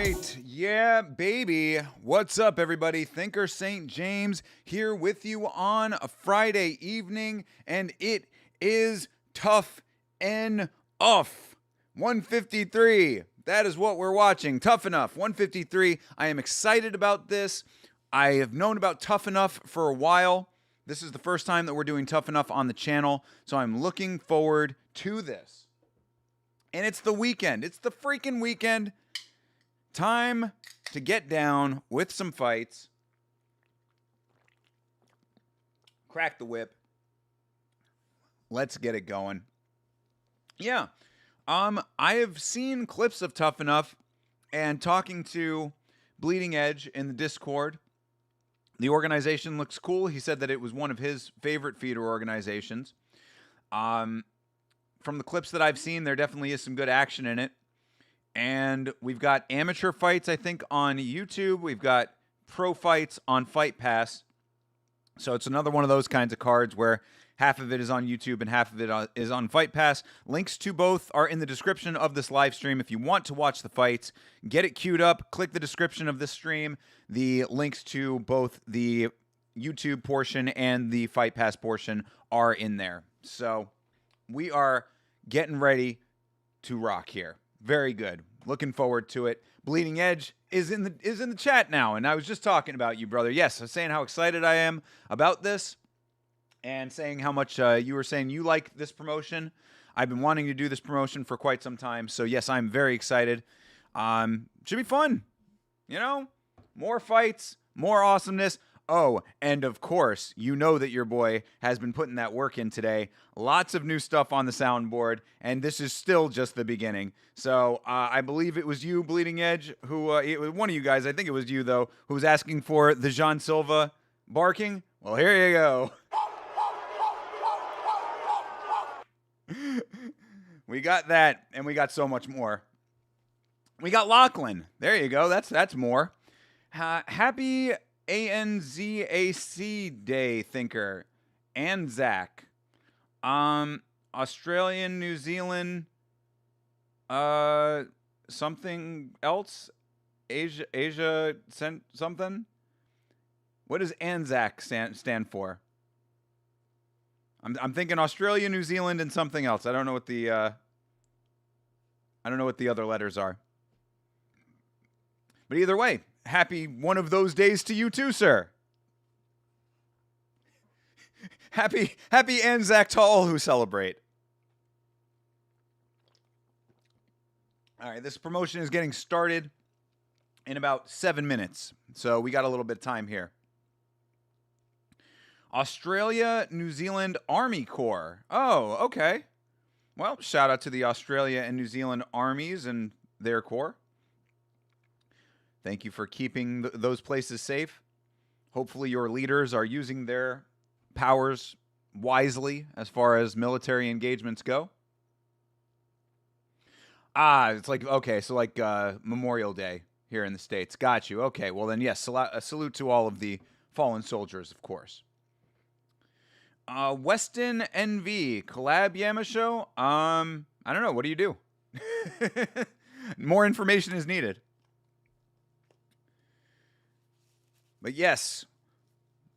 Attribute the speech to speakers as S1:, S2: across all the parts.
S1: right. Yeah, baby. What's up, everybody? Thinker St. James here with you on a Friday evening, and it is Tuff-N-Uff 153. That is what we're watching. Tuff-N-Uff 153. I am excited about this. I have known about Tuff-N-Uff for a while. This is the first time that we're doing Tuff-N-Uff on the channel, so I'm looking forward to this. And it's the weekend. It's the freaking weekend. Time to get down with some fights. Crack the whip. Let's get it going. Yeah. I have seen clips of Tuff-N-Uff and talking to Bleeding Edge in the Discord. The organization looks cool. He said that it was one of his favorite feeder organizations. From the clips that I've seen, there definitely is some good action in it. And we've got amateur fights, I think, on YouTube. We've got pro fights on Fight Pass. So it's another one of those kinds of cards where half of it is on YouTube and half of it is on Fight Pass. Links to both are in the description of this live stream. If you want to watch the fights, get it queued up. Click the description of this stream. The links to both the YouTube portion and the Fight Pass portion are in there. So we are getting ready to rock here. Very good. Looking forward to it. Bleeding Edge is in the chat now, and I was just talking about you, brother. Yes, I was saying how excited I am about this, and saying how much you were saying you like this promotion. I've been wanting to do this promotion for quite some time, so yes, I'm very excited. Should be fun. You know, more fights, more awesomeness. Oh, and of course, you know that your boy has been putting that work in today. Lots of new stuff on the soundboard, and this is still just the beginning. So I believe it was you, Bleeding Edge, who, one of you guys, I think it was you, though, who was asking for the Jean Silva barking. Well, here you go. We got that, and we got so much more. We got Lachlan. There you go. That's more. Happy ANZAC Day, Thinker. Anzac. Australian, New Zealand, something else? Asia something? What does Anzac stand for? I'm thinking Australia, New Zealand, and something else. I don't know what the other letters are. But either way, happy one of those days to you too, sir. Happy Anzac to all who celebrate. All right, this promotion is getting started in about 7 minutes, so we got a little bit of time here. Australia, New Zealand Army Corps. Oh, okay. Well, shout out to the Australia and New Zealand armies and their corps. Thank you for keeping those places safe. Hopefully your leaders are using their powers wisely as far as military engagements go. It's like, okay, so like Memorial Day here in the States. Got you. Okay, well then, yes, a salute to all of the fallen soldiers, of course. Weston NV, collab Yamasho. I don't know. What do you do? More information is needed. But yes,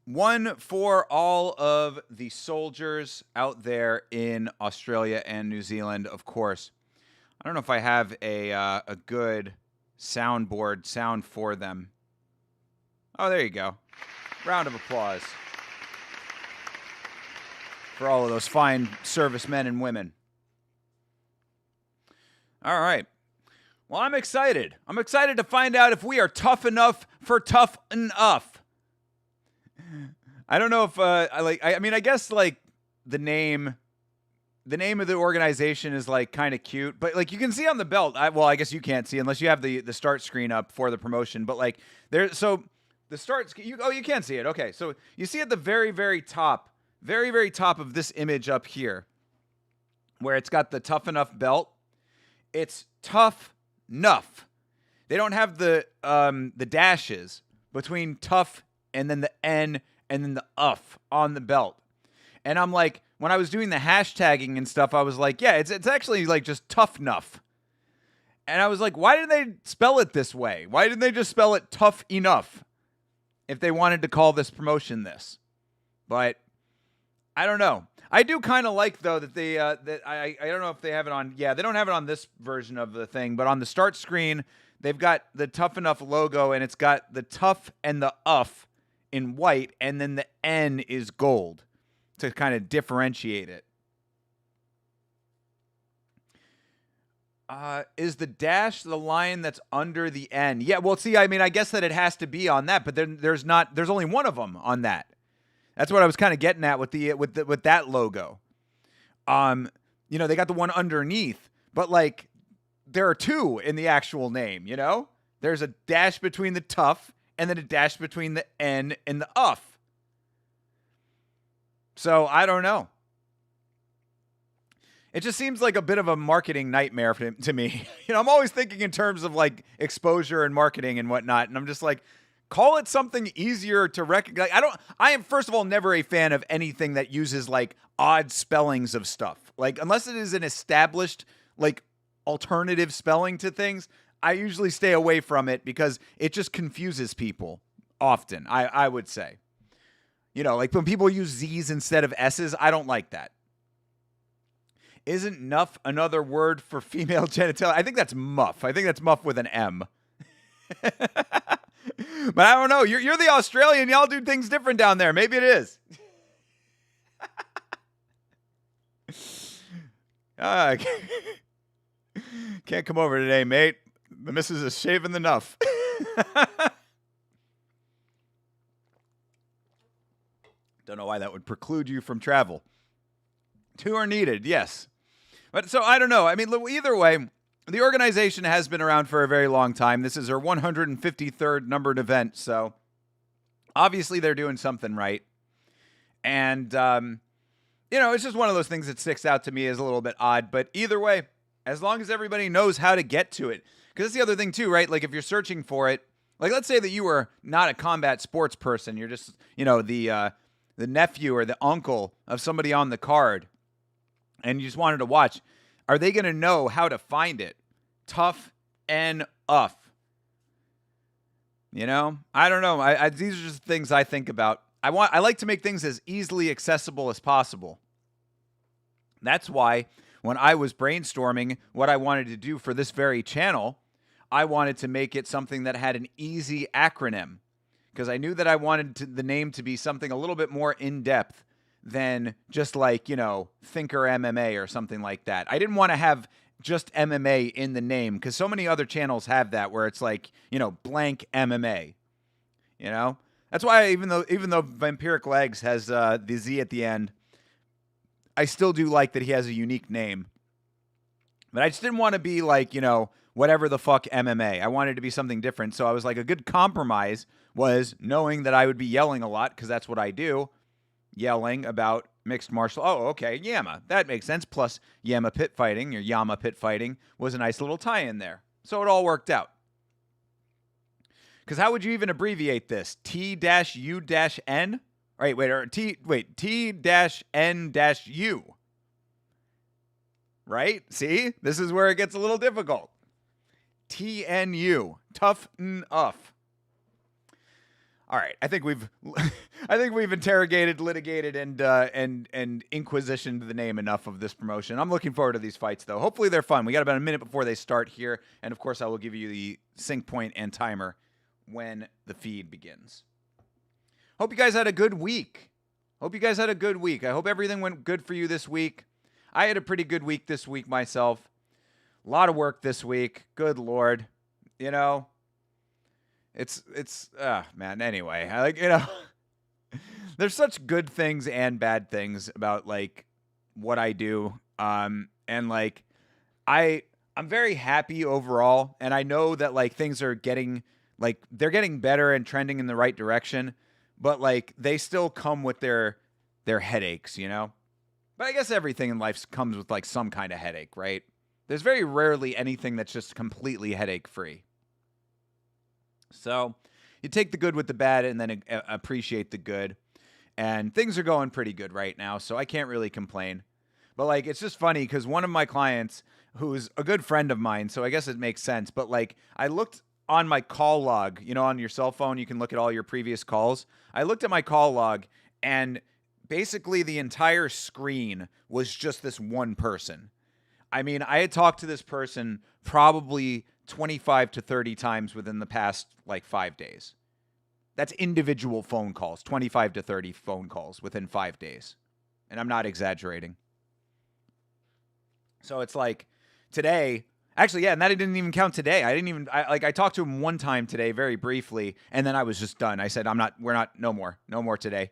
S1: one for all of the soldiers out there in Australia and New Zealand, of course. I don't know if I have a good soundboard sound for them. Oh, there you go. Round of applause for all of those fine servicemen and women. All right. Well, I'm excited. I'm excited to find out if we are tough enough for Tuff-N-Uff. I don't know if I guess like the name of the organization is like kind of cute, but like you can see on the belt. I guess you can't see unless you have the start screen up for the promotion. But like so the start you can see it. Okay, so you see at the very top of this image up here, where it's got the Tuff-N-Uff belt. It's Tuff-N-Uff. They don't have the dashes between tough and then the N and then the uff on the belt. And I'm like, when I was doing the hashtagging and stuff, I was like, yeah, it's actually like just Tuff-N-Uff. And I was like, why did they spell it this way? Why didn't they just spell it Tuff-N-Uff if they wanted to call this promotion this? But I don't know. I do kind of like, though, that they I don't know if they have it on. Yeah, they don't have it on this version of the thing, but on the start screen, they've got the Tuff-N-Uff logo, and it's got the Tuff and the Uff in white, and then the N is gold to kind of differentiate it. Is the dash the line that's under the N? Yeah, well, see, I mean, I guess that it has to be on that, but then there's only one of them on that. That's what I was kind of getting at with that logo. They got the one underneath, but like there are two in the actual name, you know? There's a dash between the Tuff and then a dash between the N and the Uff. So, I don't know. It just seems like a bit of a marketing nightmare to me. I'm always thinking in terms of like exposure and marketing and whatnot. And I'm just like, call it something easier to recognize. I am, first of all, never a fan of anything that uses like odd spellings of stuff. Like, unless it is an established, like, alternative spelling to things, I usually stay away from it because it just confuses people often, I would say. Like when people use Z's instead of S's, I don't like that. Isn't nuff another word for female genitalia? I think that's muff. I think that's muff with an M. But I don't know. You're the Australian. Y'all do things different down there. Maybe it is. Can't come over today, mate. The missus is shaving the nuff. Don't know why that would preclude you from travel. Two are needed, yes. But so I don't know. I mean, either way, the organization has been around for a very long time. This is their 153rd numbered event, so obviously they're doing something right. And, it's just one of those things that sticks out to me as a little bit odd. But either way, as long as everybody knows how to get to it. Because that's the other thing, too, right? Like, if you're searching for it, like, let's say that you were not a combat sports person. You're just, the nephew or the uncle of somebody on the card, and you just wanted to watch. Are they going to know how to find it? Tuff-N-Uff. I don't know. These are just things I think about. I like to make things as easily accessible as possible. That's why when I was brainstorming what I wanted to do for this very channel, I wanted to make it something that had an easy acronym, because I knew that I wanted the name to be something a little bit more in-depth than just like, Thinker MMA or something like that. I didn't want to have just MMA in the name, because so many other channels have that where it's like, blank MMA. That's why even though Vampiric Legs has the Z at the end, I still do like that he has a unique name. But I just didn't want to be like, whatever the fuck MMA. I wanted to be something different. So I was like, a good compromise was knowing that I would be yelling a lot, because that's what I do. Yelling about mixed martial. Oh, okay, Yama. That makes sense. Plus Yama pit fighting, or Yama pit fighting, was a nice little tie-in there. So it all worked out. Because how would you even abbreviate this? T-U-N? T-N-U. Right? See? This is where it gets a little difficult. T-N-U. Tuff-N-Uff. All right, I think we've interrogated, litigated, and inquisitioned the name enough of this promotion. I'm looking forward to these fights, though. Hopefully they're fun. We got about a minute before they start here, and of course I will give you the sync point and timer when the feed begins. Hope you guys had a good week. I hope everything went good for you this week. I had a pretty good week this week myself. A lot of work this week. Good Lord, It's man. Anyway, there's such good things and bad things about like what I do. And like, I'm very happy overall. And I know that like things are getting they're getting better and trending in the right direction, but like they still come with their headaches, but I guess everything in life comes with like some kind of headache, right? There's very rarely anything that's just completely headache free. So you take the good with the bad and then appreciate the good. And things are going pretty good right now, so I can't really complain. But like, it's just funny because one of my clients, who's a good friend of mine, so I guess it makes sense. But like, I looked on my call log, you know, on your cell phone, you can look at all your previous calls. I looked at my call log, and basically the entire screen was just this one person. I mean, I had talked to this person probably 25 to 30 times within the past like 5 days. That's individual phone calls, 25 to 30 phone calls within 5 days. And I'm not exaggerating. So it's like today, actually, yeah, and that didn't even count today. I talked to him one time today very briefly, and then I was just done. I said, no more today.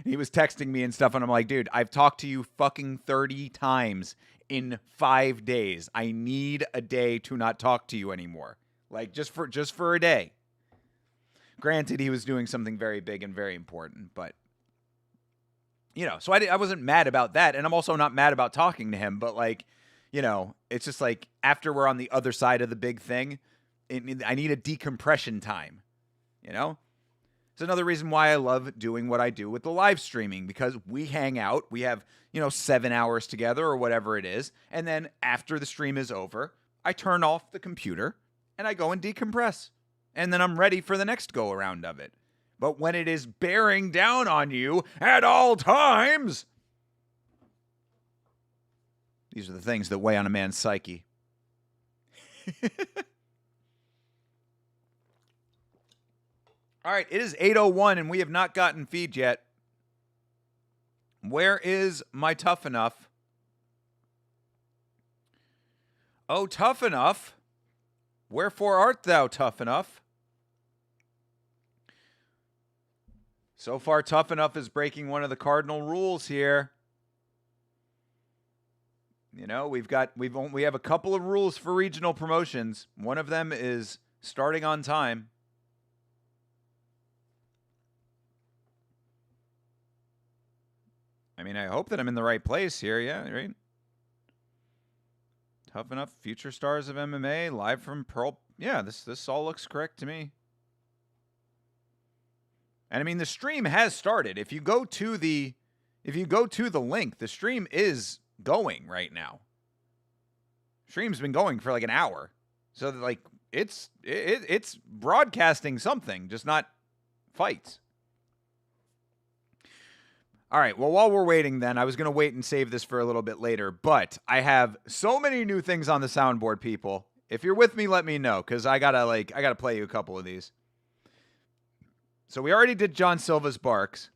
S1: He was texting me and stuff, and I'm like, dude, I've talked to you fucking 30 times in 5 days. I need a day to not talk to you anymore. Like, just for a day. Granted, he was doing something very big and very important, but, you know, so I wasn't mad about that, and I'm also not mad about talking to him, but, like, you know, it's just like, after we're on the other side of the big thing, I need a decompression time, you know? It's another reason why I love doing what I do with the live streaming, because we hang out, we have, you know, 7 hours together or whatever it is, and then after the stream is over, I turn off the computer, and I go and decompress. And then I'm ready for the next go around of it. But when it is bearing down on you at all times, these are the things that weigh on a man's psyche. All right, it is 8:01 and we have not gotten feed yet. Where is my Tuff-N-Uff? Oh, Tuff-N-Uff, wherefore art thou, Tuff-N-Uff? So far, Tuff-N-Uff is breaking one of the cardinal rules here. You know, we have a couple of rules for regional promotions. One of them is starting on time. I mean, I hope that I'm in the right place here. Yeah, right. Tuff-N-Uff, future stars of MMA, live from Pearl. Yeah, this all looks correct to me. And I mean, the stream has started. If you go to the link, the stream is going right now. Stream's been going for like an hour. So like it's broadcasting something, just not fights. All right, well, while we're waiting then, I was going to wait and save this for a little bit later, but I have so many new things on the soundboard, people. If you're with me, let me know, because I gotta play you a couple of these. So we already did John Silva's barks.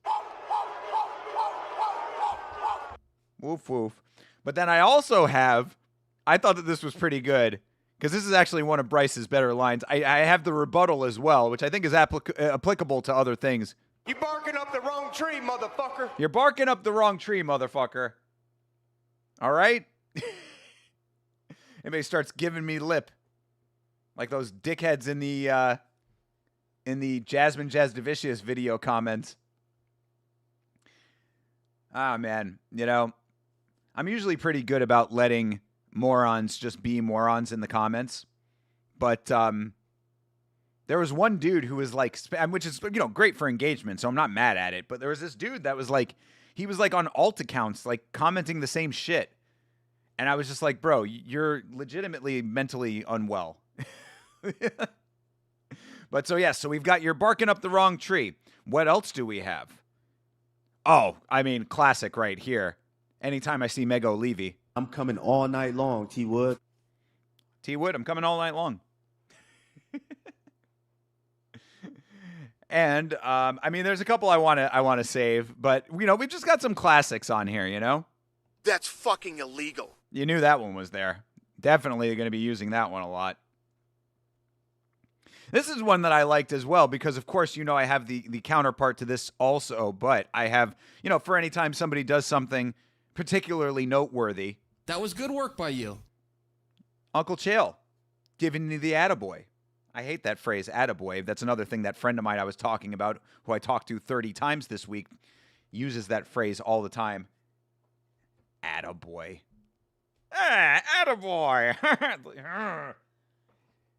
S1: Woof, woof. But then I also have, I thought that this was pretty good, because this is actually one of Bryce's better lines. I have the rebuttal as well, which I think is applicable to other things.
S2: You barking up the wrong tree, motherfucker.
S1: You're barking up the wrong tree, motherfucker. All right? Anybody starts giving me lip. Like those dickheads in the Jasmine Jazdavicius video comments. Ah, man. You know, I'm usually pretty good about letting morons just be morons in the comments. But, there was one dude who was like, which is, you know, great for engagement, so I'm not mad at it. But there was this dude that was like, he was like on alt accounts, like commenting the same shit. And I was just like, bro, you're legitimately mentally unwell. But so, yeah, so we've got you're barking up the wrong tree. What else do we have? Oh, I mean, classic right here. Anytime I see Mego Levy.
S3: I'm coming all night long, T-Wood.
S1: T-Wood, I'm coming all night long. And I mean, there's a couple I want to save, but you know, we've just got some classics on here. You know,
S2: That's fucking illegal.
S1: you knew that one was there. Definitely going to be using that one a lot. This is one that I liked as well because, of course, you know, I have the counterpart to this also, but I have, you know, for any time somebody does something particularly noteworthy.
S4: That was good work by you.
S1: Uncle Chael giving me the attaboy. I hate that phrase, attaboy. That's another thing that friend of mine I was talking about, who I talked to 30 times this week, uses that phrase all the time. Attaboy. Attaboy.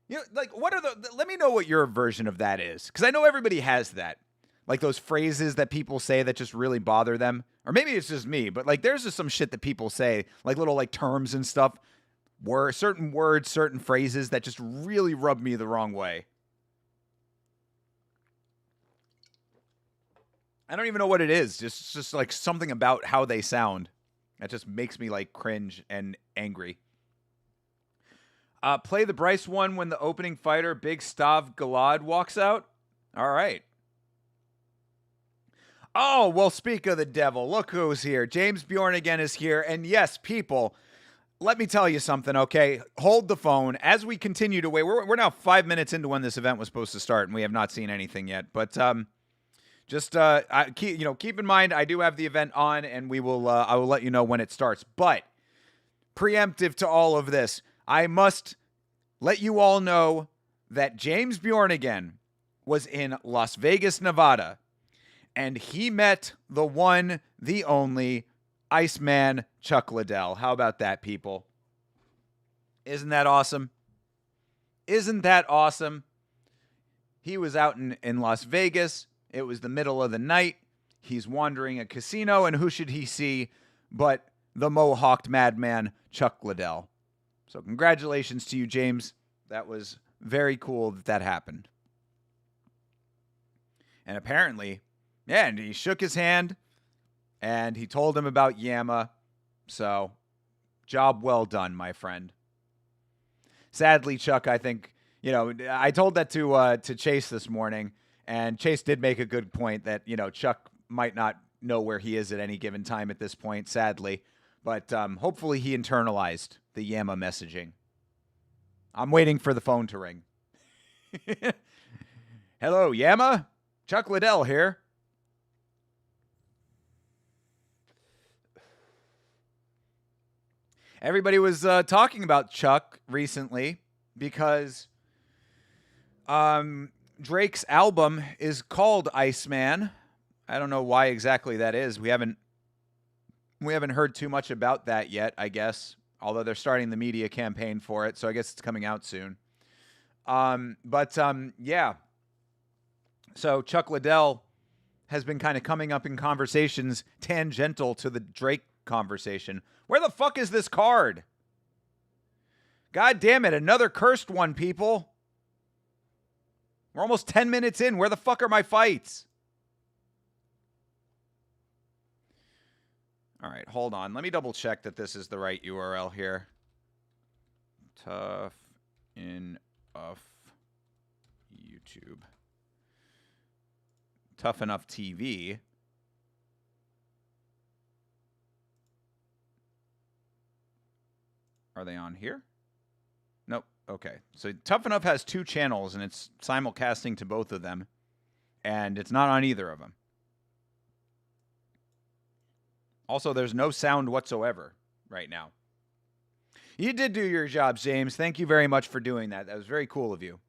S1: You know, like, what are let me know what your version of that is. Because I know everybody has that. Like those phrases that people say that just really bother them. Or maybe it's just me, but like there's just some shit that people say, like little like terms and stuff, certain words, certain phrases that just really rub me the wrong way. I don't even know what it is. Just like something about how they sound that just makes me like cringe and angry. Play the Bryce one when the opening fighter, Big Stav Galad, walks out. All right. Oh, well, speak of the devil. Look who's here. James Bjorn again is here. And yes, people, let me tell you something, okay? Hold the phone. As we continue to wait, we're now 5 minutes into when this event was supposed to start, and we have not seen anything yet. But keep in mind, I do have the event on, and I will let you know when it starts. But preemptive to all of this, I must let you all know that James Bjorn again was in Las Vegas, Nevada, and he met the one, the only Iceman Chuck Liddell. How about that, people? Isn't that awesome? Isn't that awesome? He was out in Las Vegas. It was the middle of the night. He's wandering a casino, and who should he see but the mohawked madman Chuck Liddell? So congratulations to you, James. That was very cool that happened. And apparently, yeah, and he shook his hand, and he told him about Yama. So, job well done, my friend. Sadly, Chuck, I think, I told that to Chase this morning, and Chase did make a good point that, Chuck might not know where he is at any given time at this point, sadly. But hopefully he internalized the Yama messaging. I'm waiting for the phone to ring. Hello, Yama? Chuck Liddell here. Everybody was talking about Chuck recently because Drake's album is called Iceman. I don't know why exactly that is. We haven't heard too much about that yet, I guess. Although they're starting the media campaign for it, so I guess it's coming out soon. Yeah. So Chuck Liddell has been kind of coming up in conversations tangential to the Drake conversation. Where the fuck is this card? God damn it, another cursed one, people. We're almost 10 minutes in. Where the fuck are my fights? All right, hold on. Let me double check that this is the right URL here. Tuff-N-Uff YouTube. Tuff-N-Uff TV. Are they on here? Nope. Okay. So Tuff-N-Uff has 2 channels, and it's simulcasting to both of them. And it's not on either of them. Also, there's no sound whatsoever right now. You did do your job, James. Thank you very much for doing that. That was very cool of you.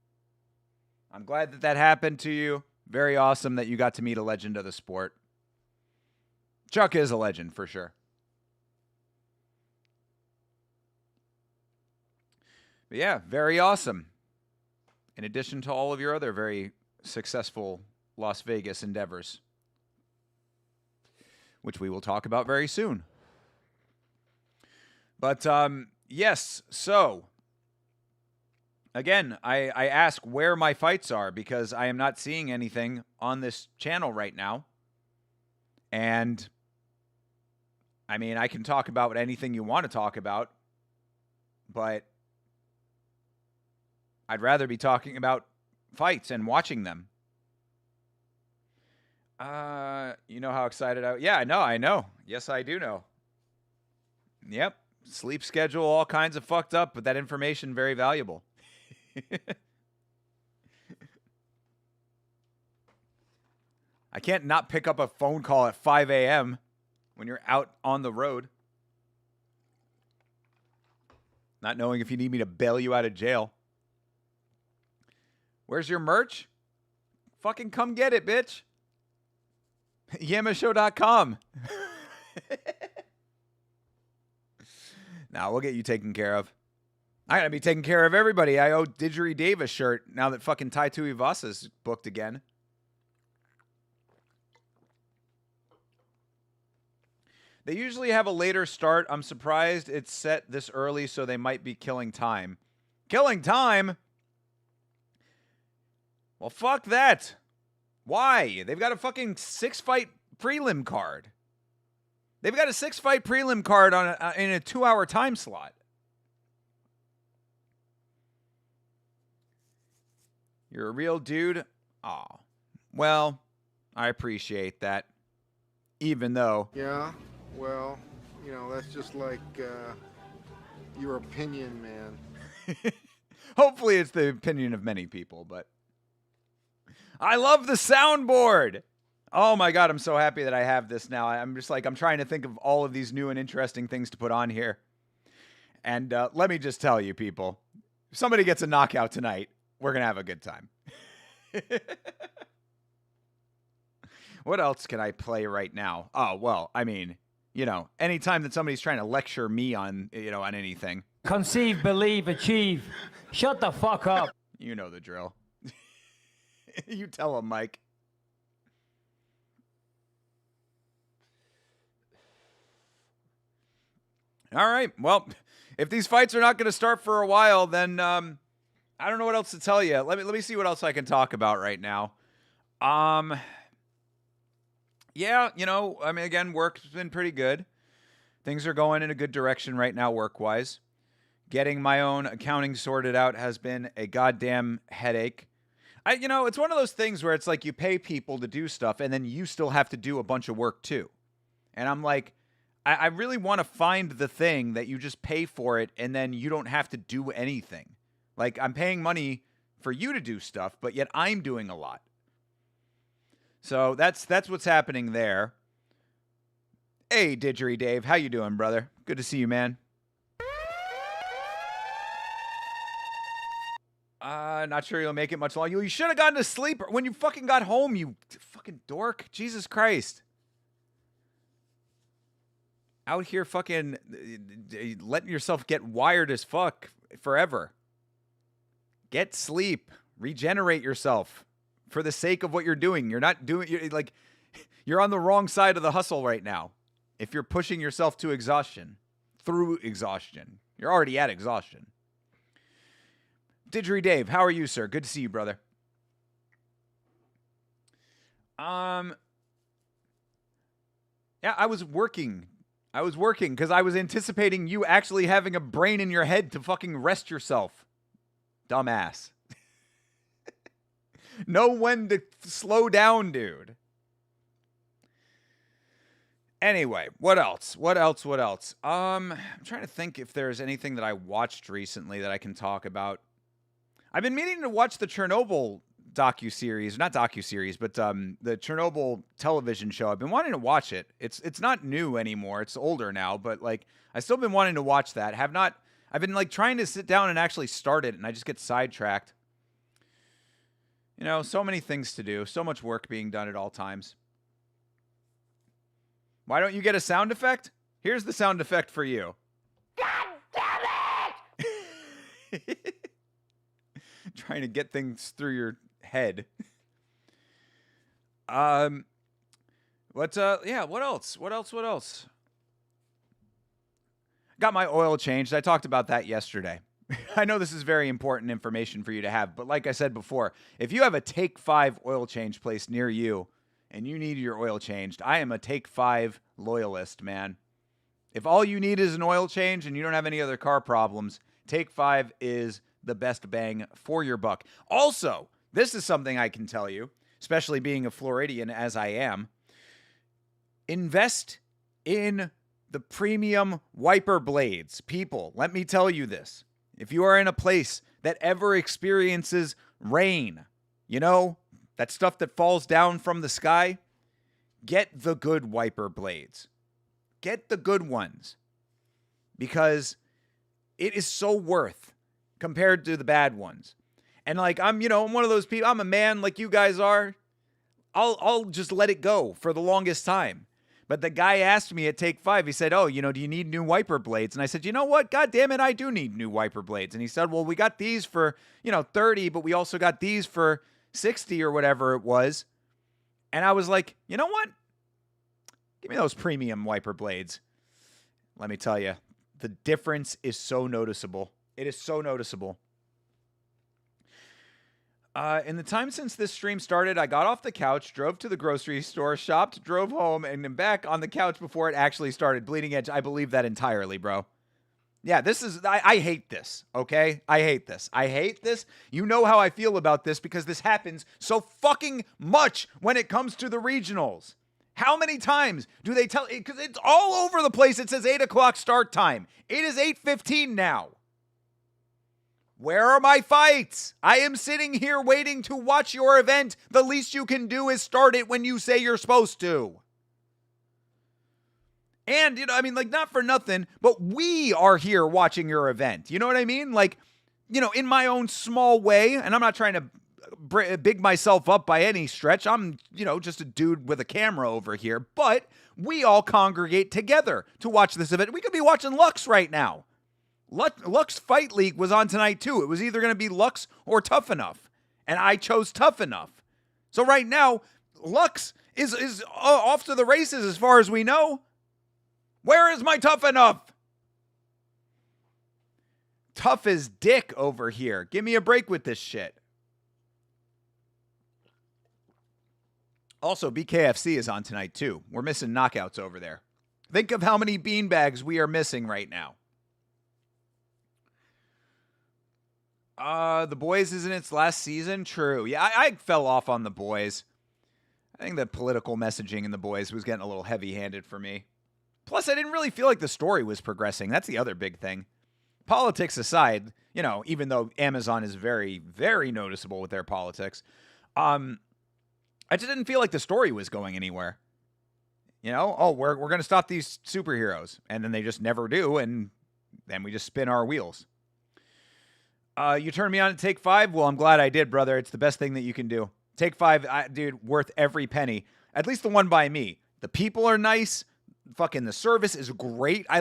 S1: I'm glad that happened to you. Very awesome that you got to meet a legend of the sport. Chuck is a legend, for sure. But yeah, very awesome. In addition to all of your other very successful Las Vegas endeavors, which we will talk about very soon. But yes, so again, I ask where my fights are because I am not seeing anything on this channel right now. And I mean, I can talk about anything you want to talk about, but I'd rather be talking about fights and watching them. You know how excited yeah, I know. Yes, I do know. Yep. Sleep schedule, all kinds of fucked up, but that information very valuable. I can't not pick up a phone call at 5 a.m. when you're out on the road. Not knowing if you need me to bail you out of jail. Where's your merch? Fucking come get it, bitch. Yamashow.com. Now we'll get you taken care of. I gotta be taking care of everybody. I owe Didgeridoo a shirt now that fucking Tai Tuivasa is booked again. They usually have a later start. I'm surprised it's set this early, so they might be killing time. Killing time? Well, fuck that. Why? They've got a fucking 6-fight prelim card. They've got a 6-fight prelim card on in a 2-hour time slot. You're a real dude? Aw. Well, I appreciate that. Even though...
S4: Yeah, well, you know, that's just like your opinion, man.
S1: Hopefully it's the opinion of many people, but... I love the soundboard! Oh my god, I'm so happy that I have this now. I'm just like, I'm trying to think of all of these new and interesting things to put on here. And let me just tell you, people, if somebody gets a knockout tonight, we're going to have a good time. What else can I play right now? Oh, well, I mean, you know, anytime that somebody's trying to lecture me on, you know, on anything.
S5: Conceive, believe, achieve. Shut the fuck up.
S1: You know the drill. You tell him, Mike. All right. Well, if these fights are not going to start for a while, then I don't know what else to tell you. Let me see what else I can talk about right now. Yeah, you know, I mean, again, work's been pretty good. Things are going in a good direction right now, work-wise. Getting my own accounting sorted out has been a goddamn headache. You know, it's one of those things where it's like you pay people to do stuff, and then you still have to do a bunch of work too. And I'm like, I really want to find the thing that you just pay for it, and then you don't have to do anything. Like, I'm paying money for you to do stuff, but yet I'm doing a lot. So that's what's happening there. Hey, Didgery Dave, how you doing, brother? Good to see you, man. Not sure you'll make it much longer. You should have gotten to sleep when you fucking got home, you fucking dork. Jesus Christ. Out here fucking letting yourself get wired as fuck forever. Get sleep. Regenerate yourself for the sake of what you're doing. You're not doing... You're on the wrong side of the hustle right now. If you're pushing yourself to exhaustion. Through exhaustion. You're already at exhaustion. Didgery Dave, how are you, sir? Good to see you, brother. Yeah, I was working because I was anticipating you actually having a brain in your head to fucking rest yourself. Dumbass. Know when to slow down, dude. Anyway, what else? I'm trying to think if there's anything that I watched recently that I can talk about. I've been meaning to watch the Chernobyl docuseries, not docuseries, but the Chernobyl television show. I've been wanting to watch it. It's not new anymore. It's older now, but like I still been wanting to watch that. I've been like trying to sit down and actually start it, and I just get sidetracked. You know, so many things to do, so much work being done at all times. Why don't you get a sound effect? Here's the sound effect for you. God damn it! Trying to get things through your head. Yeah, what else? What else? Got my oil changed. I talked about that yesterday. I know this is very important information for you to have, but like I said before, if you have a Take 5 oil change place near you and you need your oil changed, I am a Take 5 loyalist, man. If all you need is an oil change and you don't have any other car problems, Take 5 is the best bang for your buck. Also, this is something I can tell you, especially being a Floridian as I am. Invest in the premium wiper blades. People, let me tell you this. If you are in a place that ever experiences rain, you know, that stuff that falls down from the sky, get the good wiper blades. Get the good ones. Because it is so worth compared to the bad ones. And like, I'm one of those people, I'm a man like you guys are. I'll just let it go for the longest time. But the guy asked me at Take 5, he said, do you need new wiper blades? And I said, you know what? God damn it, I do need new wiper blades. And he said, well, we got these for, 30, but we also got these for 60 or whatever it was. And I was like, you know what? Give me those premium wiper blades. Let me tell you, the difference is so noticeable. It is so noticeable. In the time since this stream started, I got off the couch, drove to the grocery store, shopped, drove home, and then back on the couch before it actually started. Bleeding Edge, I believe that entirely, bro. Yeah, I hate this, okay? I hate this. I hate this. You know how I feel about this because this happens so fucking much when it comes to the regionals. How many times do they tell? Because it's all over the place. It says 8 o'clock start time. It is 8:15 now. Where are my fights? I am sitting here waiting to watch your event. The least you can do is start it when you say you're supposed to. And, you know, I mean, like, not for nothing, but we are here watching your event. You know what I mean? Like, you know, in my own small way, and I'm not trying to big myself up by any stretch. I'm, you know, just a dude with a camera over here. But we all congregate together to watch this event. We could be watching Lux right now. Lux Fight League was on tonight, too. It was either going to be Lux or Tuff-N-Uff. And I chose Tuff-N-Uff. So right now, Lux is off to the races as far as we know. Where is my Tuff-N-Uff? Tough as dick over here. Give me a break with this shit. Also, BKFC is on tonight, too. We're missing knockouts over there. Think of how many beanbags we are missing right now. The Boys is in its last season? True. Yeah, I fell off on The Boys. I think the political messaging in The Boys was getting a little heavy-handed for me. Plus, I didn't really feel like the story was progressing. That's the other big thing. Politics aside, you know, even though Amazon is very, very noticeable with their politics, I just didn't feel like the story was going anywhere. You know, oh, we're going to stop these superheroes. And then they just never do, and then we just spin our wheels. You turned me on to Take 5? Well, I'm glad I did, brother. It's the best thing that you can do. Take 5, dude, worth every penny. At least the one by me. The people are nice. Fucking the service is great. I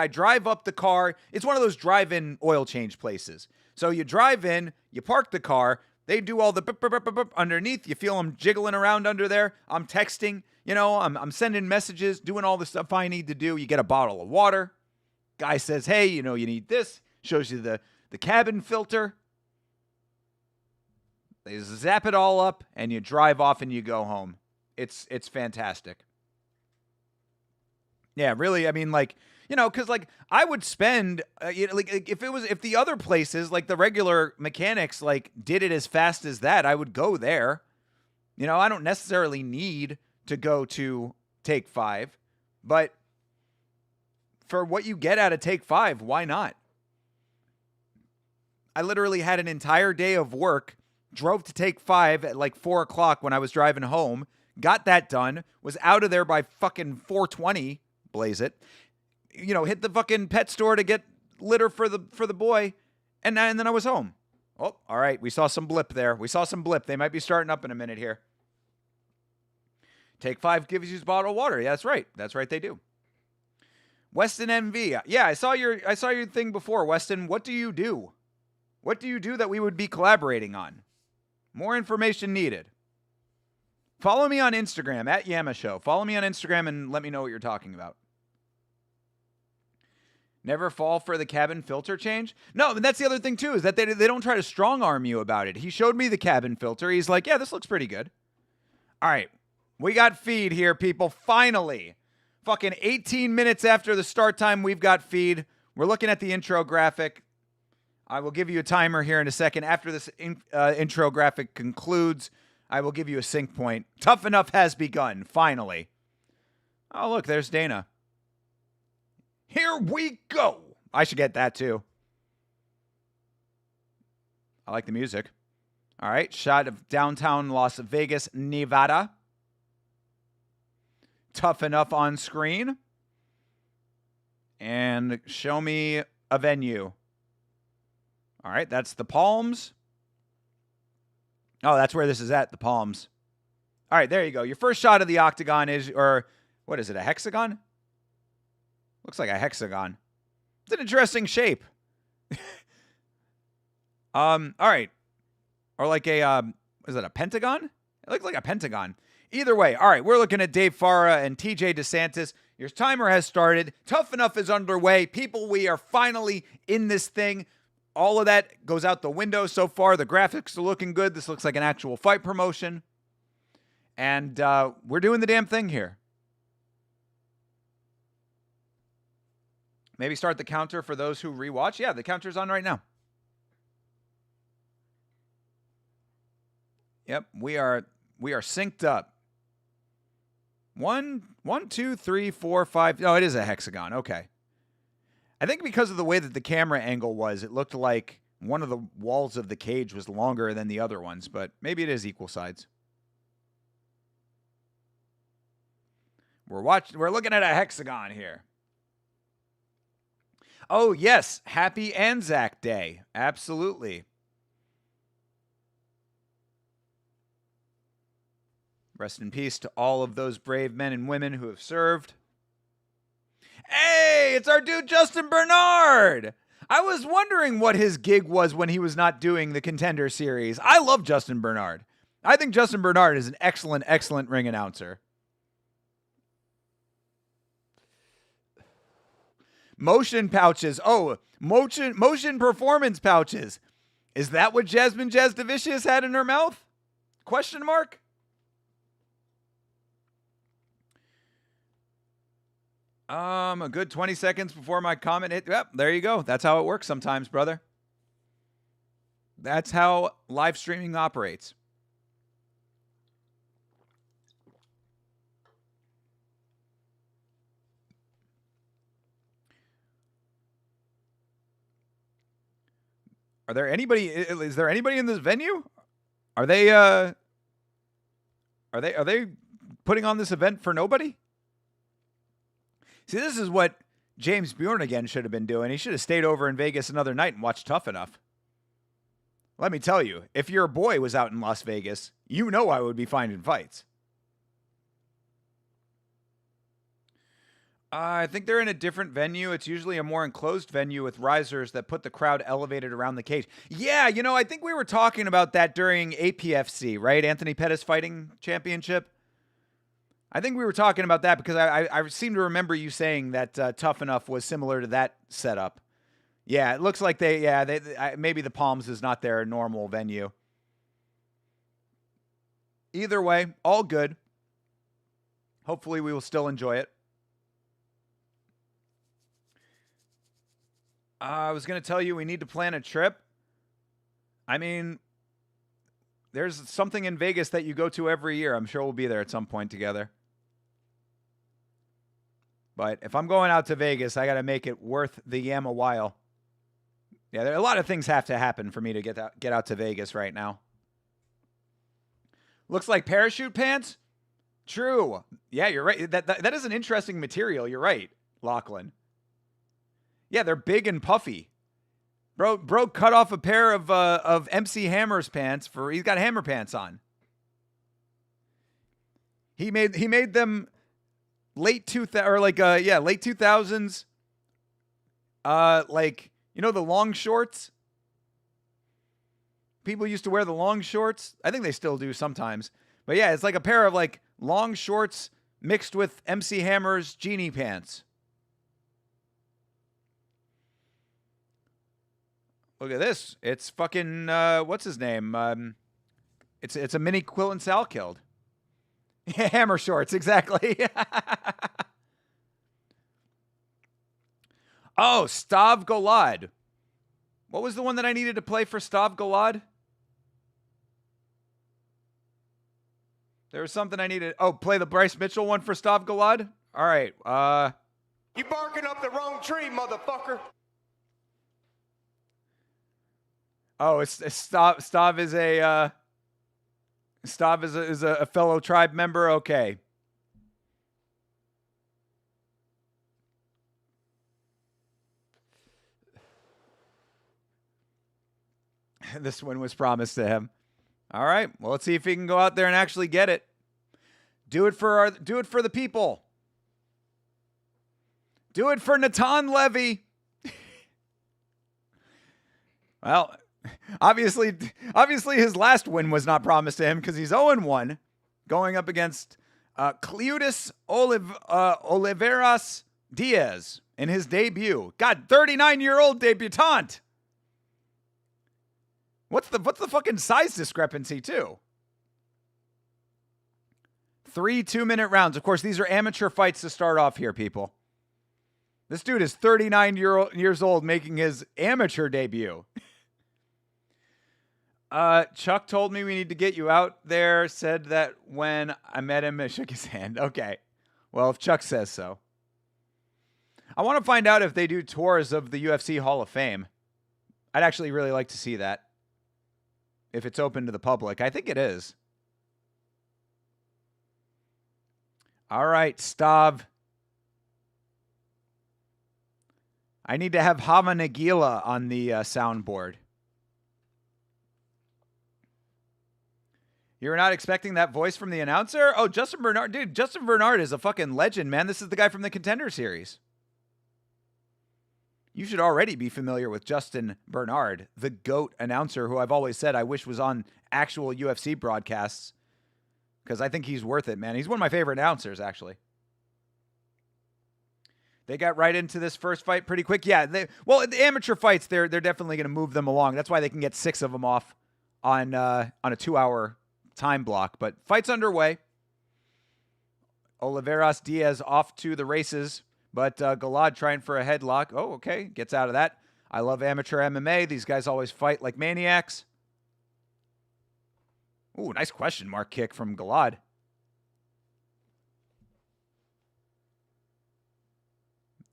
S1: drive up the car. It's one of those drive-in oil change places. So you drive in, you park the car. They do all the underneath. You feel them jiggling around under there. I'm texting. You know, I'm sending messages, doing all the stuff I need to do. You get a bottle of water. Guy says, hey, you know, you need this. Shows you the cabin filter. They zap it all up, and you drive off and you go home. It's fantastic. Yeah, really. I mean, like, you know, because like I would spend, you know, like if the other places, like the regular mechanics, like did it as fast as that, I would go there. You know, I don't necessarily need to go to Take 5, but for what you get out of Take 5, why not? I literally had an entire day of work, drove to Take 5 at like 4 o'clock when I was driving home, got that done, was out of there by fucking 4:20. Blaze it, you know, hit the fucking pet store to get litter for the boy, and then I was home. Oh, all right, we saw some blip there. They might be starting up in a minute here. Take 5 gives you a bottle of water. Yeah, that's right, they do. Weston MV, yeah, I saw your thing before, Weston. What do you do? What do you do that we would be collaborating on? More information needed. Follow me on Instagram, @YamaShow. Follow me on Instagram and let me know what you're talking about. Never fall for the cabin filter change? No, and that's the other thing, too, is that they don't try to strong-arm you about it. He showed me the cabin filter. He's like, yeah, this looks pretty good. All right, we got feed here, people. Finally. Fucking 18 minutes after the start time, we've got feed. We're looking at the intro graphic. I will give you a timer here in a second. After this intro graphic concludes, I will give you a sync point. Tuff-N-Uff has begun, finally. Oh, look, there's Dana. Here we go. I should get that, too. I like the music. All right, shot of downtown Las Vegas, Nevada. Tuff-N-Uff on screen. And show me a venue. All right, that's the Palms. Oh, that's where this is at, the Palms. All right, there you go. Your first shot of the octagon is, or what is it, a hexagon? Looks like a hexagon. It's an interesting shape. All right. Or like a, is it a pentagon? It looks like a pentagon. Either way, all right, we're looking at Dave Farah and TJ DeSantis. Your timer has started. Tuff-N-Uff is underway. People, we are finally in this thing. All of that goes out the window so far. The graphics are looking good. This looks like an actual fight promotion. And we're doing the damn thing here. Maybe start the counter for those who rewatch. Yeah, the counter's on right now. Yep, we are synced up. 1, 2, 3, 4, 5. Oh, it is a hexagon. Okay. I think because of the way that the camera angle was, it looked like one of the walls of the cage was longer than the other ones, but maybe it is equal sides. We're looking at a hexagon here. Oh, yes. Happy Anzac Day. Absolutely. Rest in peace to all of those brave men and women who have served. Hey, it's our dude Justin Bernard. I was wondering what his gig was when he was not doing the Contender Series. I love Justin Bernard. I think Justin Bernard is an excellent, excellent ring announcer. Motion pouches. Oh, motion performance pouches. Is that what Jasmine Jazdavicius had in her mouth? Question mark? A good 20 seconds before my comment hit. Yep, there you go. That's how it works sometimes, brother. That's how live streaming operates. Is there anybody in this venue? Are they putting on this event for nobody? See, this is what James Bjorn again should have been doing. He should have stayed over in Vegas another night and watched Tuff-N-Uff. Let me tell you, if your boy was out in Las Vegas, you know I would be finding fights. I think they're in a different venue. It's usually a more enclosed venue with risers that put the crowd elevated around the cage. Yeah, I think we were talking about that during APFC, right? Anthony Pettis Fighting Championship. I think we were talking about that because I seem to remember you saying that Tuff-N-Uff was similar to that setup. Yeah, it looks like maybe the Palms is not their normal venue. Either way, all good. Hopefully we will still enjoy it. I was going to tell you we need to plan a trip. I mean, there's something in Vegas that you go to every year. I'm sure we'll be there at some point together. But if I'm going out to Vegas, I got to make it worth the yam a while. Yeah, there are a lot of things have to happen for me to get out to Vegas right now. Looks like parachute pants? True. Yeah, you're right. That is an interesting material. You're right, Lachlan. Yeah, they're big and puffy. Bro cut off a pair of MC Hammer's pants he's got Hammer pants on. He made them late 2000s. The long shorts. People used to wear the long shorts. I think they still do sometimes. But yeah, it's like a pair of long shorts mixed with MC Hammer's genie pants. Look at this. It's fucking, what's his name? It's a mini Quill and Sal killed. Hammer shorts, exactly. Oh, Stav Golad. What was the one that I needed to play for Stav Golad? There was something I needed. Oh, play the Bryce Mitchell one for Stav Golad? All right.
S2: You barking up the wrong tree, motherfucker.
S1: Oh, Stav is a fellow tribe member. Okay. This one was promised to him. All right. Well, let's see if he can go out there and actually get it. Do it for the people. Do it for Natan Levy. Well, obviously his last win was not promised to him because he's 0-1 going up against Cleudis Oliveras Diaz in his debut. God, 39-year-old debutant. What's the fucking size discrepancy, too? 3 2-minute rounds. Of course, these are amateur fights to start off here, people. This dude is 39 years old making his amateur debut. Chuck told me we need to get you out there. Said that when I met him, I shook his hand. Okay. Well, if Chuck says so. I want to find out if they do tours of the UFC Hall of Fame. I'd actually really like to see that. If it's open to the public. I think it is. All right, Stav. I need to have Hava Nagila on the soundboard. You're not expecting that voice from the announcer? Oh, Justin Bernard. Dude, Justin Bernard is a fucking legend, man. This is the guy from the Contender Series. You should already be familiar with Justin Bernard, the GOAT announcer who I've always said I wish was on actual UFC broadcasts because I think he's worth it, man. He's one of my favorite announcers, actually. They got right into this first fight pretty quick. Yeah, the amateur fights, they're definitely going to move them along. That's why they can get 6 of them off on a 2-hour time block. But fight's underway. Oliveras Diaz off to the races. But Galad trying for a headlock. Oh, okay. Gets out of that. I love amateur MMA. These guys always fight like maniacs. Ooh, nice question mark kick from Galad.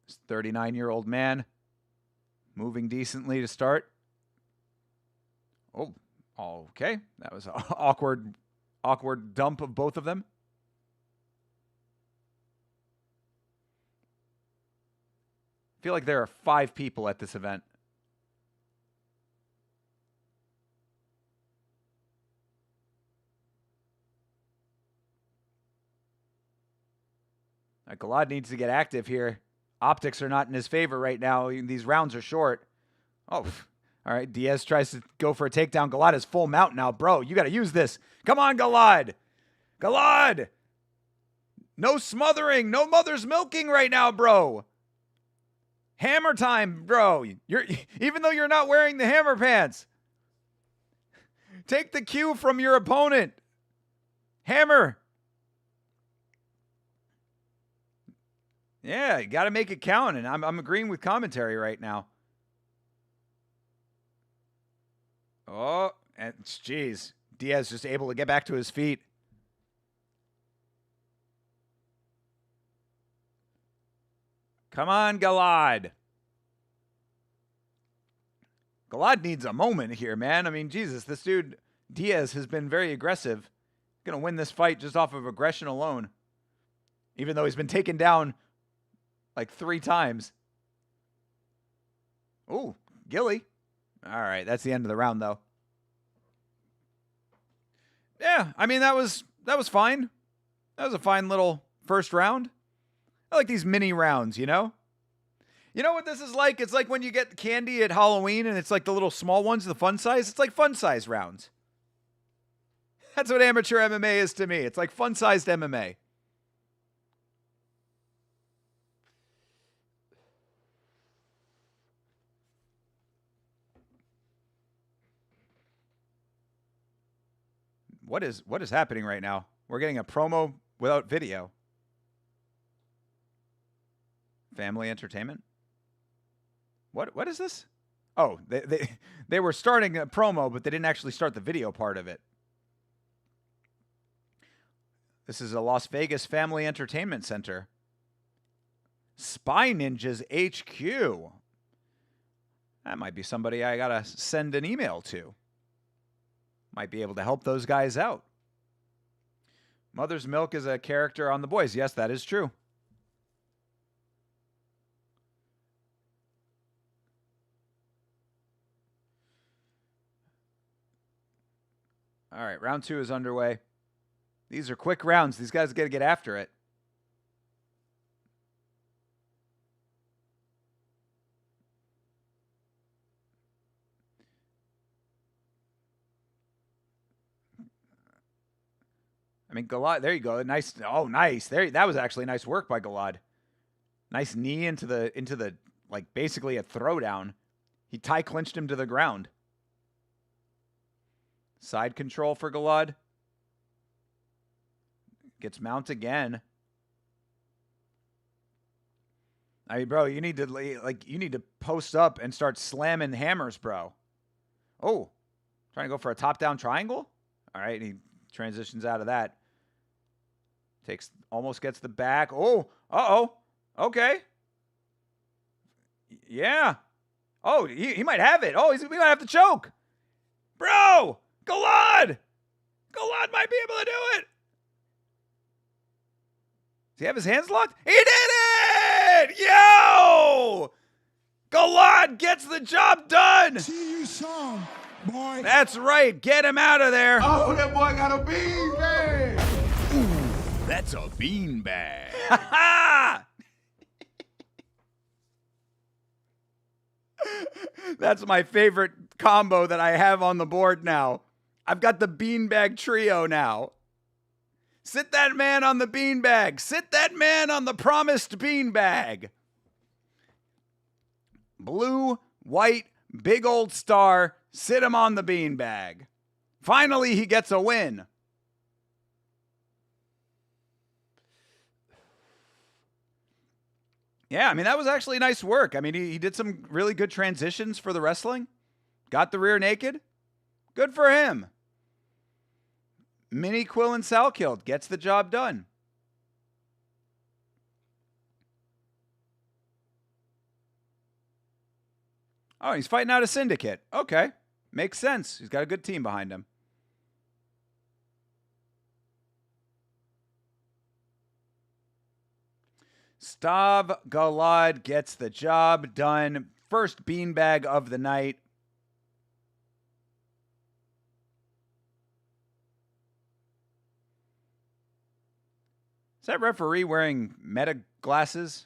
S1: This 39-year-old man moving decently to start. Oh, okay. That was an awkward dump of both of them. I feel like there are 5 people at this event. Galad needs to get active here. Optics are not in his favor right now. These rounds are short. Oh, all right. Diaz tries to go for a takedown. Galad is full mount now. Bro, you got to use this. Come on, Galad. Galad. No smothering. No mother's milking right now, bro. Hammer time, bro. Even though you're not wearing the hammer pants. Take the cue from your opponent. Hammer. Yeah, you got to make it count, and I'm agreeing with commentary right now. Oh, and jeez, Diaz just able to get back to his feet. Come on, Galad. Galad needs a moment here, man. I mean, Jesus, this dude, Diaz, has been very aggressive. Going to win this fight just off of aggression alone. Even though he's been taken down like 3 times. Ooh, Gilly. All right, that's the end of the round, though. Yeah, I mean, that was fine. That was a fine little first round. I like these mini rounds, you know? You know what this is like? It's like when you get candy at Halloween and it's like the little small ones, the fun size. It's like fun size rounds. That's what amateur MMA is to me. It's like fun-sized MMA. What is happening right now? We're getting a promo without video. Family entertainment? What is this? Oh, they were starting a promo, but they didn't actually start the video part of it. This is a Las Vegas Family Entertainment Center. Spy Ninjas HQ. That might be somebody I gotta send an email to. Might be able to help those guys out. Mother's Milk is a character on The Boys. Yes, that is true. All right, round 2 is underway. These are quick rounds. These guys got to get after it. I mean, Galad, there you go. Nice. Oh, nice. That was actually nice work by Galad. Nice knee into the like basically a throwdown. He tie clinched him to the ground. Side control for Galad. Gets mount again. I mean, bro, you need to post up and start slamming hammers, bro. Oh, trying to go for a top-down triangle? All right, he transitions out of that. Almost gets the back. Oh, uh-oh. Okay. Yeah. Oh, he might have it. Oh, we might have to choke. Bro, Galad! Galad might be able to do it. Does he have his hands locked? He did it! Yo! Galad gets the job done!
S6: See you some, boy.
S1: That's right. Get him out of there.
S6: Oh, that boy got a bean bag.
S1: Ooh, that's a beanbag. Ha ha! That's my favorite combo that I have on the board now. I've got the beanbag trio now. Sit that man on the beanbag. Sit that man on the promised beanbag. Blue, white, big old star. Sit him on the beanbag. Finally, he gets a win. Yeah, I mean, that was actually nice work. I mean, he did some really good transitions for the wrestling. Got the rear naked. Good for him. Mini Quill and Salkild gets the job done. Oh, he's fighting out a syndicate. Okay. Makes sense. He's got a good team behind him. Stav Galad gets the job done. First beanbag of the night. Is that referee wearing meta glasses?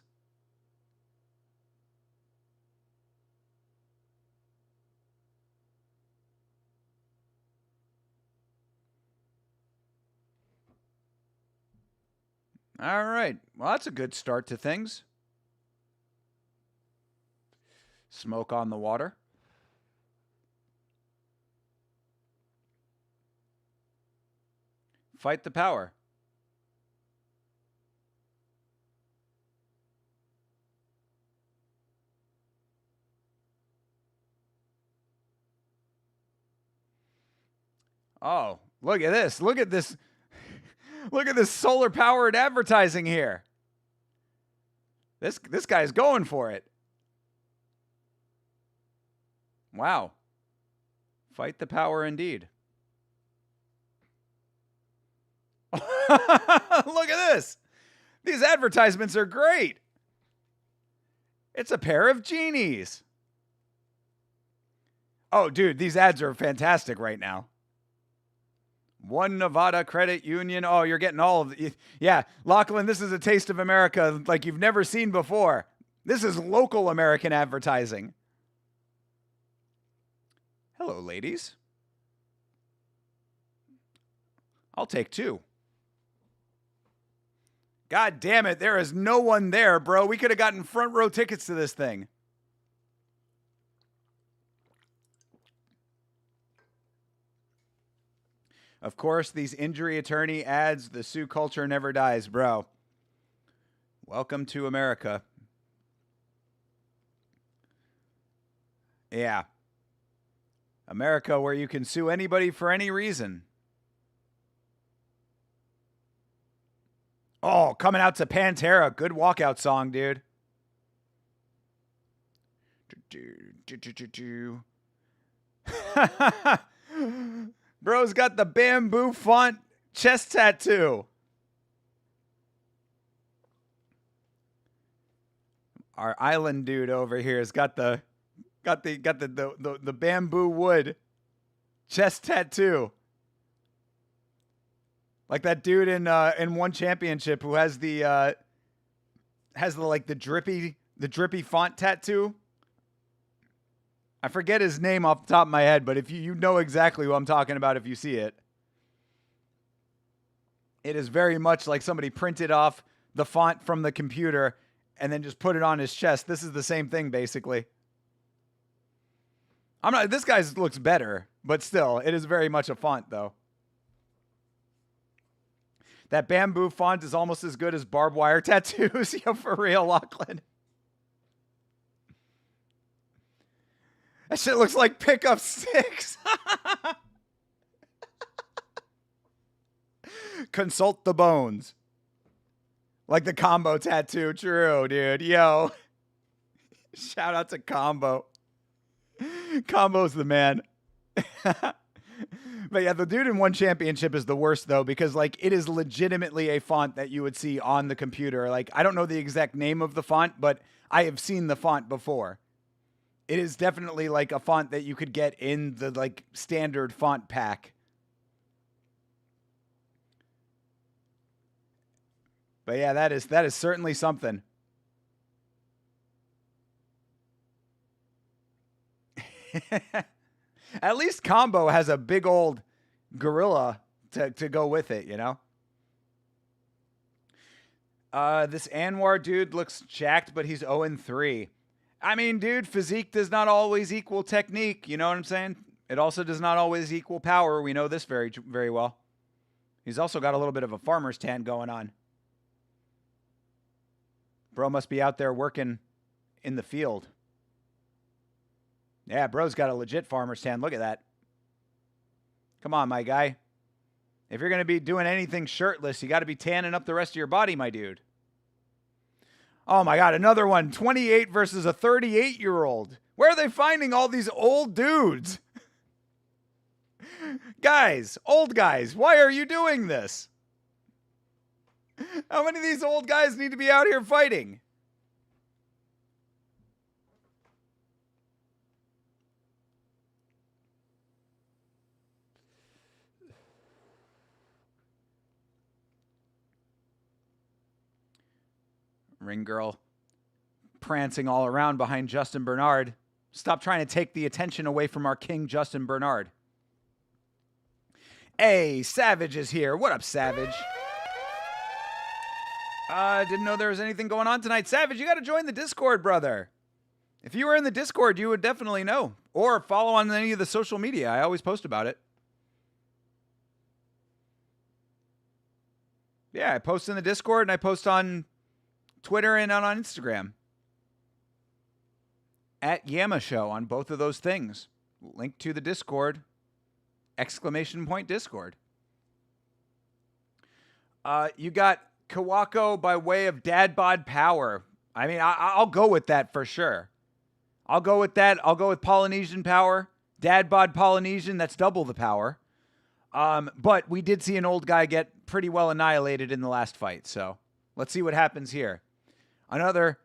S1: All right. Well, that's a good start to things. Smoke on the water. Fight the power. Oh, look at this. Look at this. Look at this solar-powered advertising here. This guy's going for it. Wow. Fight the power indeed. Look at this. These advertisements are great. It's a pair of genies. Oh, dude, these ads are fantastic right now. One Nevada Credit Union. Oh, you're getting all of it. Yeah, Lachlan, this is a taste of America like you've never seen before. This is local American advertising. Hello, ladies. I'll take 2. God damn it, there is no one there, bro. We could have gotten front row tickets to this thing. Of course, these injury attorney ads, the Sioux culture never dies, bro. Welcome to America. Yeah. America where you can sue anybody for any reason. Oh, coming out to Pantera. Good walkout song, dude. Bro's got the bamboo font chest tattoo. Our island dude over here has got the bamboo wood chest tattoo. Like that dude in One Championship who has the drippy font tattoo. I forget his name off the top of my head, but if you know exactly who I'm talking about if you see it. It is very much like somebody printed off the font from the computer and then just put it on his chest. This is the same thing, basically. This guy's looks better, but still, it is very much a font, though. That bamboo font is almost as good as barbed wire tattoos. Yo, for real, Lachlan. That shit looks like pickup sticks. Consult the bones. Like the combo tattoo. True, dude. Yo. Shout out to Combo. Combo's the man. But yeah, the dude in One Championship is the worst, though, because, like, it is legitimately a font that you would see on the computer. Like, I don't know the exact name of the font, but I have seen the font before. It is definitely, like, a font that you could get in the, like, standard font pack. But yeah, that is certainly something. At least Combo has a big old gorilla to go with it, you know? This Anwar dude looks jacked, but he's 0-3. I mean, dude, physique does not always equal technique. You know what I'm saying? It also does not always equal power. We know this very, very well. He's also got a little bit of a farmer's tan going on. Bro must be out there working in the field. Yeah, bro's got a legit farmer's tan. Look at that. Come on, my guy. If you're going to be doing anything shirtless, you got to be tanning up the rest of your body, my dude. Oh, my God. Another one. 28 versus a 38-year-old. Where are they finding all these old dudes? Guys, old guys, why are you doing this? How many of these old guys need to be out here fighting? Ring girl prancing all around behind Justin Bernard. Stop trying to take the attention away from our king, Justin Bernard. Hey, Savage is here. What up, Savage? Didn't know there was anything going on tonight. Savage, you got to join the Discord, brother. If you were in the Discord, you would definitely know. Or follow on any of the social media. I always post about it. Yeah, I post in the Discord and I post on Twitter and on Instagram. At Yama Show on both of those things. Link to the Discord. ! Discord. You got Kawako by way of dad bod power. I mean, I'll go with that for sure. I'll go with that. I'll go with Polynesian power. Dad bod Polynesian, that's double the power. But we did see an old guy get pretty well annihilated in the last fight. So let's see what happens here. Another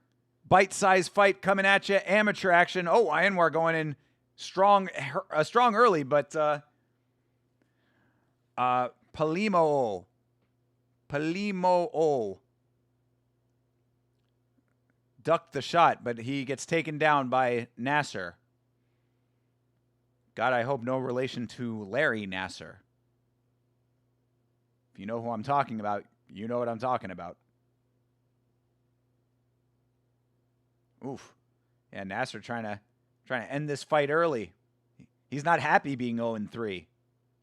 S1: bite-sized fight coming at you. Amateur action. Oh, Anwar going in strong early, but Palimo ducked the shot, but he gets taken down by Nasser. God, I hope no relation to Larry Nasser. If you know who I'm talking about, you know what I'm talking about. Oof. Yeah, Nasser trying to end this fight early. He's not happy being 0-3.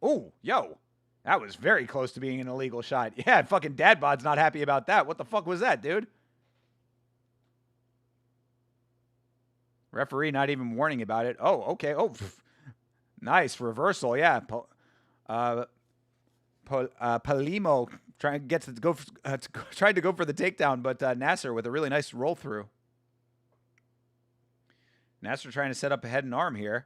S1: Ooh, yo. That was very close to being an illegal shot. Yeah, fucking Dad Bod's not happy about that. What the fuck was that, dude? Referee not even warning about it. Oh, okay. Oh, nice reversal. Yeah. Palimo tried to go for the takedown, but Nasser with a really nice roll through. Nasser trying to set up a head and arm here.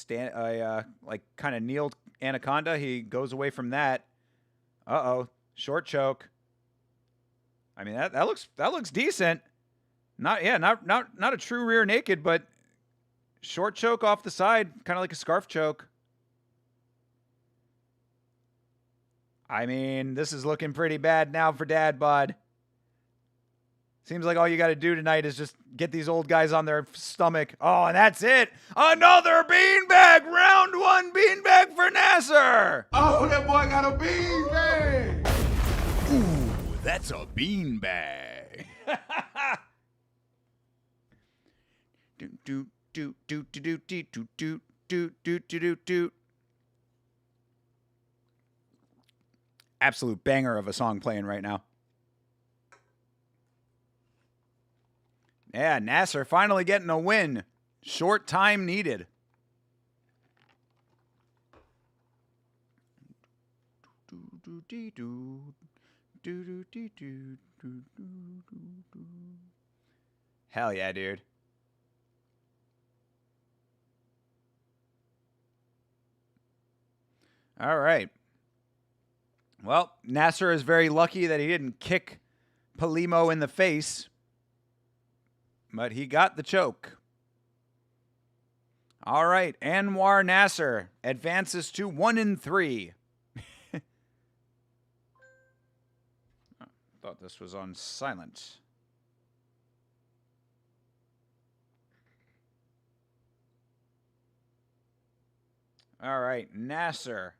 S1: Like kind of kneeled Anaconda. He goes away from that. Uh-oh. Short choke. I mean, that looks decent. Not a true rear naked, but short choke off the side, kind of like a scarf choke. I mean, this is looking pretty bad now for Dad Bod. Seems like all you got to do tonight is just get these old guys on their stomach. Oh, and that's it. Another beanbag, round one beanbag for Nasser.
S6: Oh, that boy got a beanbag.
S1: Ooh, that's a beanbag. Absolute banger of a song playing right now. Yeah, Nasser finally getting a win. Short time needed. Hell yeah, dude. All right. Well, Nasser is very lucky that he didn't kick Palimo in the face, but he got the choke. All right, Anwar Nasser advances to 1-3. Thought this was on silent. All right, Nasser.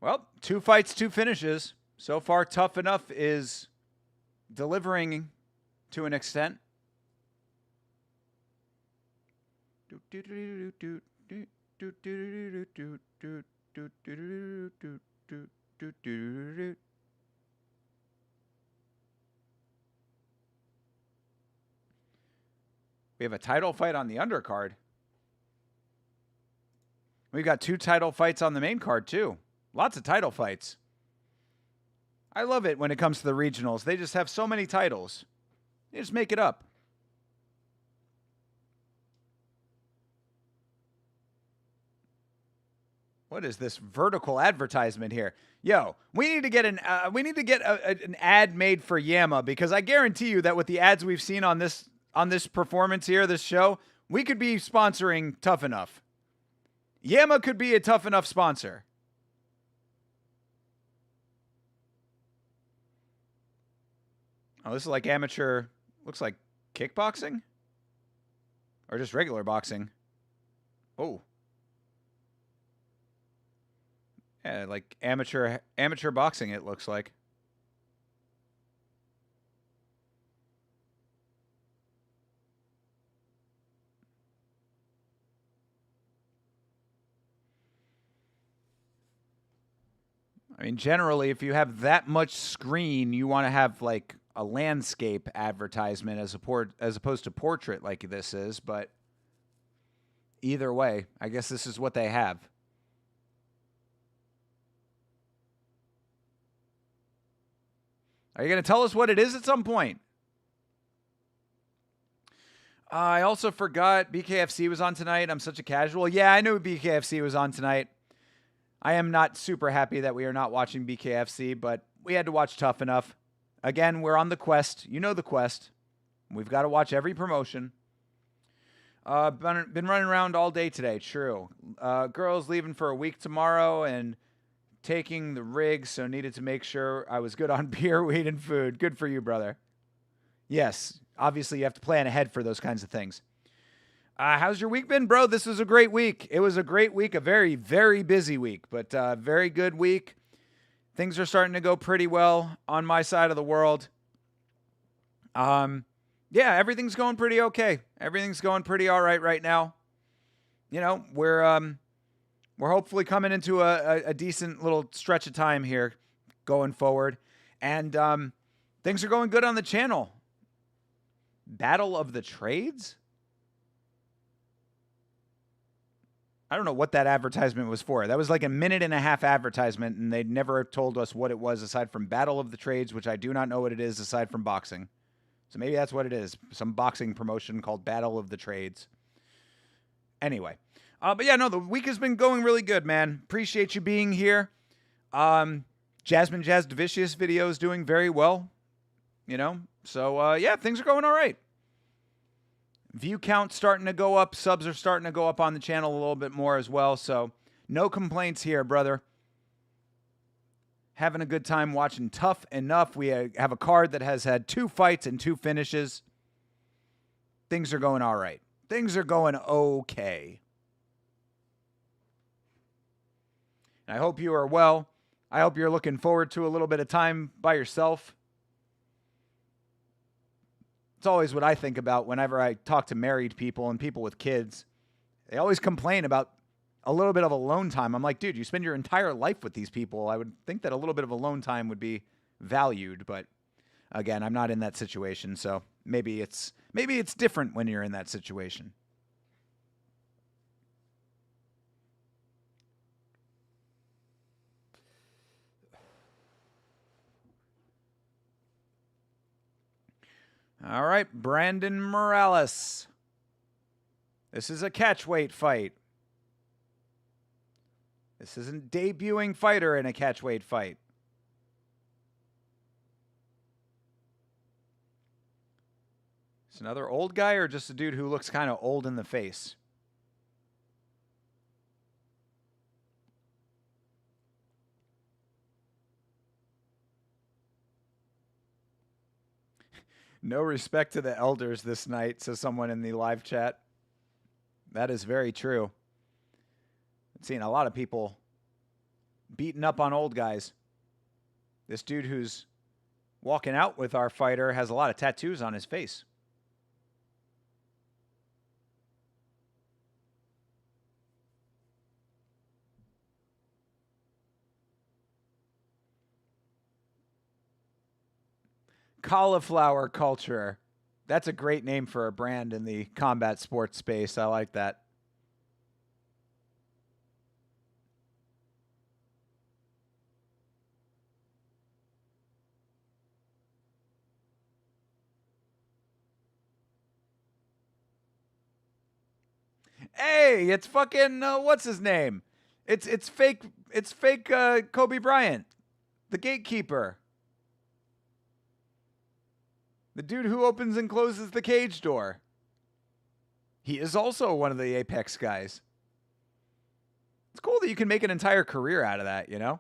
S1: Well, 2 fights, 2 finishes. So far, Tuff-N-Uff is delivering to an extent. We have a title fight on the undercard. We've got 2 title fights on the main card, too. Lots of title fights. I love it when it comes to the regionals. They just have so many titles. They just make it up. What is this vertical advertisement here? Yo, we need to get an ad made for Yama, because I guarantee you that with the ads we've seen on this performance here, this show, we could be sponsoring Tuff-N-Uff. Yama could be a Tuff-N-Uff sponsor. Oh, this is like amateur, looks like kickboxing? Or just regular boxing? Oh. Yeah, like amateur boxing, it looks like. I mean, generally, if you have that much screen, you want to have like a landscape advertisement as opposed to portrait like this is, but either way, I guess this is what they have. Are you going to tell us what it is at some point? I also forgot BKFC was on tonight. I'm such a casual. Yeah, I knew BKFC was on tonight. I am not super happy that we are not watching BKFC, but we had to watch Tuff-N-Uff. Again, we're on the quest. You know the quest. We've got to watch every promotion. Been running around all day today, true. Girls leaving for a week tomorrow and taking the rig, so needed to make sure I was good on beer, weed, and food. Good for you, brother. Yes, obviously you have to plan ahead for those kinds of things. How's your week been, bro? This was a great week. It was a great week, a very, very busy week, but very good week. Things are starting to go pretty well on my side of the world. Yeah, everything's going pretty okay. Everything's going pretty all right now. You know, we're hopefully coming into a decent little stretch of time here going forward. And things are going good on the channel. Battle of the Trades? I don't know what that advertisement was for. That was like a 1.5-minute advertisement, and they never told us what it was aside from Battle of the Trades, which I do not know what it is aside from boxing. So maybe that's what it is. Some boxing promotion called Battle of the Trades. Anyway. But yeah, no, the week has been going really good, man. Appreciate you being here. Jasmine Jazz Devicious video is doing very well. You know? So, yeah, things are going all right. View count starting to go up. Subs are starting to go up on the channel a little bit more as well. So no complaints here, brother. Having a good time watching Tuff-N-Uff. We have a card that has had 2 fights and 2 finishes. Things are going all right. Things are going okay. And I hope you are well. I hope you're looking forward to a little bit of time by yourself. It's always what I think about whenever I talk to married people and people with kids. They always complain about a little bit of alone time. I'm like, dude, you spend your entire life with these people. I would think that a little bit of alone time would be valued, but again, I'm not in that situation, so maybe it's different when you're in that situation. All right, Brandon Morales. This is a catchweight fight. This is a debuting fighter in a catchweight fight. Is another old guy or just a dude who looks kind of old in the face? No respect to the elders this night, says someone in the live chat. That is very true. I've seen a lot of people beating up on old guys. This dude who's walking out with our fighter has a lot of tattoos on his face. Cauliflower culture. That's a great name for a brand in the combat sports space. I like that. Hey, it's fucking what's his name? It's fake Kobe Bryant, the gatekeeper. The dude who opens and closes the cage door. He is also one of the Apex guys. It's cool that you can make an entire career out of that, you know?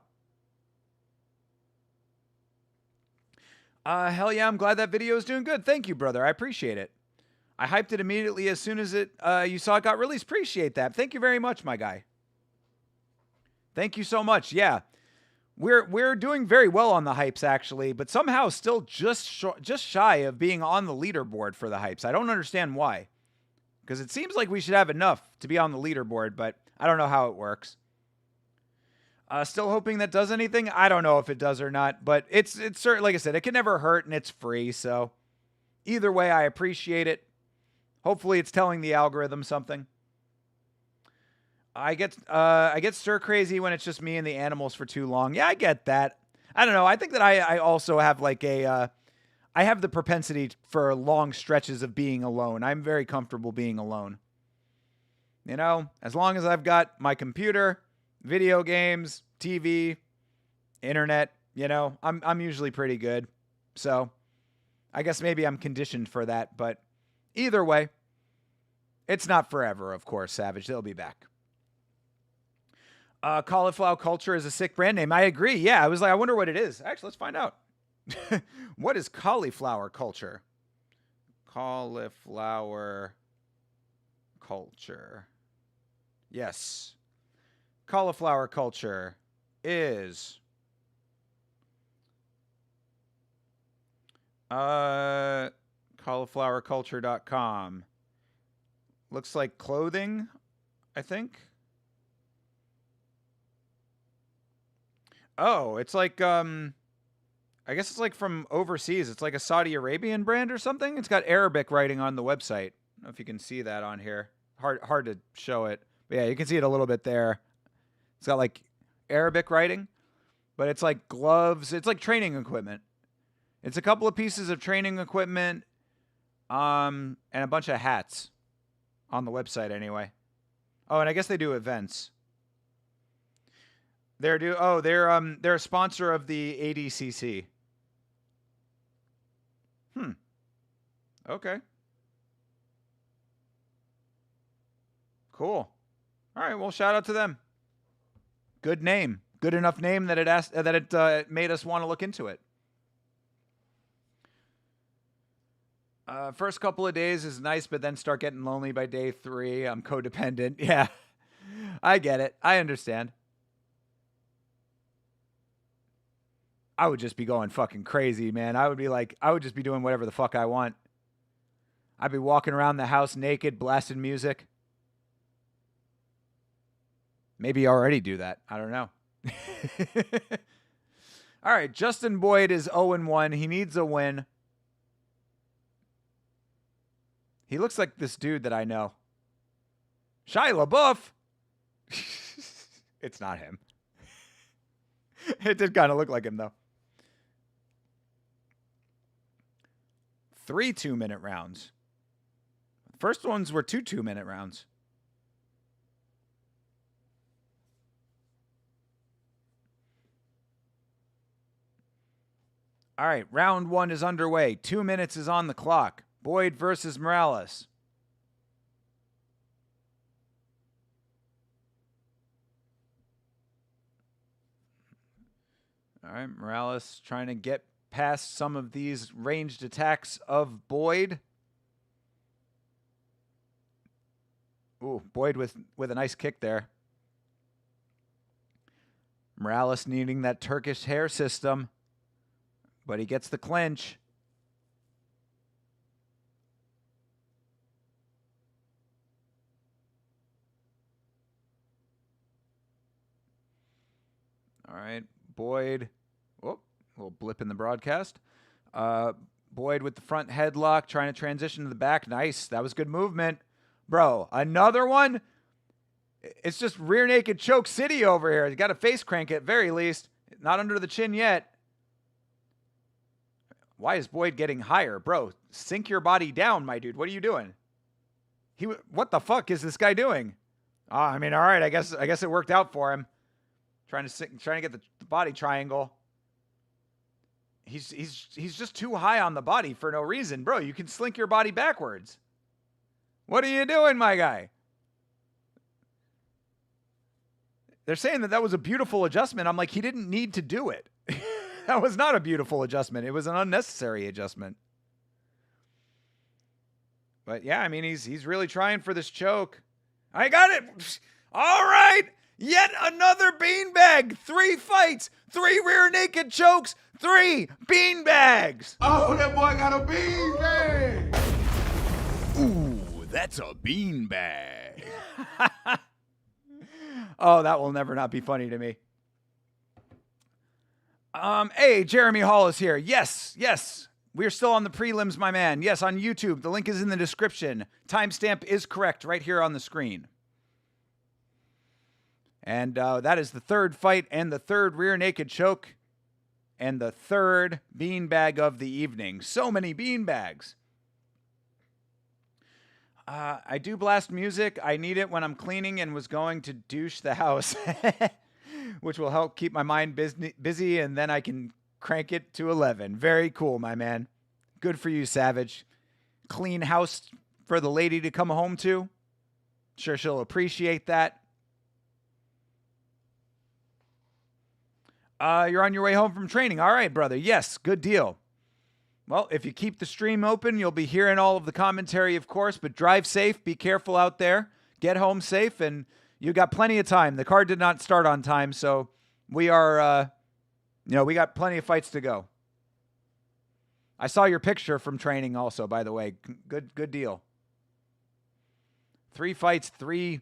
S1: Hell yeah, I'm glad that video is doing good. Thank you, brother. I appreciate it. I hyped it immediately as soon as you saw it got released. Appreciate that. Thank you very much, my guy. Thank you so much. Yeah. We're doing very well on the hypes, actually, but somehow still just shy of being on the leaderboard for the hypes. I don't understand why. Because it seems like we should have enough to be on the leaderboard, but I don't know how it works. Still hoping that does anything. I don't know if it does or not, but it's certain. Like I said, it can never hurt, and it's free. So either way, I appreciate it. Hopefully, it's telling the algorithm something. I get stir crazy when it's just me and the animals for too long. Yeah, I get that. I don't know. I think that I also have like I have the propensity for long stretches of being alone. I'm very comfortable being alone. You know, as long as I've got my computer, video games, TV, internet, you know, I'm usually pretty good. So I guess maybe I'm conditioned for that, but either way, it's not forever, of course, Savage. They'll be back. Cauliflower culture is a sick brand name. I agree. Yeah, I was like, I wonder what it is. Actually, let's find out. What is cauliflower culture? Cauliflower culture. Yes. Cauliflower culture is cauliflowerculture.com. Looks like clothing, I think. Oh, it's like, I guess it's like from overseas. It's like a Saudi Arabian brand or something. It's got Arabic writing on the website. I don't know if you can see that on here. Hard to show it. But yeah, you can see it a little bit there. It's got like Arabic writing, but it's like gloves. It's like training equipment. It's a couple of pieces of training equipment, and a bunch of hats on the website anyway. Oh, and I guess they do events. They're a sponsor of the ADCC. Okay. Cool. All right, well, shout out to them. Good name. Good enough name that it made us want to look into it. First couple of days is nice, but then start getting lonely by day 3. I'm codependent. Yeah, I get it. I understand. I would just be going fucking crazy, man. I would just be doing whatever the fuck I want. I'd be walking around the house naked, blasting music. Maybe I already do that. I don't know. All right, Justin Boyd is 0-1. He needs a win. He looks like this dude that I know. Shia LaBeouf. It's not him. It did kind of look like him, though. 3 2-minute rounds. First ones were 2 2-minute rounds. All right, round 1 is underway. 2 minutes is on the clock. Boyd versus Morales. All right, Morales trying to get past some of these ranged attacks of Boyd. Ooh, Boyd with a nice kick there. Morales needing that Turkish hair system, but he gets the clinch. All right, Boyd. Whoop, little blip in the broadcast. Boyd with the front headlock, trying to transition to the back. Nice. That was good movement. Bro, another one? It's just rear naked choke city over here. You got to face crank at very least. Not under the chin yet. Why is Boyd getting higher? Bro, sink your body down, my dude. What are you doing? What the fuck is this guy doing? I mean, all right, I guess it worked out for him. Trying to get the body triangle. He's just too high on the body for no reason. Bro, you can slink your body backwards. What are you doing, my guy? They're saying that was a beautiful adjustment. I'm like, he didn't need to do it. That was not a beautiful adjustment. It was an unnecessary adjustment. But yeah, I mean, he's really trying for this choke. I got it. All right. Yet another beanbag. 3 fights, 3 rear naked chokes, 3 beanbags.
S6: Oh, that boy got a beanbag.
S1: Ooh, that's a beanbag. Oh, that will never not be funny to me. Hey, Jeremy Hall is here. Yes. We're still on the prelims, my man. Yes, on YouTube. The link is in the description. Timestamp is correct right here on the screen. And that is the 3rd fight and the 3rd rear naked choke and the 3rd beanbag of the evening. So many beanbags. I do blast music. I need it when I'm cleaning and was going to douche the house, which will help keep my mind busy, and then I can crank it to 11. Very cool, my man. Good for you, Savage. Clean house for the lady to come home to. Sure, she'll appreciate that. You're on your way home from training. All right, brother. Yes, good deal. Well, if you keep the stream open, you'll be hearing all of the commentary, of course, but drive safe. Be careful out there. Get home safe, and you got plenty of time. The card did not start on time, so we are, we got plenty of fights to go. I saw your picture from training also, by the way. Good deal. 3 fights, 3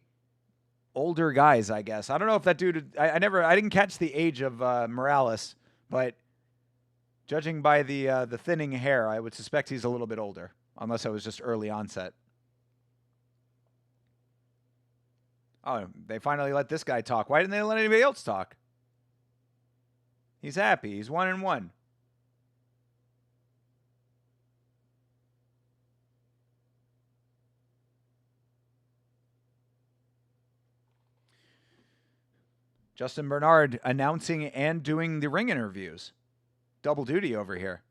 S1: older guys, I guess. I don't know if that dude, I didn't catch the age of Morales, but judging by the thinning hair, I would suspect he's a little bit older, unless I was just early onset. Oh, they finally let this guy talk. Why didn't they let anybody else talk? He's happy. He's 1-1. Justin Bernard announcing and doing the ring interviews. Double duty over here.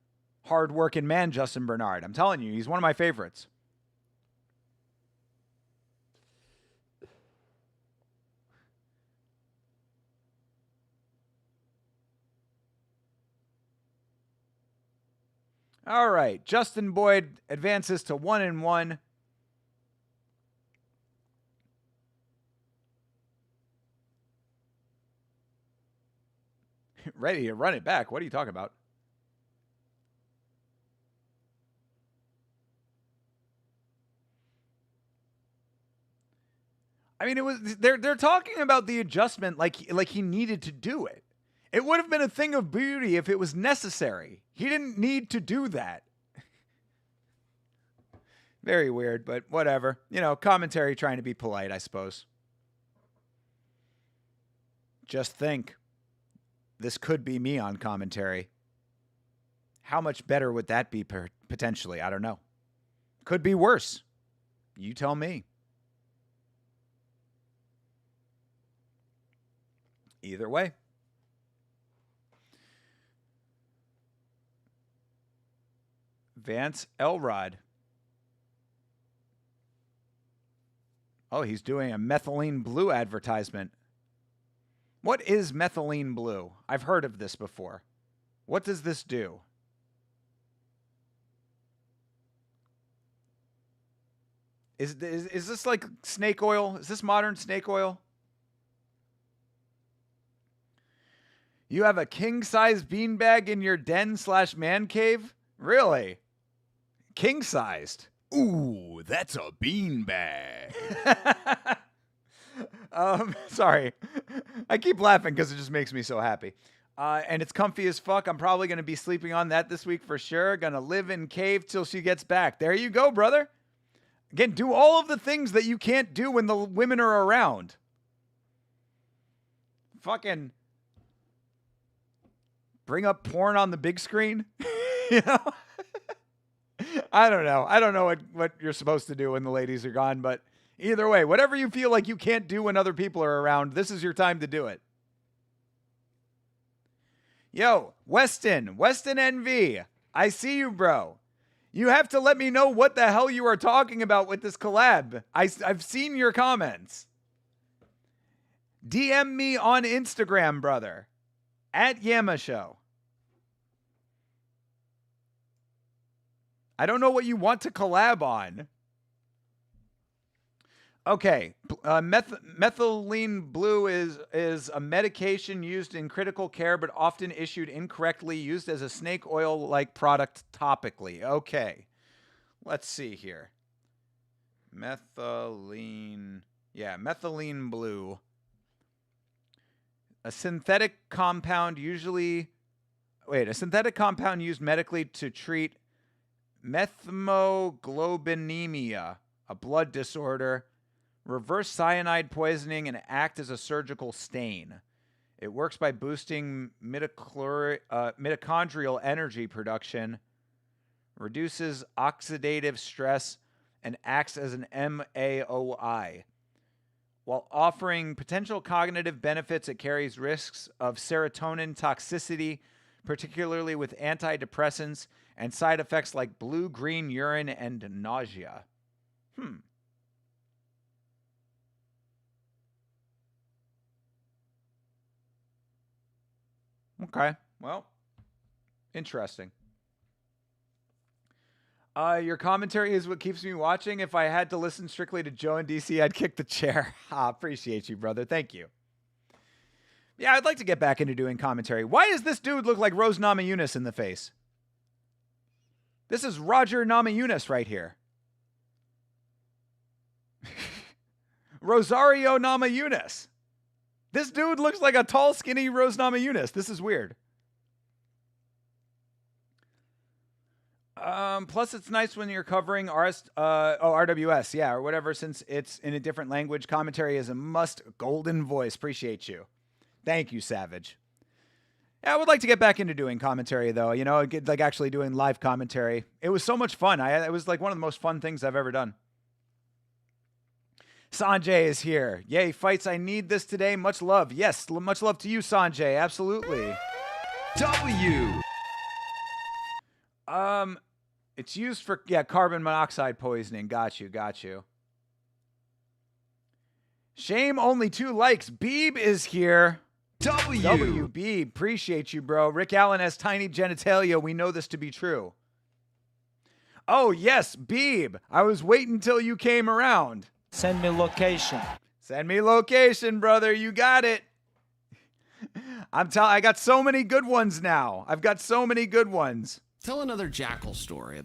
S1: Hard-working man, Justin Bernard. I'm telling you, he's one of my favorites. All right. Justin Boyd advances to 1-1. Ready to run it back. What are you talking about? I mean, they're talking about the adjustment like he needed to do it. It would have been a thing of beauty if it was necessary. He didn't need to do that. Very weird, but whatever. You know, commentary trying to be polite, I suppose. Just think. This could be me on commentary. How much better would that be potentially? I don't know. Could be worse. You tell me. Either way. Vance Elrod. Oh, he's doing a methylene blue advertisement. What is methylene blue? I've heard of this before. What does this do? Is this like snake oil? Is this modern snake oil? You have a king-size beanbag in your den/man cave? Really? King-sized? Ooh, that's a beanbag. Sorry. I keep laughing because it just makes me so happy. And it's comfy as fuck. I'm probably going to be sleeping on that this week for sure. Going to live in cave till she gets back. There you go, brother. Again, do all of the things that you can't do when the women are around. Fucking bring up porn on the big screen. You know? I don't know. I don't know what you're supposed to do when the ladies are gone, but either way, whatever you feel like you can't do when other people are around, this is your time to do it. Yo, Weston NV, I see you, bro. You have to let me know what the hell you are talking about with this collab. I've seen your comments. DM me on Instagram, brother. At Yama Show. I don't know what you want to collab on. Okay, methylene blue is a medication used in critical care, but often issued incorrectly, used as a snake oil-like product topically. Okay, let's see here. Methylene blue. A synthetic compound used medically to treat methemoglobinemia, a blood disorder, reverse cyanide poisoning, and act as a surgical stain. It works by boosting mitochondrial energy production, reduces oxidative stress, and acts as an MAOI. While offering potential cognitive benefits, it carries risks of serotonin toxicity, particularly with antidepressants, and side effects like blue-green urine and nausea. Okay, well, interesting. Your commentary is what keeps me watching. If I had to listen strictly to Joe and DC, I'd kick the chair. Appreciate you, brother. Thank you. Yeah, I'd like to get back into doing commentary. Why does this dude look like Rose Namajunas in the face? This is Roger Namajunas right here. Rosario Namajunas. This dude looks like a tall, skinny Rose Namajunas. This is weird. Plus, it's nice when you're covering RWS, yeah, or whatever, since it's in a different language. Commentary is a must. Golden voice. Appreciate you. Thank you, Savage. Yeah, I would like to get back into doing commentary, though. You know, like actually doing live commentary. It was so much fun. It was like one of the most fun things I've ever done. Sanjay is here. Yay, fights. I need this today. Much love. Yes, much love to you, Sanjay. Absolutely.
S6: W.
S1: It's used for, carbon monoxide poisoning. Got you. Shame, only 2 likes. Beeb is here. WB, appreciate you, bro. Rick Allen has tiny genitalia. We know this to be true. Oh, yes, Beeb. I was waiting until you came around.
S5: Send me location.
S1: Send me location, brother. You got it. I got so many good ones now. I've got so many good ones.
S7: Tell another jackal story.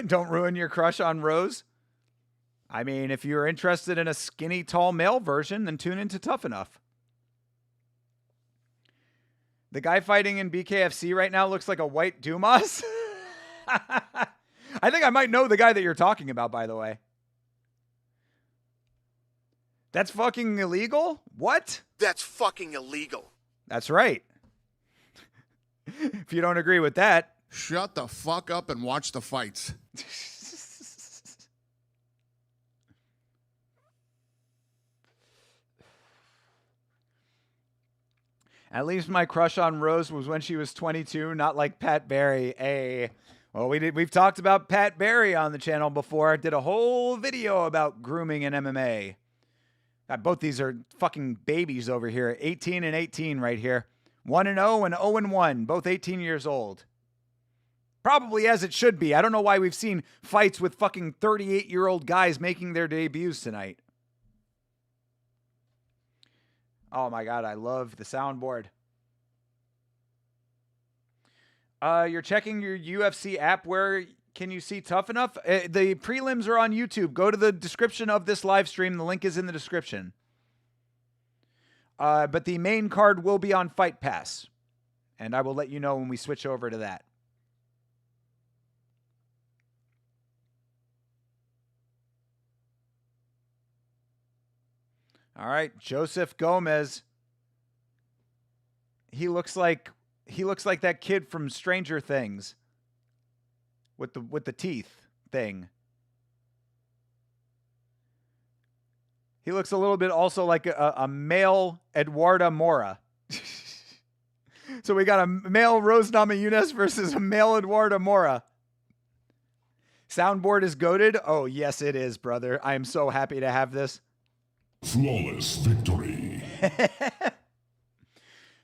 S1: Don't ruin your crush on Rose. I mean, if you're interested in a skinny, tall male version, then tune into Tuff-N-Uff. The guy fighting in BKFC right now looks like a white Dumas. I think I might know the guy that you're talking about, by the way. That's fucking illegal? What?
S8: That's fucking illegal.
S1: That's right. If you don't agree with that.
S9: Shut the fuck up and watch the fights.
S1: At least my crush on Rose was when she was 22, not like Pat Barry. Well, we've talked about Pat Barry on the channel before. I did a whole video about grooming in MMA. Both these are fucking babies over here. 18 and 18 right here. 1-0 and 0-1, both 18 years old. Probably as it should be. I don't know why we've seen fights with fucking 38-year-old guys making their debuts tonight. Oh my God, I love the soundboard. You're checking your UFC app. Where can you see Tuff-N-Uff? The prelims are on YouTube. Go to the description of this live stream. The link is in the description. But the main card will be on Fight Pass. And I will let you know when we switch over to that. All right, Joseph Gomez. He looks like that kid from Stranger Things with the teeth thing. He looks a little bit also like a male Eduardo Mora. So we got a male Rose Namajunas versus a male Eduardo Mora. Soundboard is goated. Oh, yes, it is, brother. I am so happy to have this.
S10: Flawless victory.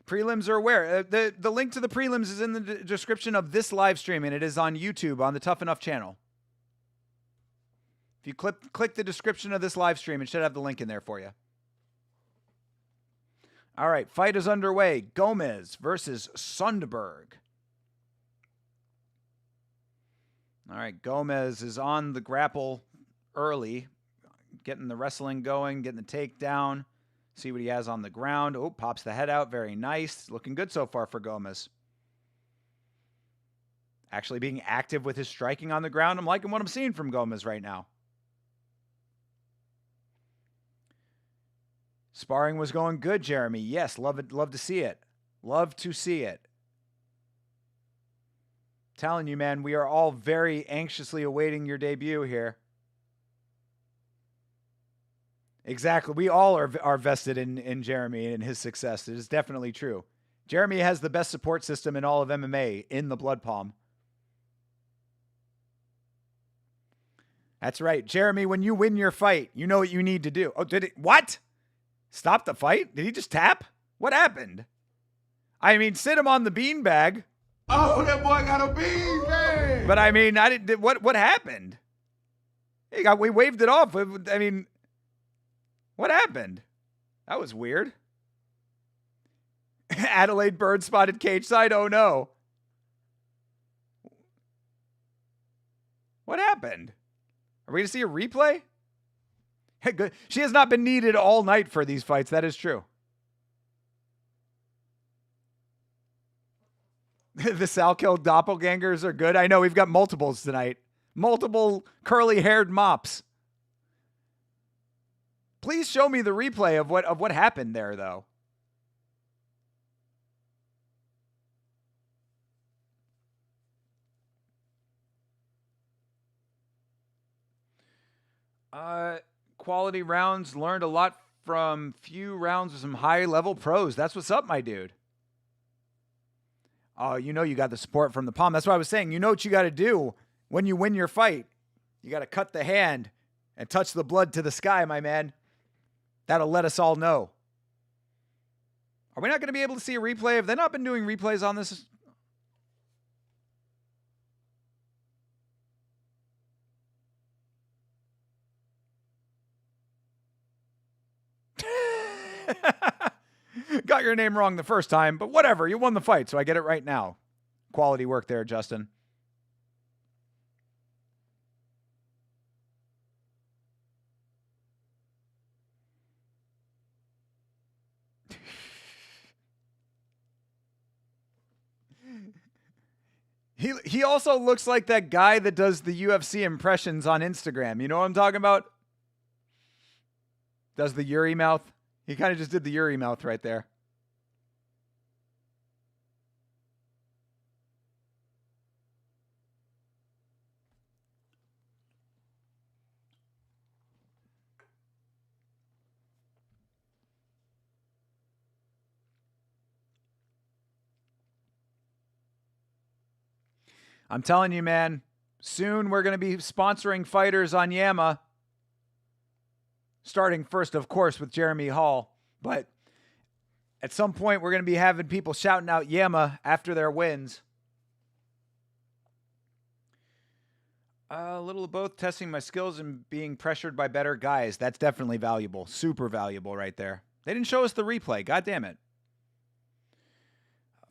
S1: Prelims are where? The link to the prelims is in the description of this live stream, and it is on YouTube on the Tuff-N-Uff channel. If you click the description of this live stream, it should have the link in there for you. All right, fight is underway. Gomez versus Sundberg. All right, Gomez is on the grapple early. Getting the wrestling going, getting the takedown. See what he has on the ground. Oh, pops the head out. Very nice. Looking good so far for Gomez. Actually being active with his striking on the ground. I'm liking what I'm seeing from Gomez right now. Sparring was going good, Jeremy. Yes, love to see it. Love to see it. Telling you, man, we are all very anxiously awaiting your debut here. Exactly. We all are vested in Jeremy and his success. It is definitely true. Jeremy has the best support system in all of MMA in the Blood Palm. That's right. Jeremy, when you win your fight, you know what you need to do. Oh, did it? What? Stop the fight? Did he just tap? What happened? I mean, sit him on the beanbag.
S9: Oh, that boy got a beanbag.
S1: But I mean, what happened? We waved it off. I mean, what happened? That was weird. Adelaide Bird spotted cage side. Oh no. What happened? Are we going to see a replay? Good. She has not been needed all night for these fights. That is true. The Salkill doppelgangers are good. I know we've got multiples tonight. Multiple curly-haired mops. Please show me the replay of what happened there, though. Quality rounds. Learned a lot from few rounds with some high-level pros. That's what's up, my dude. Oh, you know you got the support from the palm. That's what I was saying. You know what you got to do when you win your fight. You got to cut the hand and touch the blood to the sky, my man. That'll let us all know. Are we not going to be able to see a replay? Have they not been doing replays on this Got your name wrong the first time, but whatever. You won the fight, so I get it right now. Quality work there, Justin. He also looks like that guy that does the UFC impressions on Instagram. You know what I'm talking about? Does the Yuri mouth. He kind of just did the Yuri mouth right there. I'm telling you, man, soon we're going to be sponsoring fighters on Yama. Starting first, of course, with Jeremy Hall. But at some point, we're going to be having people shouting out Yama after their wins. A little of both, testing my skills and being pressured by better guys. That's definitely valuable. Super valuable right there. They didn't show us the replay. God damn it.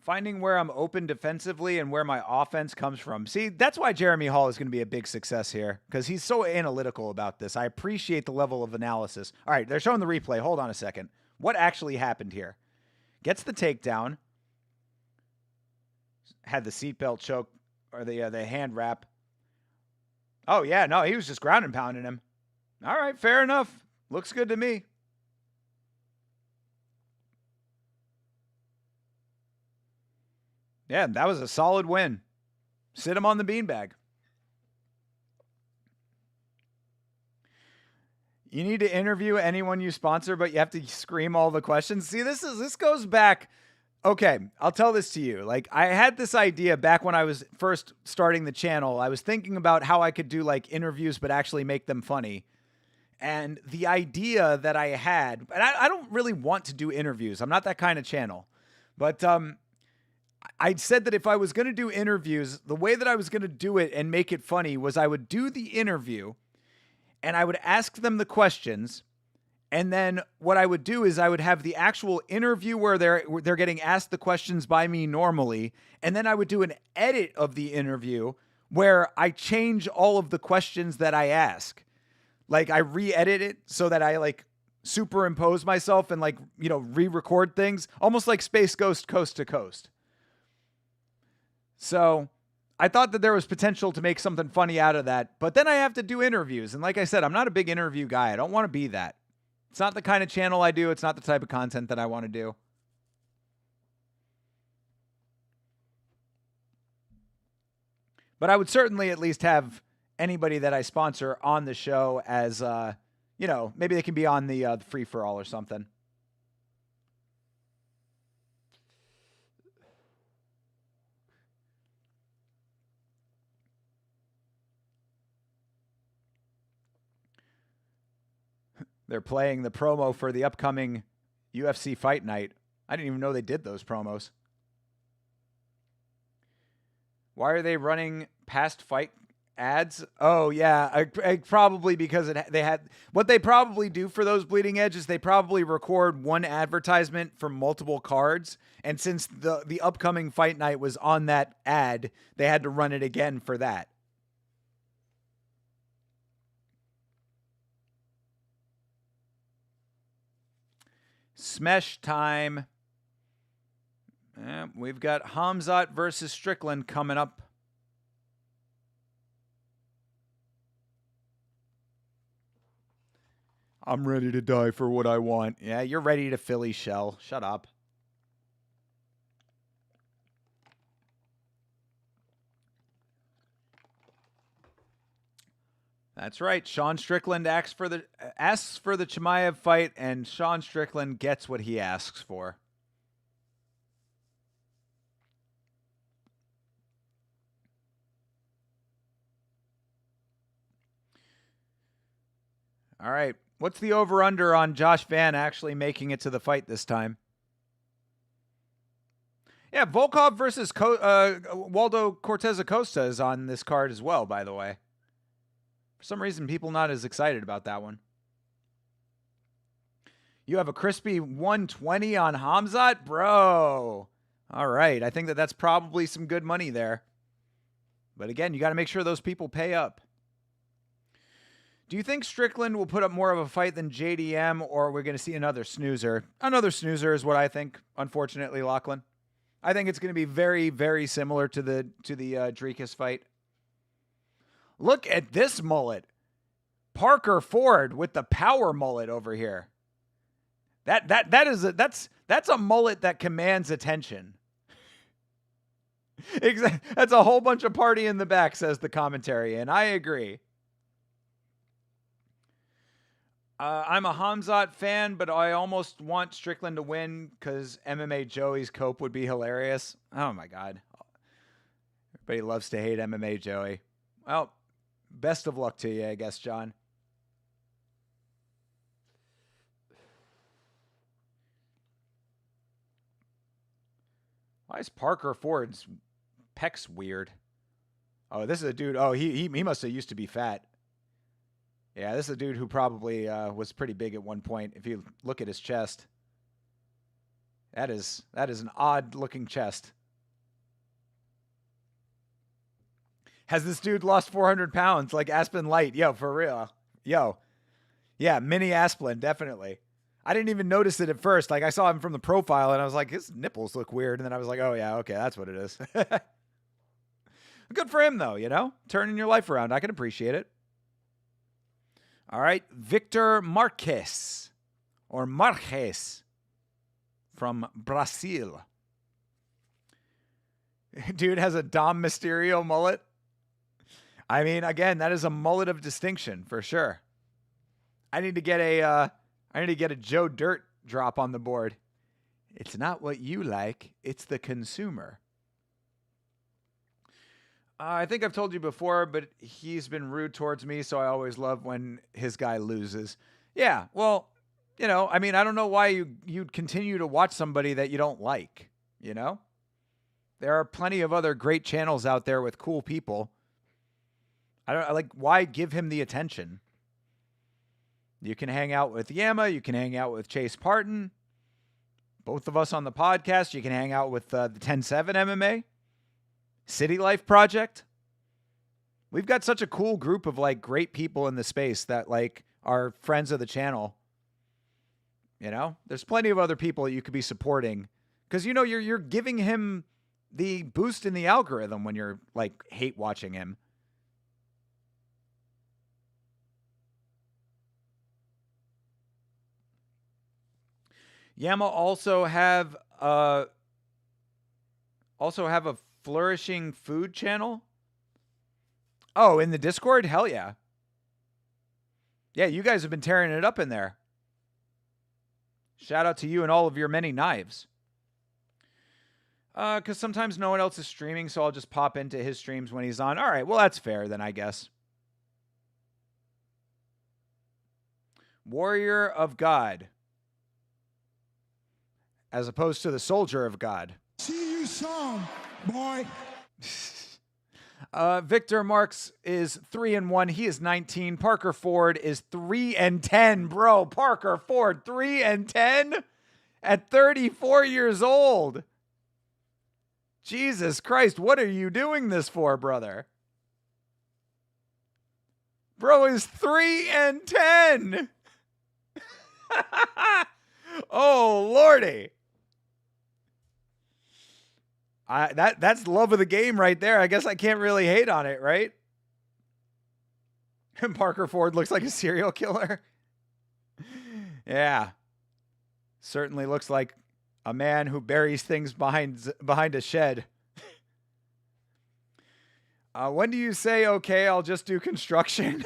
S1: Finding where I'm open defensively and where my offense comes from. See, that's why Jeremy Hall is going to be a big success here, because he's so analytical about this. I appreciate the level of analysis. All right, they're showing the replay. Hold on a second. What actually happened here? Gets the takedown. Had the seatbelt choke or the hand wrap. Oh, yeah, no, he was just ground and pounding him. All right, fair enough. Looks good to me. Yeah, that was a solid win. Sit him on the beanbag. You need to interview anyone you sponsor, but you have to scream all the questions. See, this goes back. Okay, I'll tell this to you. Like, I had this idea back when I was first starting the channel. I was thinking about how I could do like interviews, but actually make them funny. And the idea that I had, and I don't really want to do interviews. I'm not that kind of channel. But I said that if I was going to do interviews, the way that I was going to do it and make it funny was I would do the interview and I would ask them the questions. And then what I would do is I would have the actual interview where they're getting asked the questions by me normally. And then I would do an edit of the interview where I change all of the questions that I ask. Like I re-edit it so that I like superimpose myself and like, you know, re-record things almost like Space Ghost Coast to Coast. So I thought that there was potential to make something funny out of that, but then I have to do interviews. And like I said, I'm not a big interview guy. I don't want to be that. It's not the kind of channel I do. It's not the type of content that I want to do. But I would certainly at least have anybody that I sponsor on the show as, you know, maybe they can be on the free-for-all or something. They're playing the promo for the upcoming UFC Fight Night. I didn't even know they did those promos. Why are they running past fight ads? Oh, yeah. I probably because they had... What they probably do for those Bleeding Edge is they probably record one advertisement from multiple cards. And since the upcoming Fight Night was on that ad, they had to run it again for that. Smesh time. We've got Hamzat versus Strickland coming up. I'm ready to die for what I want. Yeah, you're ready to Philly shell. Shut up. That's right. Sean Strickland asks for the Chimaev fight, and Sean Strickland gets what he asks for. All right. What's the over-under on Josh Van actually making it to the fight this time? Yeah, Volkov versus Waldo Cortez Acosta is on this card as well, by the way. For some reason, people not as excited about that one. You have a crispy 120 on Hamzat? Bro. All right. I think that's probably some good money there. But again, you got to make sure those people pay up. Do you think Strickland will put up more of a fight than JDM, or we're going to see another snoozer? Another snoozer is what I think, unfortunately, Lachlan. I think it's going to be very, very similar to the Drekus fight. Look at this mullet. Parker Ford with the power mullet over here. That's a mullet that commands attention. Exactly. That's a whole bunch of party in the back, says the commentary, and I agree. I'm a Hamzat fan, but I almost want Strickland to win because MMA Joey's cope would be hilarious. Oh my God. Everybody loves to hate MMA Joey. Well, best of luck to you, I guess, John. Why is Parker Ford's pecs weird? Oh, this is a dude. Oh, he must have used to be fat. Yeah, this is a dude who probably was pretty big at one point. If you look at his chest, that is an odd-looking chest. Has this dude lost 400 pounds like Aspen Light? Yo, for real. Yo. Yeah, mini Aspen, definitely. I didn't even notice it at first. Like, I saw him from the profile, and I was like, his nipples look weird. And then I was like, oh, yeah, okay, that's what it is. Good for him, though, you know? Turning your life around. I can appreciate it. All right, Victor Marquez, or Marques, from Brazil. Dude has a Dom Mysterio mullet. I mean, again, that is a mullet of distinction for sure. I need to get a Joe Dirt drop on the board. It's not what you like, it's the consumer. I think I've told you before, but he's been rude towards me, so I always love when his guy loses. Yeah, well, you know, I mean, I don't know why you'd continue to watch somebody that you don't like, you know? There are plenty of other great channels out there with cool people. Why give him the attention? You can hang out with Yama, you can hang out with Chase Parton. Both of us on the podcast, you can hang out with the 10-7 MMA. City Life Project. We've got such a cool group of like great people in the space that like are friends of the channel. You know, there's plenty of other people that you could be supporting because, you know, you're giving him the boost in the algorithm when you're like hate watching him. Yama also have a flourishing food channel. Oh, in the Discord? Hell yeah. Yeah, you guys have been tearing it up in there. Shout out to you and all of your many knives. Because sometimes no one else is streaming, so I'll just pop into his streams when he's on. All right, well, that's fair then, I guess. Warrior of God. As opposed to the Soldier of God.
S9: See you soon, boy.
S1: Victor Marks is 3-1. He is 19. Parker Ford is 3-10. Bro, Parker Ford, 3-10 at 34 years old. Jesus Christ, what are you doing this for, brother? Bro is 3-10. Oh, Lordy. That's love of the game right there. I guess I can't really hate on it, right? Parker Ford looks like a serial killer. Yeah. Certainly looks like a man who buries things behind a shed. When do you say, okay, I'll just do construction?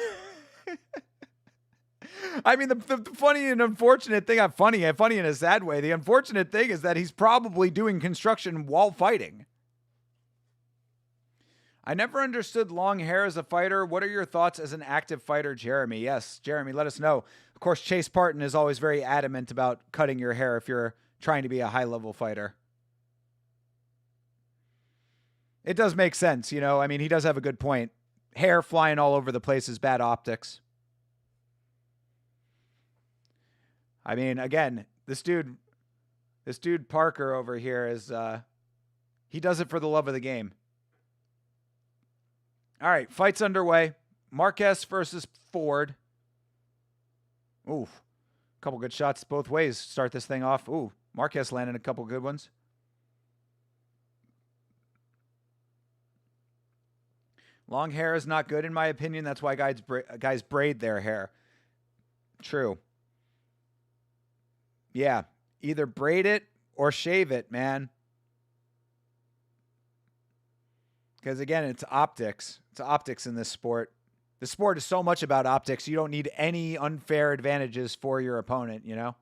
S1: I mean, the funny and unfortunate thing, funny in a sad way, the unfortunate thing is that he's probably doing construction while fighting. I never understood long hair as a fighter. What are your thoughts as an active fighter, Jeremy? Yes, Jeremy, let us know. Of course, Chase Parton is always very adamant about cutting your hair if you're trying to be a high-level fighter. It does make sense, you know? I mean, he does have a good point. Hair flying all over the place is bad optics. I mean, again, this dude Parker over here is, he does it for the love of the game. All right, fight's underway. Marquez versus Ford. Ooh, a couple good shots both ways. Start this thing off. Ooh, Marquez landed a couple good ones. Long hair is not good in my opinion. That's why guys braid their hair. True. Yeah, either braid it or shave it, man. Because again, it's optics. It's optics in this sport. The sport is so much about optics. You don't need any unfair advantages for your opponent, you know?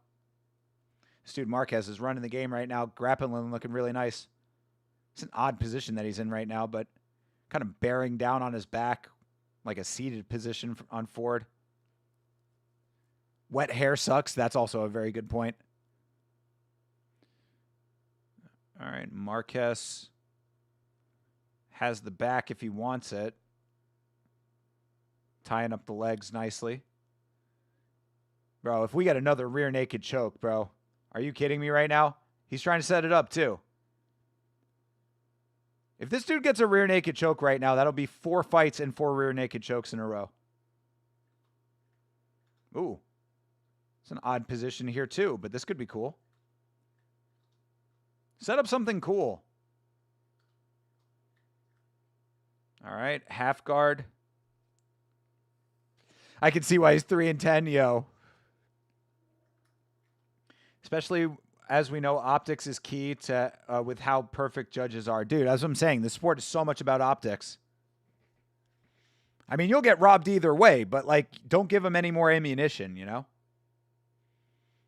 S1: This dude Marquez is running the game right now. Grappling looking really nice. It's an odd position that he's in right now, but kind of bearing down on his back like a seated position on Ford. Wet hair sucks. That's also a very good point. All right, Marquez has the back if he wants it. Tying up the legs nicely. Bro, if we get another rear naked choke, bro, are you kidding me right now? He's trying to set it up too. If this dude gets a rear naked choke right now, that'll be 4 fights and 4 rear naked chokes in a row. Ooh. It's an odd position here too, but this could be cool. Set up something cool. All right, half guard. I can see why he's 3-10, yo. Especially as we know, optics is key to with how perfect judges are. Dude, as I'm saying, the sport is so much about optics. I mean, you'll get robbed either way, but like, don't give him any more ammunition, you know?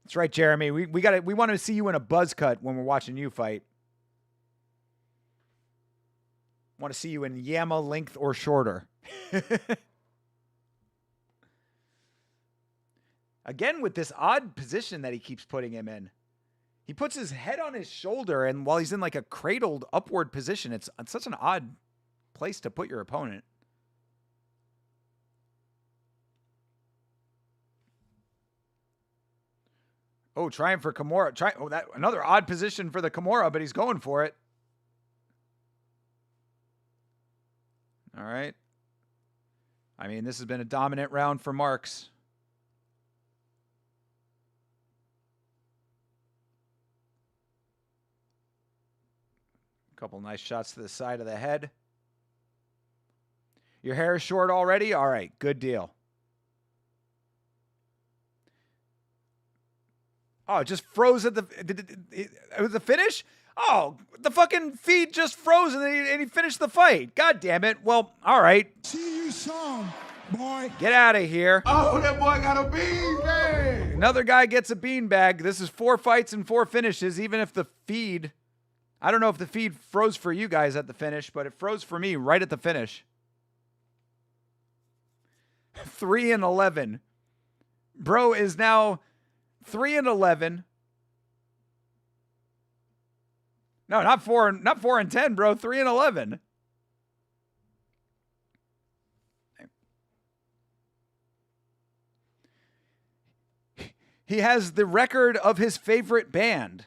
S1: That's right, Jeremy. We want to see you in a buzz cut when we're watching you fight. Want to see you in Yama length or shorter. Again, with this odd position that he keeps putting him in. He puts his head on his shoulder, and while he's in like a cradled upward position, it's such an odd place to put your opponent. Oh, trying for Kimura. That another odd position for the Kimura, but he's going for it. All right. I mean, this has been a dominant round for Marks. Couple nice shots to the side of the head. Your hair is short already? All right, good deal. Oh, it just froze at it was the finish? Oh, the fucking feed just froze and he finished the fight. God damn it. Well, all right.
S9: See you soon, boy.
S1: Get out of here.
S6: Oh, that boy got a beanbag.
S1: Another guy gets a beanbag. This is 4 fights and 4 finishes, even if the feed... I don't know if the feed froze for you guys at the finish, but it froze for me right at the finish. 3-11. Bro is now 3-11. No, not 4-10, bro. 3-11. He has the record of his favorite band.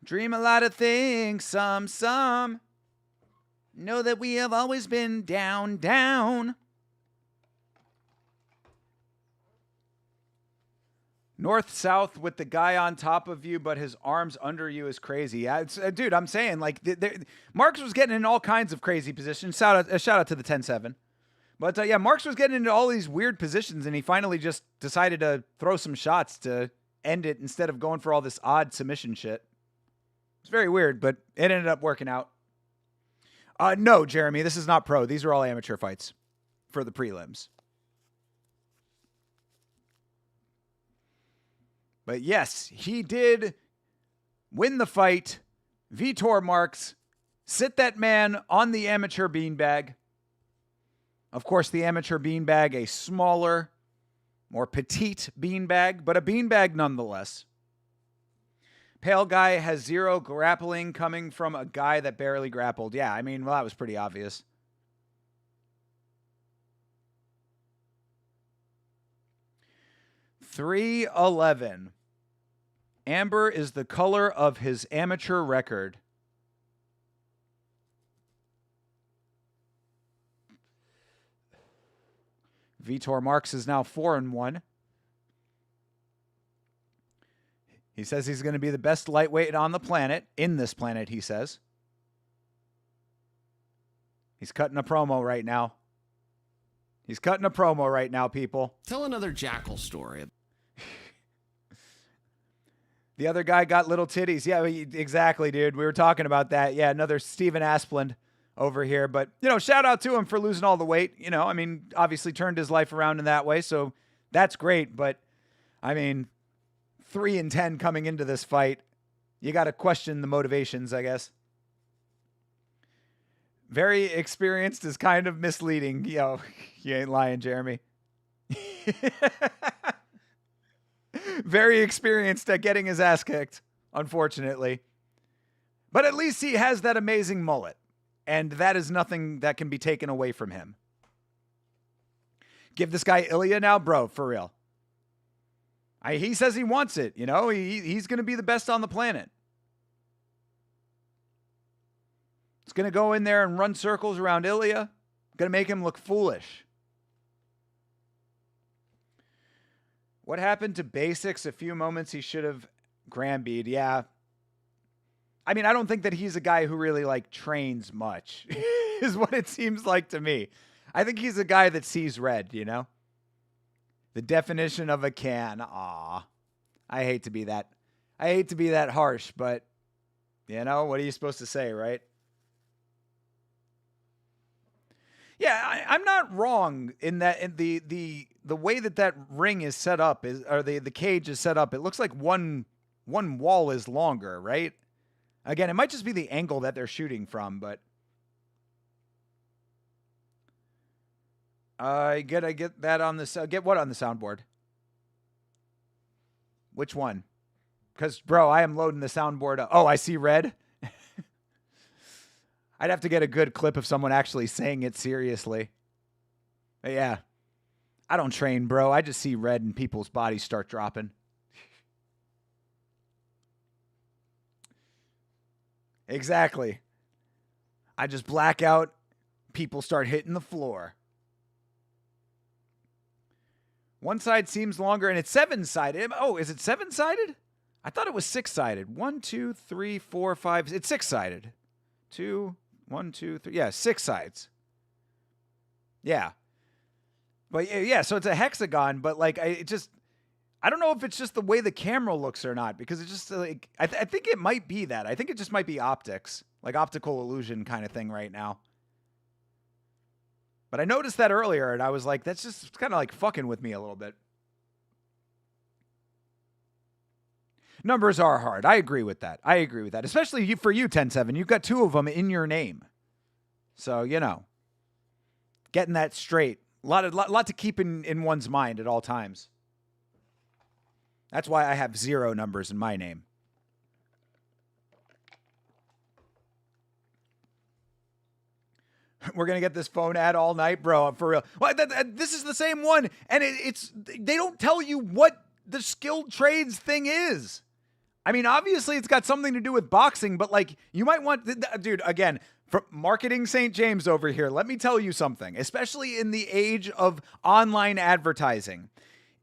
S1: Dream a lot of things, some. Know that we have always been down. North-south with the guy on top of you, but his arms under you is crazy. Yeah, dude, I'm saying, like, Marks was getting in all kinds of crazy positions. Shout out to the 10-7. But, yeah, Marks was getting into all these weird positions, and he finally just decided to throw some shots to end it instead of going for all this odd submission shit. It's very weird, but it ended up working out. No, Jeremy, this is not pro. These are all amateur fights for the prelims. But yes, he did win the fight. Vitor Marks, sit that man on the amateur beanbag. Of course, the amateur beanbag, a smaller, more petite beanbag, but a beanbag nonetheless. Pale guy has 0 grappling coming from a guy that barely grappled. Yeah, I mean, well, that was pretty obvious. 311. Amber is the color of his amateur record. Vitor Marks is now 4-1. He says he's going to be the best lightweight on the planet, in this planet, he says. He's cutting a promo right now. He's cutting a promo right now, people.
S7: Tell another Jackal story.
S1: The other guy got little titties. Yeah, exactly, dude. We were talking about that. Yeah, another Steven Asplund over here. But, shout out to him for losing all the weight. Obviously turned his life around in that way. So that's great. But, 3-10 coming into this fight. You got to question the motivations, I guess. Very experienced is kind of misleading. You ain't lying, Jeremy. Very experienced at getting his ass kicked, unfortunately. But at least he has that amazing mullet. And that is nothing that can be taken away from him. Give this guy Ilya now, bro, for real. He says he wants it, He's going to be the best on the planet. It's going to go in there and run circles around Ilya. Going to make him look foolish. What happened to basics? A few moments he should have Granbead. Yeah. I don't think that he's a guy who really trains much is what it seems like to me. I think he's a guy that sees red, The definition of a can. Aw. I hate to be that harsh, but what are you supposed to say, right? Yeah, I'm not wrong in that in the way that ring is set up or the cage is set up. It looks like one wall is longer, right? Again, it might just be the angle that they're shooting from, but I get that on the get what on the soundboard? Which one? Because bro, I am loading the soundboard up. Oh, I see red. I'd have to get a good clip of someone actually saying it seriously. But yeah. I don't train, bro. I just see red and people's bodies start dropping. Exactly. I just black out. People start hitting the floor. One side seems longer and it's 7-sided. Oh, is it 7-sided? I thought it was 6-sided. 1, 2, 3, 4, 5. It's 6-sided. 1, 2, 3. Yeah, 6 sides. Yeah. But yeah, so it's a hexagon, but I don't know if it's just the way the camera looks or not, because it's just I think it might be that. I think it just might be optics, optical illusion kind of thing right now. But I noticed that earlier and I was like, that's just kind of fucking with me a little bit. Numbers are hard. I agree with that. Especially for you, 10-7. You've got 2 of them in your name. So, getting that straight. A lot to keep in one's mind at all times. That's why I have 0 numbers in my name. We're going to get this phone ad all night, bro, for real. Well, this is the same one. And they don't tell you what the skilled trades thing is. Obviously it's got something to do with boxing, but you might want, dude, again, from Marketing St. James over here, let me tell you something, especially in the age of online advertising.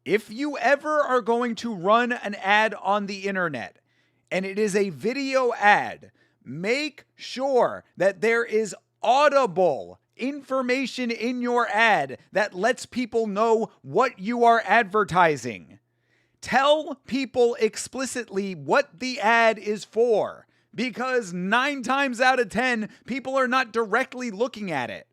S1: If you ever are going to run an ad on the internet and it is a video ad, make sure that there is audible information in your ad that lets people know what you are advertising. Tell people explicitly what the ad is for, because 9 times out of 10, people are not directly looking at it.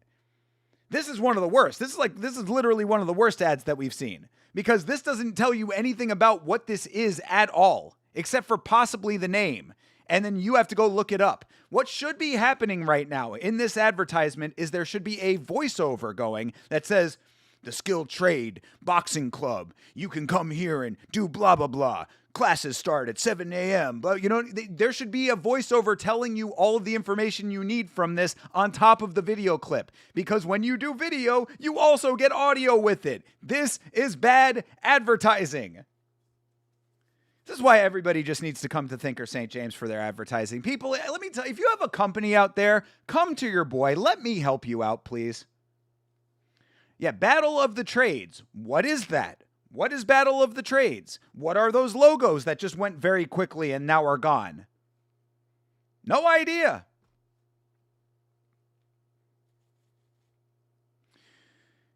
S1: This is one of the worst. This is literally one of the worst ads that we've seen, because this doesn't tell you anything about what this is at all, except for possibly the name. And then you have to go look it up. What should be happening right now in this advertisement is there should be a voiceover going that says, the Skilled Trade Boxing Club. You can come here and do blah, blah, blah. Classes start at 7 a.m. But, there should be a voiceover telling you all of the information you need from this on top of the video clip. Because when you do video, you also get audio with it. This is bad advertising. This is why everybody just needs to come to Thinker St. James for their advertising. People, let me tell you, if you have a company out there, come to your boy. Let me help you out, please. Yeah, Battle of the Trades. What is that? What is Battle of the Trades? What are those logos that just went very quickly and now are gone? No idea.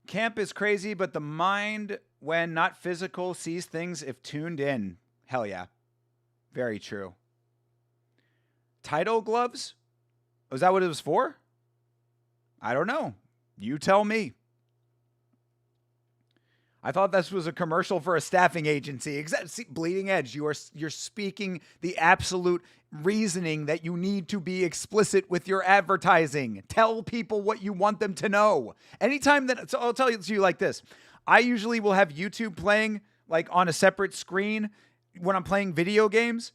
S1: Camp is crazy, but the mind, when not physical, sees things if tuned in. Hell yeah. Very true. Title gloves? Was that what it was for? I don't know. You tell me. I thought this was a commercial for a staffing agency. See, Bleeding Edge, you're speaking the absolute reasoning that you need to be explicit with your advertising. Tell people what you want them to know. Anytime that, so I'll tell you like this. I usually will have YouTube playing like on a separate screen when I'm playing video games.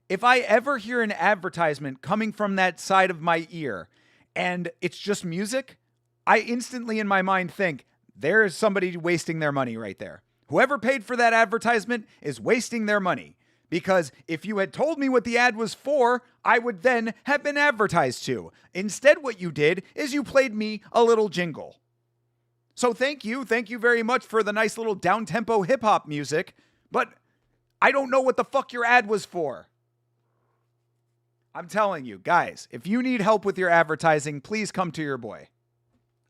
S1: If I ever hear an advertisement coming from that side of my ear and it's just music, I instantly in my mind think, there's somebody wasting their money right there. Whoever paid for that advertisement is wasting their money. Because if you had told me what the ad was for, I would then have been advertised to. Instead, what you did is you played me a little jingle. So thank you very much for the nice little down-tempo hip-hop music, but I don't know what the fuck your ad was for. I'm telling you, guys, if you need help with your advertising, please come to your boy.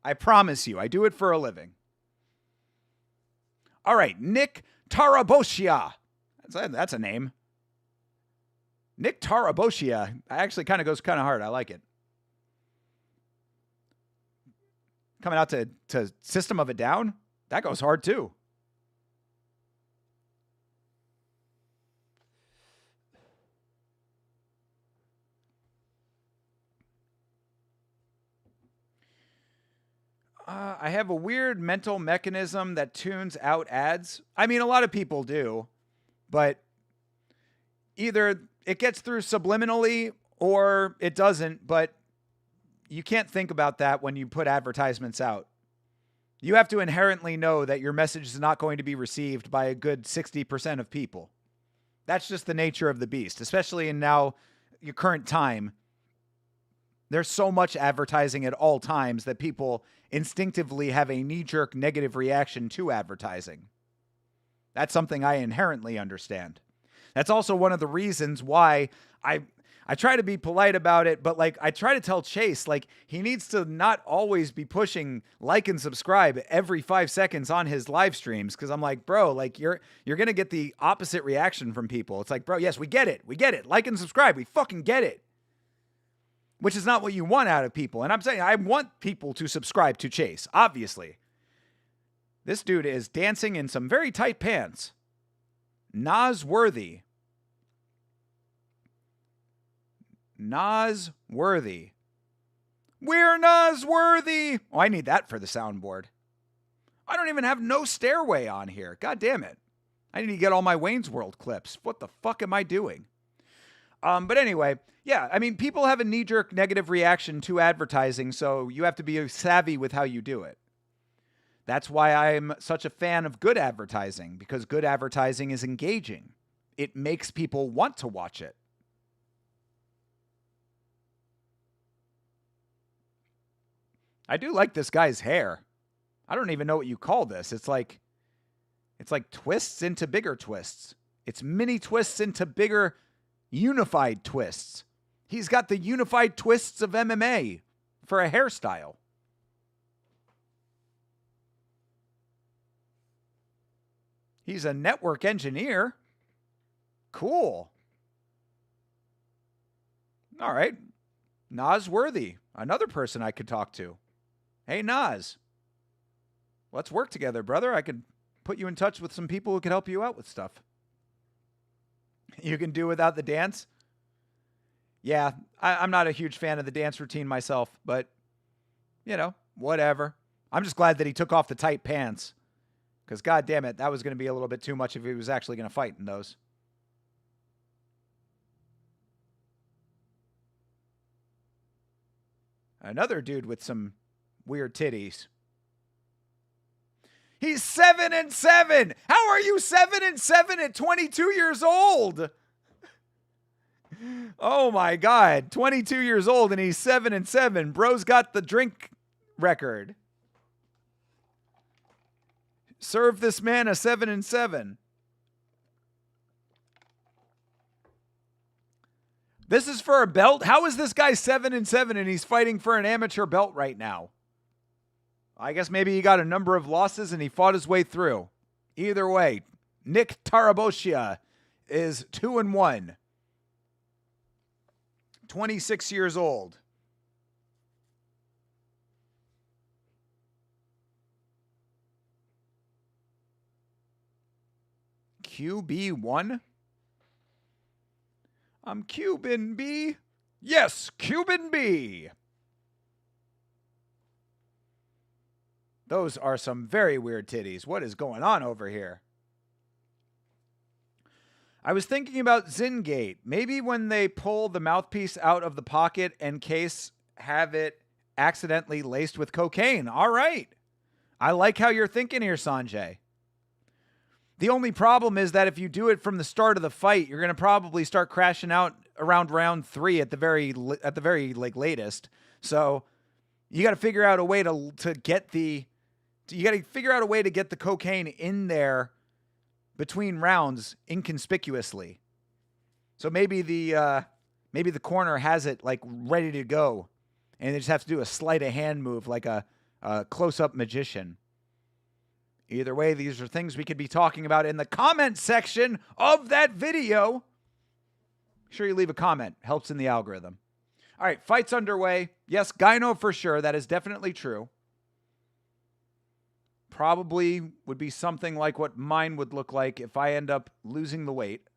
S1: I promise you, I do it for a living. All right, Nick Taraboshia. That's a name. Nick Taraboshia actually goes kind of hard. I like it. Coming out to System of a Down? That goes hard too. I have a weird mental mechanism that tunes out ads. I mean, a lot of people do, but either it gets through subliminally or it doesn't, but you can't think about that when you put advertisements out. You have to inherently know that your message is not going to be received by a good 60% of people. That's just the nature of the beast, especially in now your current time. There's so much advertising at all times that people instinctively have a knee-jerk negative reaction to advertising. That's something I inherently understand. That's also one of the reasons why I try to be polite about it, but like I try to tell Chase, like he needs to not always be pushing like and subscribe every 5 seconds on his live streams. Cause I'm like, bro, like you're going to get the opposite reaction from people. It's like, bro, yes, we get it. We get it. Like and subscribe. We fucking get it. Which is not what you want out of people. And I'm saying I want people to subscribe to Chase, obviously. This dude is dancing in some very tight pants. Nasworthy. Nasworthy. We're Nasworthy. Oh, I need that for the soundboard. I don't even have No Stairway on here. God damn it. I need to get all my Wayne's World clips. What the fuck am I doing? But anyway, yeah, I mean, people have a knee-jerk negative reaction to advertising, so you have to be savvy with how you do it. That's why I'm such a fan of good advertising, because good advertising is engaging. It makes people want to watch it. I do like this guy's hair. I don't even know what you call this. It's like twists into bigger twists. It's mini twists into bigger unified twists. He's got the unified twists of MMA for a hairstyle. He's a network engineer. Cool. All right. Nasworthy, another person I could talk to. Hey, Nas. Let's work together, brother. I could put you in touch with some people who could help you out with stuff. You can do without the dance? Yeah, I'm not a huge fan of the dance routine myself, but, you know, whatever. I'm just glad that he took off the tight pants. Because, God damn it, that was going to be a little bit too much if he was actually going to fight in those. Another dude with some weird titties. He's 7-7. How are you 7-7 at 22 years old? Oh my God, 22 years old and he's 7-7. Bro's got the drink record. Serve this man a 7-7. This is for a belt? How is this guy 7-7 and he's fighting for an amateur belt right now? I guess maybe he got a number of losses and he fought his way through. Either way, Nick Tarabosia is 2-1. 26 years old. QB1? I'm Cuban B. Yes, Cuban B. Those are some very weird titties. What is going on over here? I was thinking about Zingate. Maybe when they pull the mouthpiece out of the pocket and case, have it accidentally laced with cocaine. All right. I like how you're thinking here, Sanjay. The only problem is that if you do it from the start of the fight, you're going to probably start crashing out around round 3 at the very latest. So you got to figure out a way to get the cocaine in there between rounds inconspicuously. So maybe the corner has it like ready to go, and they just have to do a sleight of hand move like a close-up magician. Either way, these are things we could be talking about in the comment section of that video. Make sure you leave a comment. Helps in the algorithm. All right, fight's underway. Yes, gyno for sure. That is definitely true. Probably would be something like what mine would look like if I end up losing the weight.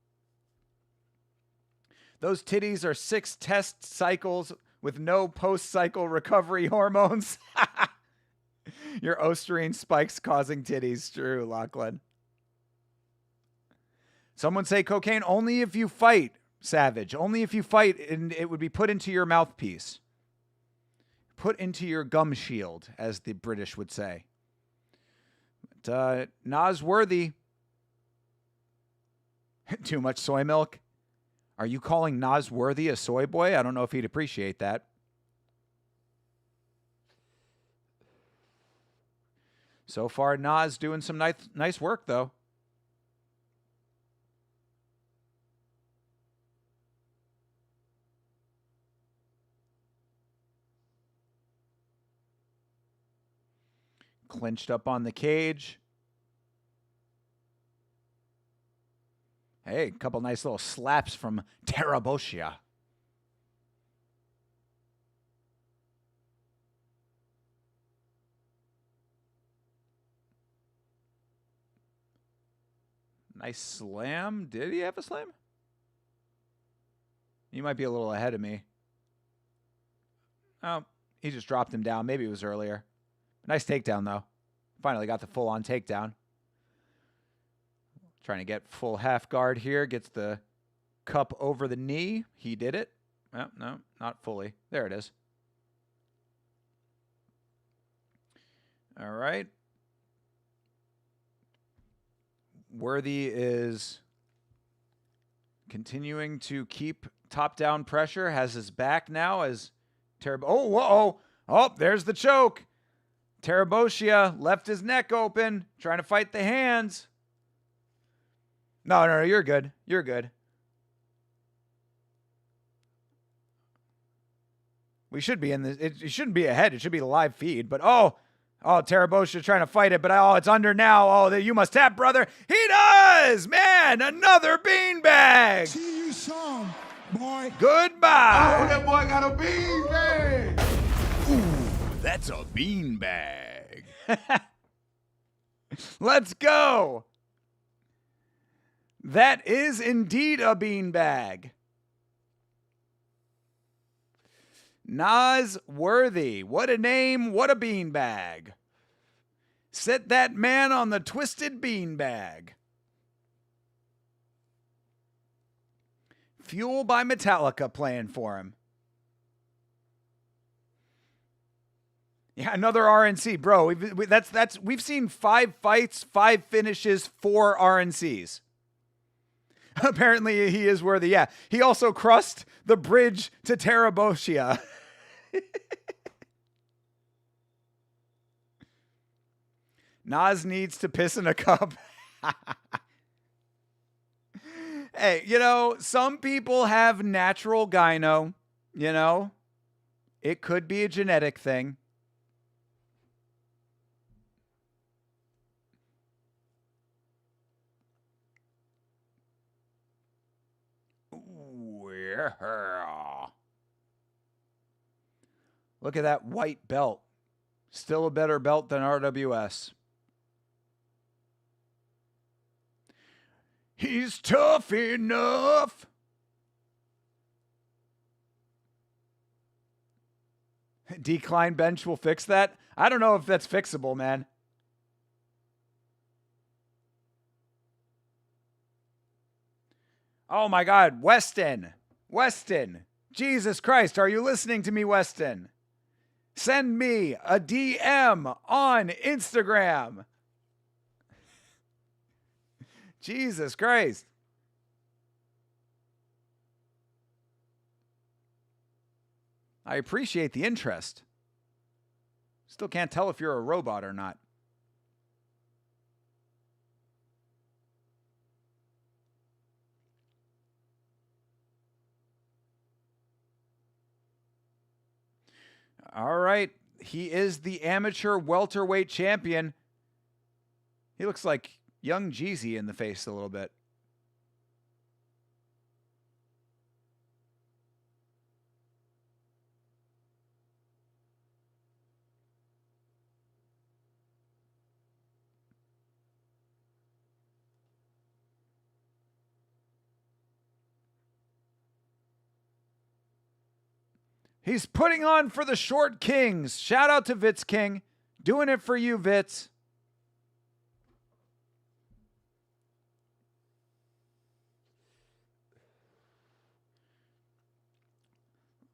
S1: Those titties are 6 test cycles with no post-cycle recovery hormones. Your oestrine spikes causing titties. True, Lachlan. Someone say cocaine only if you fight, Savage. Only if you fight, and it would be put into your mouthpiece. Put into your gum shield, as the British would say. But, Nosworthy. Too much soy milk? Are you calling Nosworthy a soy boy? I don't know if he'd appreciate that. So far, Nas doing some nice work, though. Clinched up on the cage. Hey, a couple nice little slaps from Tarabosia. Nice slam. Did he have a slam? He might be a little ahead of me. Oh, he just dropped him down. Maybe it was earlier. Nice takedown, though. Finally got the full-on takedown. Trying to get full half guard here. Gets the cup over the knee. He did it. Oh, no, not fully. There it is. All right. Worthy is continuing to keep top-down pressure. Has his back now as Oh, whoa. Oh, there's the choke. Tarabosia left his neck open, trying to fight the hands. No, you're good. You're good. We should be in this. It shouldn't be ahead. It should be a live feed. But, Tarabosia trying to fight it. But, it's under now. Oh, you must tap, brother. He does! Man, another beanbag.
S9: See you soon, boy.
S1: Goodbye.
S6: Oh, that boy got a beanbag.
S1: Ooh, that's a beanbag. Let's go. That is indeed a beanbag. Nosworthy. What a name. What a beanbag. Set that man on the twisted beanbag. Fuel by Metallica playing for him. Yeah, another RNC, bro. We've seen 5 fights, 5 finishes, 4 RNCs. Apparently, he is worthy. Yeah, he also crossed the bridge to Tarabosia. Nas needs to piss in a cup. Hey, some people have natural gyno, It could be a genetic thing. Ooh, yeah. Look at that white belt. Still a better belt than RWS. He's tough enough. Decline bench will fix that. I don't know if that's fixable, man. Oh my God, Weston. Jesus Christ, are you listening to me, Weston? Send me a DM on Instagram. Jesus Christ. I appreciate the interest. Still can't tell if you're a robot or not. All right. He is the amateur welterweight champion. He looks like young Jeezy in the face a little bit. He's putting on for the Short Kings. Shout out to Vitz King. Doing it for you, Vitz.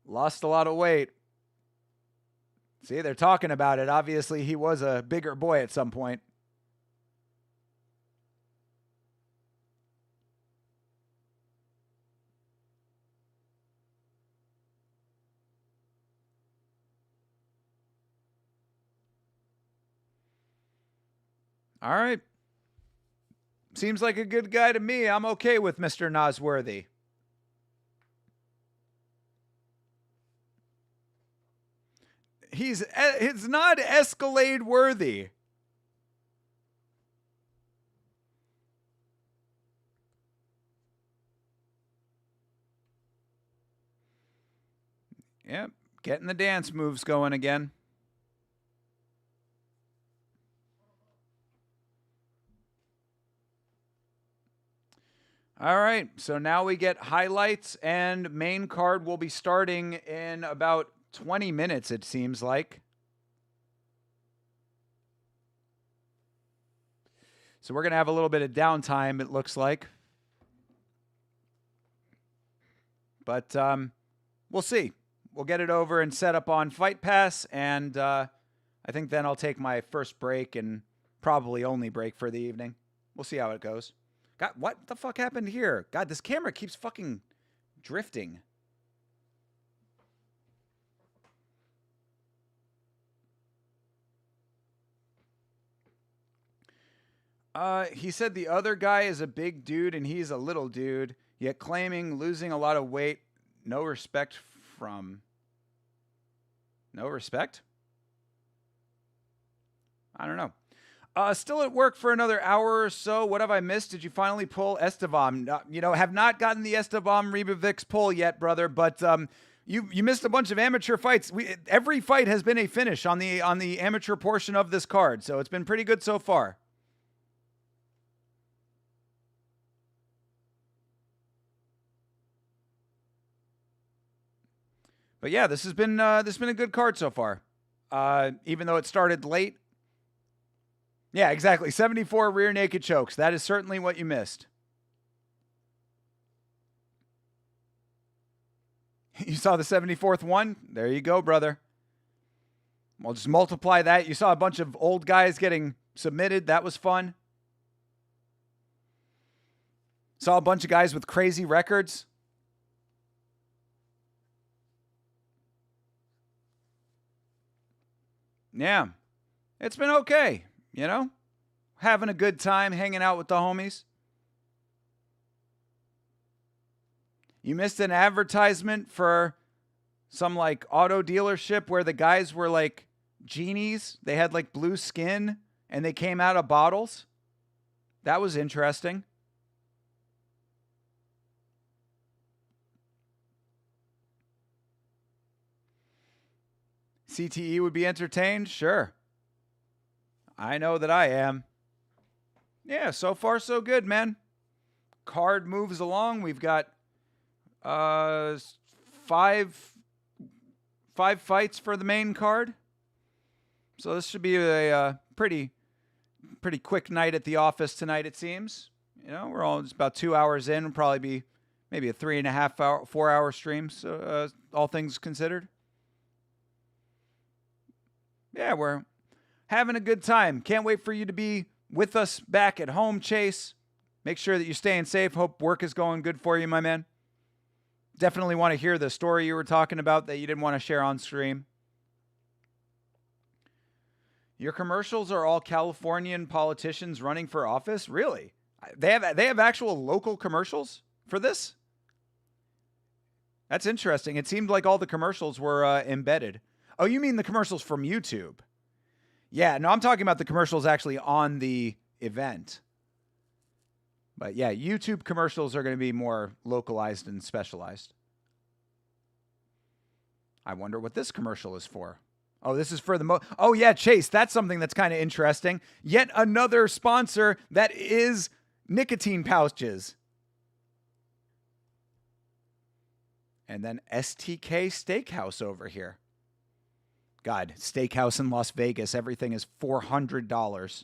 S1: Lost a lot of weight. See, they're talking about it. Obviously, he was a bigger boy at some point. All right. Seems like a good guy to me. I'm okay with Mr. Nosworthy. It's not Escalade worthy. Yep, getting the dance moves going again. All right, so now we get highlights, and main card will be starting in about 20 minutes, it seems like. So we're going to have a little bit of downtime, it looks like. But we'll see. We'll get it over and set up on Fight Pass, and I think then I'll take my first break and probably only break for the evening. We'll see how it goes. God, what the fuck happened here? God, this camera keeps fucking drifting. He said the other guy is a big dude and he's a little dude, yet claiming losing a lot of weight. No respect from... No respect? I don't know. Still at work for another hour or so. What have I missed? Did you finally pull Esteban? Have not gotten the Esteban Rebavix pull yet, brother, but you missed a bunch of amateur fights. Every fight has been a finish on the amateur portion of this card, so it's been pretty good so far. But yeah, this has been a good card so far. Even though it started late. Yeah, exactly. 74 rear naked chokes. That is certainly what you missed. You saw the 74th one? There you go, brother. Well, just multiply that. You saw a bunch of old guys getting submitted. That was fun. Saw a bunch of guys with crazy records. Yeah. It's been okay, you know? Having a good time, hanging out with the homies. You missed an advertisement for some like auto dealership where the guys were like genies. They had like blue skin and they came out of bottles. That was interesting. CTE would be entertained? Sure. I know that I am. Yeah, so far so good, man. Card moves along. We've got five fights for the main card. So this should be a pretty quick night at the office tonight, it seems. You know, we're all just about 2 hours in. It'll probably be maybe a 3.5 hour, 4 hour stream. So all things considered. Yeah, we're having a good time. Can't wait for you to be with us back at home, Chase. Make sure that you're staying safe. Hope work is going good for you, my man. Definitely want to hear the story you were talking about that you didn't want to share on stream. Your commercials are all Californian politicians running for office? Really? They have actual local commercials for this? That's interesting. It seemed like all the commercials were embedded. Oh, you mean the commercials from YouTube? Yeah, no, I'm talking about the commercials actually on the event. But yeah, YouTube commercials are going to be more localized and specialized. I wonder what this commercial is for. Oh, this is for the oh yeah, Chase, that's something that's kind of interesting. Yet another sponsor that is nicotine pouches. And then STK Steakhouse over here. God, steakhouse in Las Vegas, everything is $400.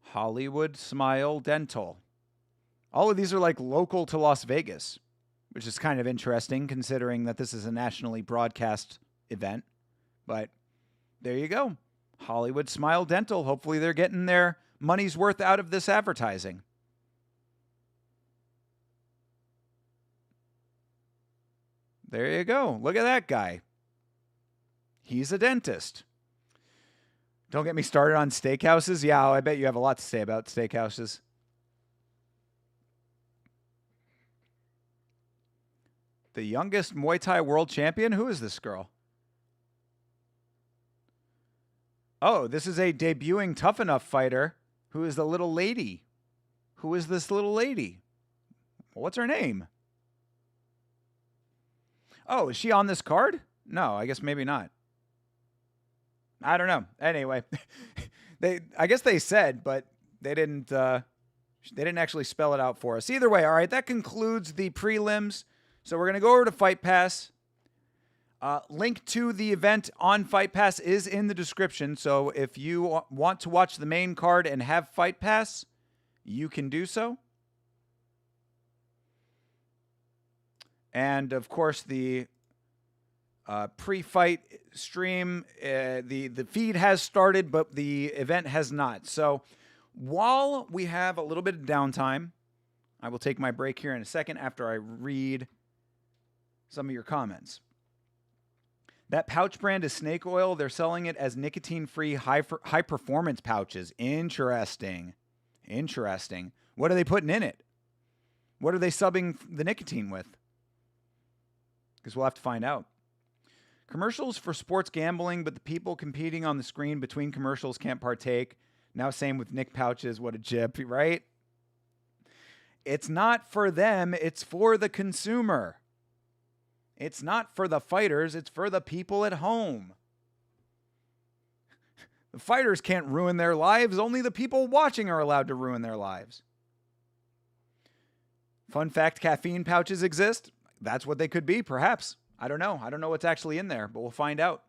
S1: Hollywood Smile Dental. All of these are like local to Las Vegas, which is kind of interesting considering that this is a nationally broadcast event. But there you go. Hollywood Smile Dental. Hopefully they're getting their money's worth out of this advertising. There you go. Look at that guy. He's a dentist. Don't get me started on steakhouses. Yeah, I bet you have a lot to say about steakhouses. The youngest Muay Thai world champion? Who is this girl? Oh, this is a debuting Tuff-N-Uff fighter who is the little lady. Who is this little lady? What's her name? Oh, is she on this card? No, I guess maybe not. I don't know. Anyway, I guess they said, but they didn't actually spell it out for us. Either way, all right, that concludes the prelims. So we're going to go over to Fight Pass. Link to the event on Fight Pass is in the description. So if you want to watch the main card and have Fight Pass, you can do so. And, of course, the pre-fight stream, the feed has started, but the event has not. So while we have a little bit of downtime, I will take my break here in a second after I read some of your comments. That pouch brand is Snake Oil. They're selling it as nicotine-free high-performance pouches. Interesting. Interesting. What are they putting in it? What are they subbing the nicotine with? Because we'll have to find out. Commercials for sports gambling, but the people competing on the screen between commercials can't partake. Now same with Nick pouches. What a jip, right? It's not for them. It's for the consumer. It's not for the fighters. It's for the people at home. The fighters can't ruin their lives. Only the people watching are allowed to ruin their lives. Fun fact, caffeine pouches exist. That's what they could be, perhaps. I don't know. I don't know what's actually in there, but we'll find out.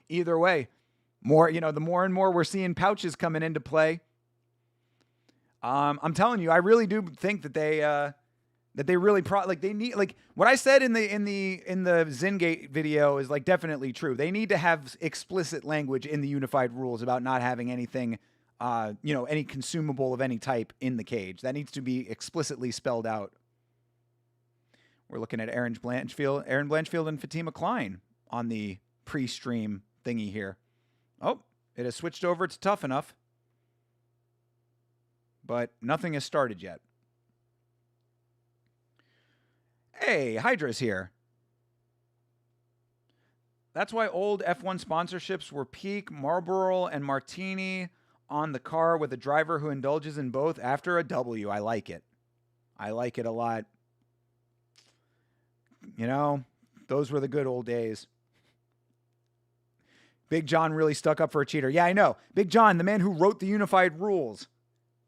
S1: Either way, the more and more we're seeing pouches coming into play. I'm telling you, I really do think that That they really they need, like what I said in the Zingate video is like definitely true. They need to have explicit language in the unified rules about not having anything, any consumable of any type in the cage. That needs to be explicitly spelled out. We're looking at Aaron Blanchfield and Fatima Klein on the pre-stream thingy here. Oh, it has switched over to Tuff-N-Uff, but nothing has started yet. Hey, Hydra's here. That's why old F1 sponsorships were peak Marlboro and Martini on the car with a driver who indulges in both after a W. I like it. I like it a lot. You know, those were the good old days. Big John really stuck up for a cheater. Yeah, I know. Big John, the man who wrote the unified rules,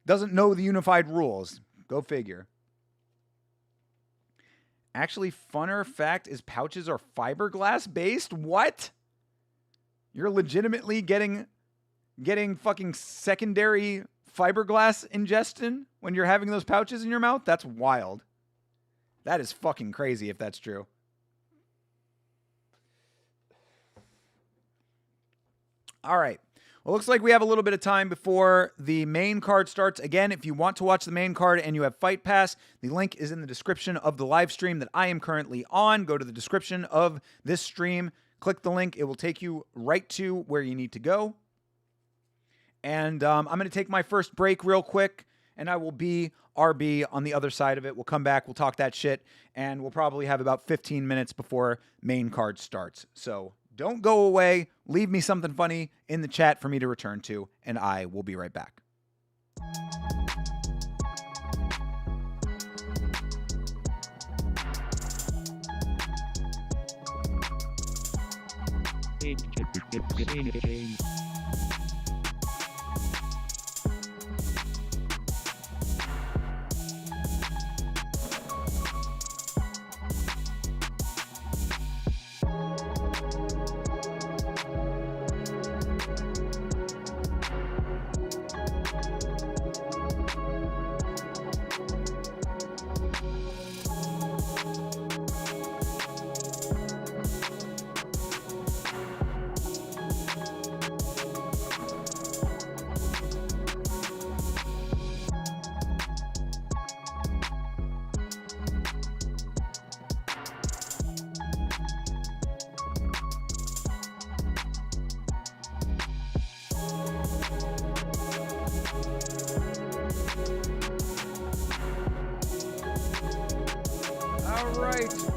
S1: doesn't know the unified rules. Go figure. Actually, funner fact is pouches are fiberglass based. What? You're legitimately getting fucking secondary fiberglass ingestion when you're having those pouches in your mouth? That's wild. That is fucking crazy if that's true. All right. Well, looks like we have a little bit of time before the main card starts. Again, if you want to watch the main card and you have Fight Pass, the link is in the description of the live stream that I am currently on. Go to the description of this stream, click the link. It will take you right to where you need to go. And I'm going to take my first break real quick, and I will be RB on the other side of it. We'll come back, we'll talk that shit, and we'll probably have about 15 minutes before main card starts. So don't go away. Leave me something funny in the chat for me to return to, and I will be right back.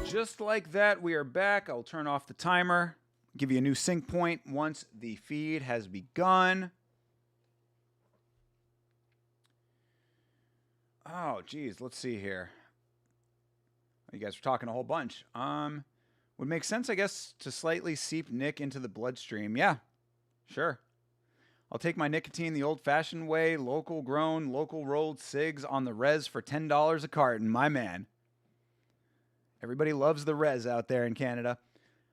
S1: Just like that, we are back. I'll turn off the timer, give you a new sync point once the feed has begun. Oh, geez, let's see here. You guys are talking a whole bunch. Would make sense, I guess, to slightly seep Nick into the bloodstream. Yeah, sure. I'll take my nicotine the old-fashioned way, local grown, local rolled cigs on the res for $10 a carton. My man. Everybody loves the res out there in Canada.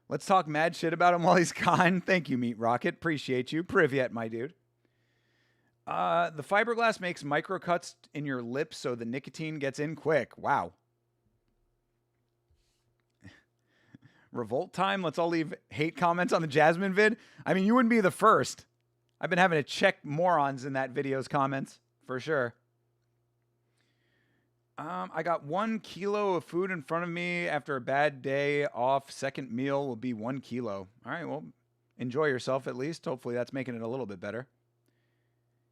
S1: Let's talk mad shit about him while he's gone. Thank you, Meat Rocket. Appreciate you. Privyet, my dude. The fiberglass makes microcuts in your lips so the nicotine gets in quick. Wow. Revolt time. Let's all leave hate comments on the Jasmine vid. I mean, you wouldn't be the first. I've been having to check morons in that video's comments, for sure. I got 1 kilo of food in front of me after a bad day off. Second meal will be 1 kilo. All right, well, enjoy yourself at least. Hopefully that's making it a little bit better.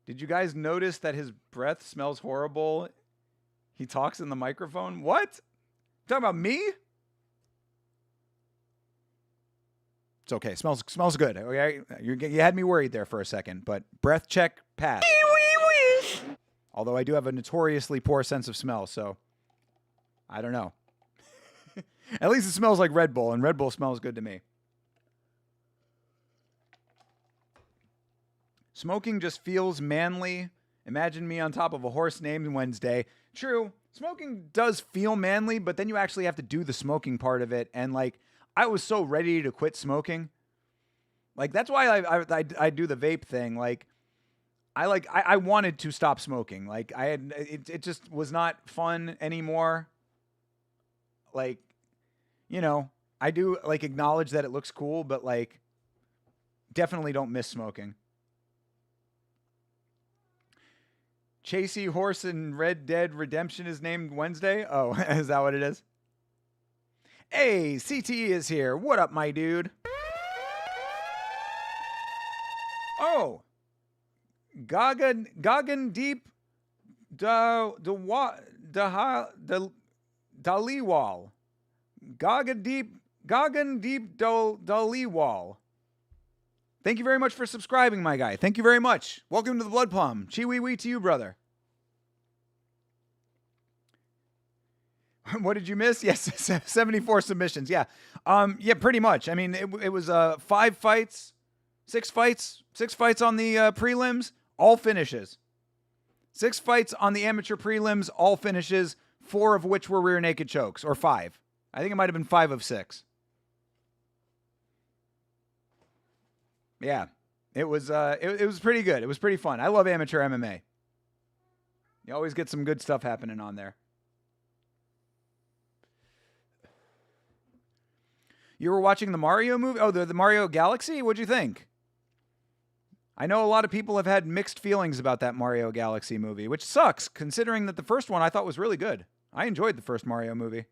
S1: Did you guys notice that his breath smells horrible? He talks in the microphone. What? Talking about me? It's okay. Smells good. Okay, you had me worried there for a second, but breath check pass. Although I do have a notoriously poor sense of smell, so I don't know. At least it smells like Red Bull, and Red Bull smells good to me. Smoking just feels manly. Imagine me on top of a horse named Wednesday. True, smoking does feel manly, but then you actually have to do the smoking part of it, and like, I was so ready to quit smoking. Like, that's why I do the vape thing. Like, I wanted to stop smoking. Like, it just was not fun anymore. like, you know, I do like acknowledge that it looks cool, but like definitely don't miss smoking. Chasey Horse in Red Dead Redemption is named Wednesday. Oh, is that what it is? Hey, CTE is here. What up, my dude? Oh, Gagan Deep Daliwal. Gagan Deep Daliwal. Thank you very much for subscribing, my guy. Thank you very much. Welcome to the Blood Plum. Chi-wee-wee to you, brother. What did you miss? Yes, 74 submissions. Yeah. Yeah, pretty much. I mean, it was 5 fights, 6 fights on the prelims, all finishes. 6 fights on the amateur prelims, all finishes, 4 of which were rear naked chokes, or 5. I think it might have been 5 of 6. Yeah, it was pretty good. It was pretty fun. I love amateur MMA. You always get some good stuff happening on there. You were watching the Mario movie? Oh, the Mario Galaxy? What'd you think? I know a lot of people have had mixed feelings about that Mario Galaxy movie, which sucks, considering that the first one I thought was really good. I enjoyed the first Mario movie.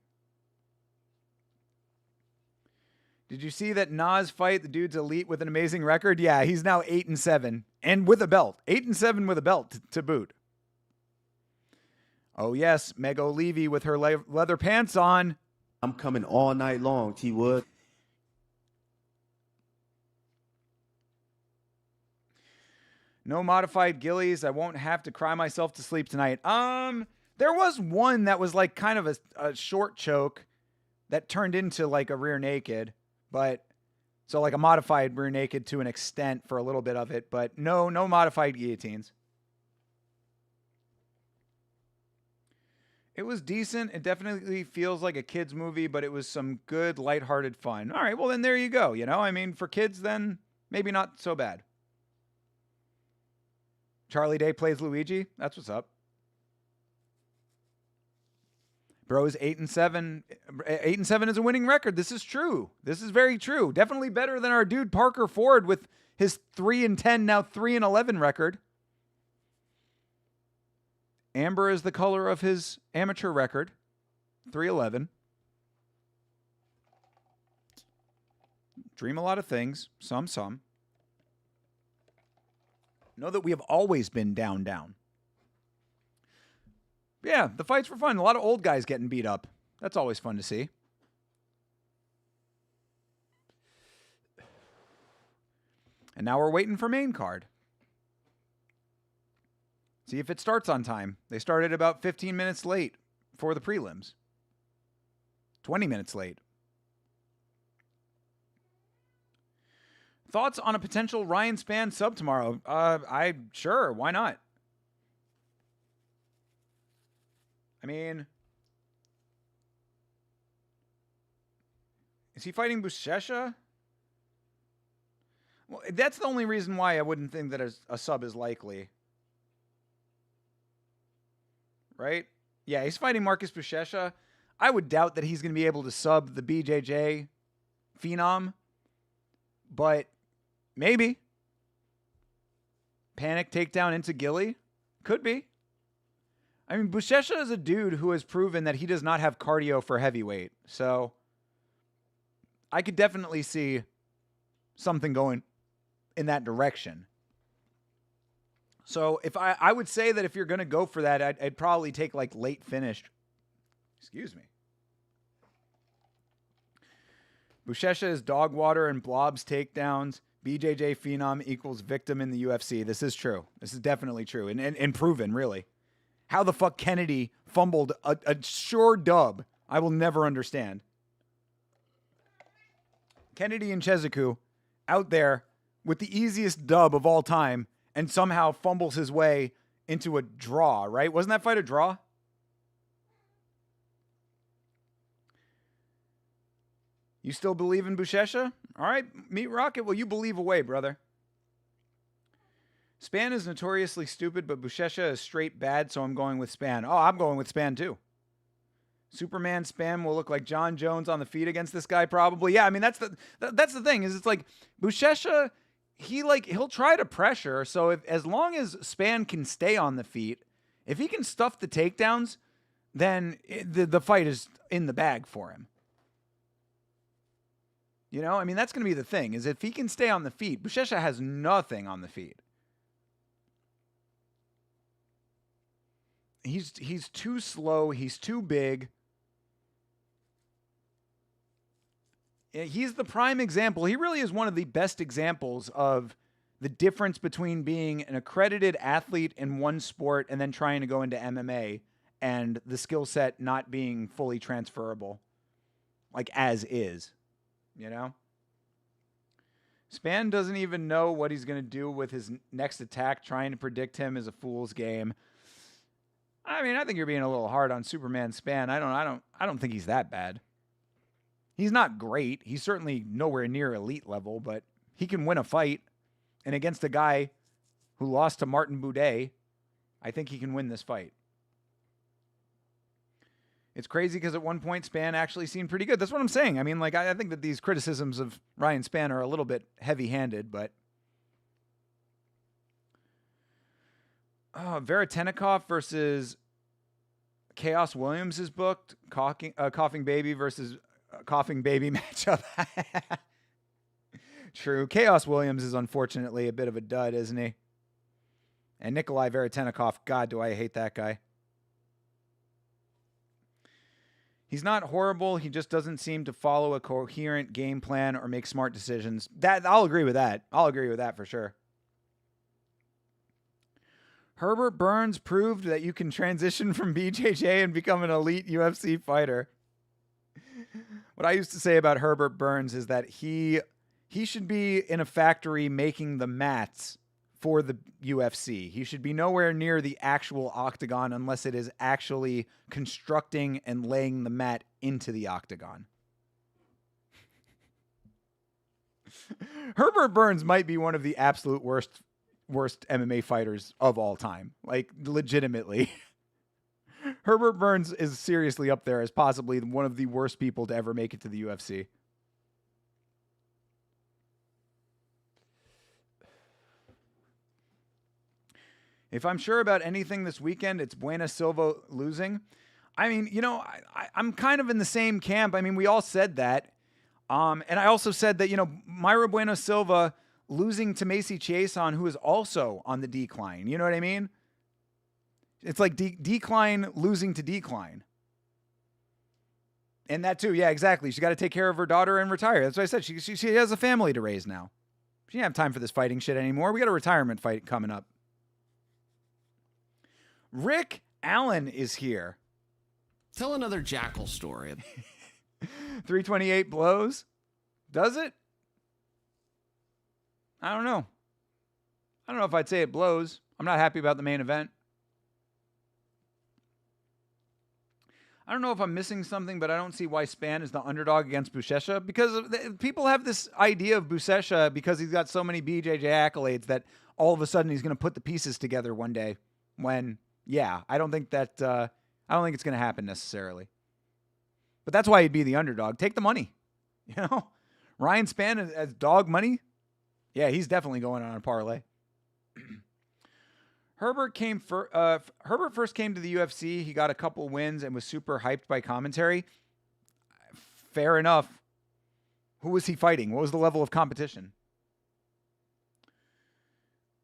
S1: Did you see that Nas fight? The dude's elite with an amazing record. Yeah, he's now 8-7 and with a belt. 8-7 with a belt to boot. Oh yes, Meg O'Leary with her leather pants on.
S3: I'm coming all night long, T Wood.
S1: No modified gillies. I won't have to cry myself to sleep tonight. There was one that was like kind of a short choke that turned into like a rear naked, but so like a modified rear naked to an extent for a little bit of it, but no modified guillotines. It was decent. It definitely feels like a kid's movie, but it was some good, lighthearted fun. All right, well then there you go. You know, I mean, for kids, then maybe not so bad. Charlie Day plays Luigi. That's what's up. Bro's 8-7. 8-7 is a winning record. This is true. This is very true. Definitely better than our dude Parker Ford with his 3-10, now 3-11 record. Amber is the color of his amateur record. 3-11. Dream a lot of things. Some. Know that we have always been down. Yeah, the fights were fun. A lot of old guys getting beat up. That's always fun to see. And now we're waiting for main card. See if it starts on time. They started about 15 minutes late for the prelims. 20 minutes late. Thoughts on a potential Ryan Spann sub tomorrow? Sure, why not? I mean, is he fighting Buchecha? Well, that's the only reason why I wouldn't think that a sub is likely. Right? Yeah, he's fighting Marcus Buchecha. I would doubt that he's going to be able to sub the BJJ Phenom, but maybe. Panic takedown into Gilly? Could be. I mean, Buchecha is a dude who has proven that he does not have cardio for heavyweight. So I could definitely see something going in that direction. So if I would say that if you're going to go for that, I'd probably take like late finished. Excuse me. Buchecha is dog water and Blob's takedowns. BJJ Phenom equals victim in the UFC. This is true. This is definitely true. And proven, really. How the fuck Kennedy fumbled a sure dub, I will never understand. Kennedy and Chezuku out there with the easiest dub of all time and somehow fumbles his way into a draw, right? Wasn't that fight a draw? You still believe in Buchecha? All right, Meat Rocket, well, you believe away, brother. Spann is notoriously stupid, but Buchecha is straight bad, so I'm going with Spann. Oh, I'm going with Spann, too. Superman Span will look like John Jones on the feet against this guy, probably. Yeah, I mean, that's the thing, is it's like Buchecha, he'll try to pressure. So as long as Span can stay on the feet, if he can stuff the takedowns, then the fight is in the bag for him. You know, I mean, that's going to be the thing, is if he can stay on the feet. Buchecha has nothing on the feet. He's too slow. He's too big. He's the prime example. He really is one of the best examples of the difference between being an accredited athlete in one sport and then trying to go into MMA and the skill set not being fully transferable, like as is, you know? Span doesn't even know what he's going to do with his next attack. Trying to predict him is a fool's game. I mean, I think you're being a little hard on Superman Span. I don't think he's that bad. He's not great. He's certainly nowhere near elite level, but he can win a fight. And against a guy who lost to Martin Boudet, I think he can win this fight. It's crazy because at one point Span actually seemed pretty good. That's what I'm saying. I mean, like, I think that these criticisms of Ryan Span are a little bit heavy-handed, but Veretennikov versus Chaos Williams is booked. Coughing Baby versus Coughing Baby matchup. True. Chaos Williams is unfortunately a bit of a dud, isn't he? And Nikolai Veretennikov, God, do I hate that guy. He's not horrible. He just doesn't seem to follow a coherent game plan or make smart decisions. I'll agree with that. I'll agree with that for sure. Herbert Burns proved that you can transition from BJJ and become an elite UFC fighter. What I used to say about Herbert Burns is that he should be in a factory making the mats for the UFC. He should be nowhere near the actual octagon unless it is actually constructing and laying the mat into the octagon. Herbert Burns might be one of the absolute worst MMA fighters of all time. Like, legitimately. Herbert Burns is seriously up there as possibly one of the worst people to ever make it to the UFC. If I'm sure about anything this weekend, it's Buena Silva losing. I mean, you know, I'm kind of in the same camp. I mean, we all said that. And I also said that, you know, Mayra Bueno Silva losing to Macy Chiasson, who is also on the decline. You know what I mean? It's like decline losing to decline. And that too, yeah, exactly. She got to take care of her daughter and retire. That's what I said. She has a family to raise now. She didn't have time for this fighting shit anymore. We got a retirement fight coming up. Rick Allen is here.
S7: Tell another Jackal story.
S1: 328 blows? Does it? I don't know. I don't know if I'd say it blows. I'm not happy about the main event. I don't know if I'm missing something, but I don't see why Span is the underdog against Buchecha, because people have this idea of Buchecha because he's got so many BJJ accolades that all of a sudden he's going to put the pieces together one day when, yeah, I don't think it's going to happen necessarily. But that's why he'd be the underdog. Take the money. You know, Ryan Span as dog money. Yeah, he's definitely going on a parlay. Herbert first came to the UFC. He got a couple wins and was super hyped by commentary. Fair enough. Who was he fighting? What was the level of competition?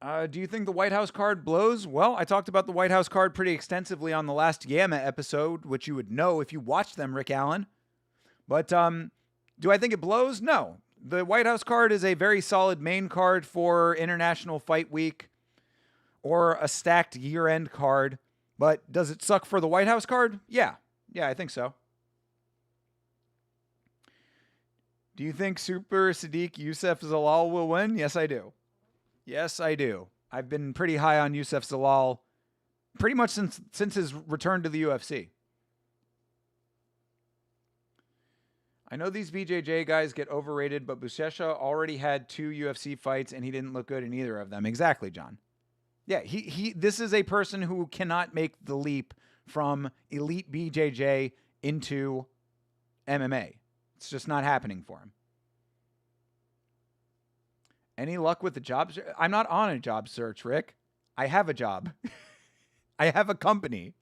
S1: Do you think the White House card blows? Well, I talked about the White House card pretty extensively on the last Yama episode, which you would know if you watched them, Rick Allen. But do I think it blows? No. The White House card is a very solid main card for International Fight Week or a stacked year-end card. But does it suck for the White House card? Yeah. Yeah, I think so. Do you think Super Sadiq Youssef Zalal will win? Yes, I do. Yes, I do. I've been pretty high on Youssef Zalal pretty much since his return to the UFC. I know these BJJ guys get overrated, but Buchecha already had 2 UFC fights and he didn't look good in either of them. Exactly, John. Yeah, this is a person who cannot make the leap from elite BJJ into MMA. It's just not happening for him. Any luck with the job search? I'm not on a job search, Rick. I have a job. I have a company.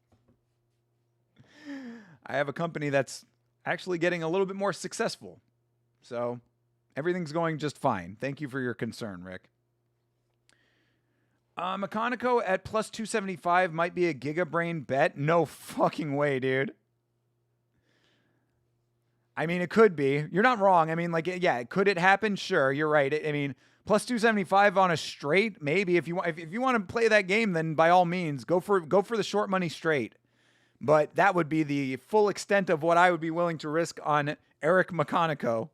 S1: I have a company that's actually getting a little bit more successful. So everything's going just fine. Thank you for your concern, Rick. McConaughey at plus 275 might be a gigabrain bet. No fucking way, dude. I mean, it could be. You're not wrong. I mean, like, yeah, could it happen? Sure, you're right. I mean, plus 275 on a straight, maybe. If you want to play that game, then by all means, go for the short money straight. But that would be the full extent of what I would be willing to risk on Eric McConaughey,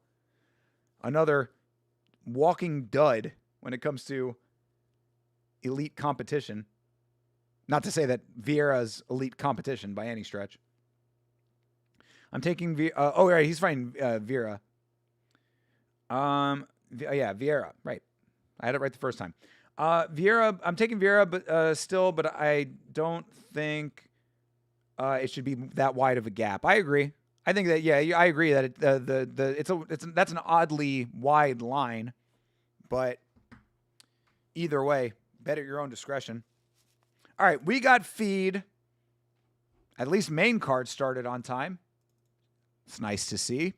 S1: another walking dud when it comes to elite competition. Not to say that Vieira's elite competition by any stretch. I'm taking right, he's fighting Vieira. Yeah, Vieira, right. I had it right the first time. Vieira, I'm taking Vieira, but still, but I don't think it should be that wide of a gap. I agree. I think that I agree that that's an oddly wide line, but either way, bet at your own discretion. All right, we got feed. At least main card started on time. It's nice to see.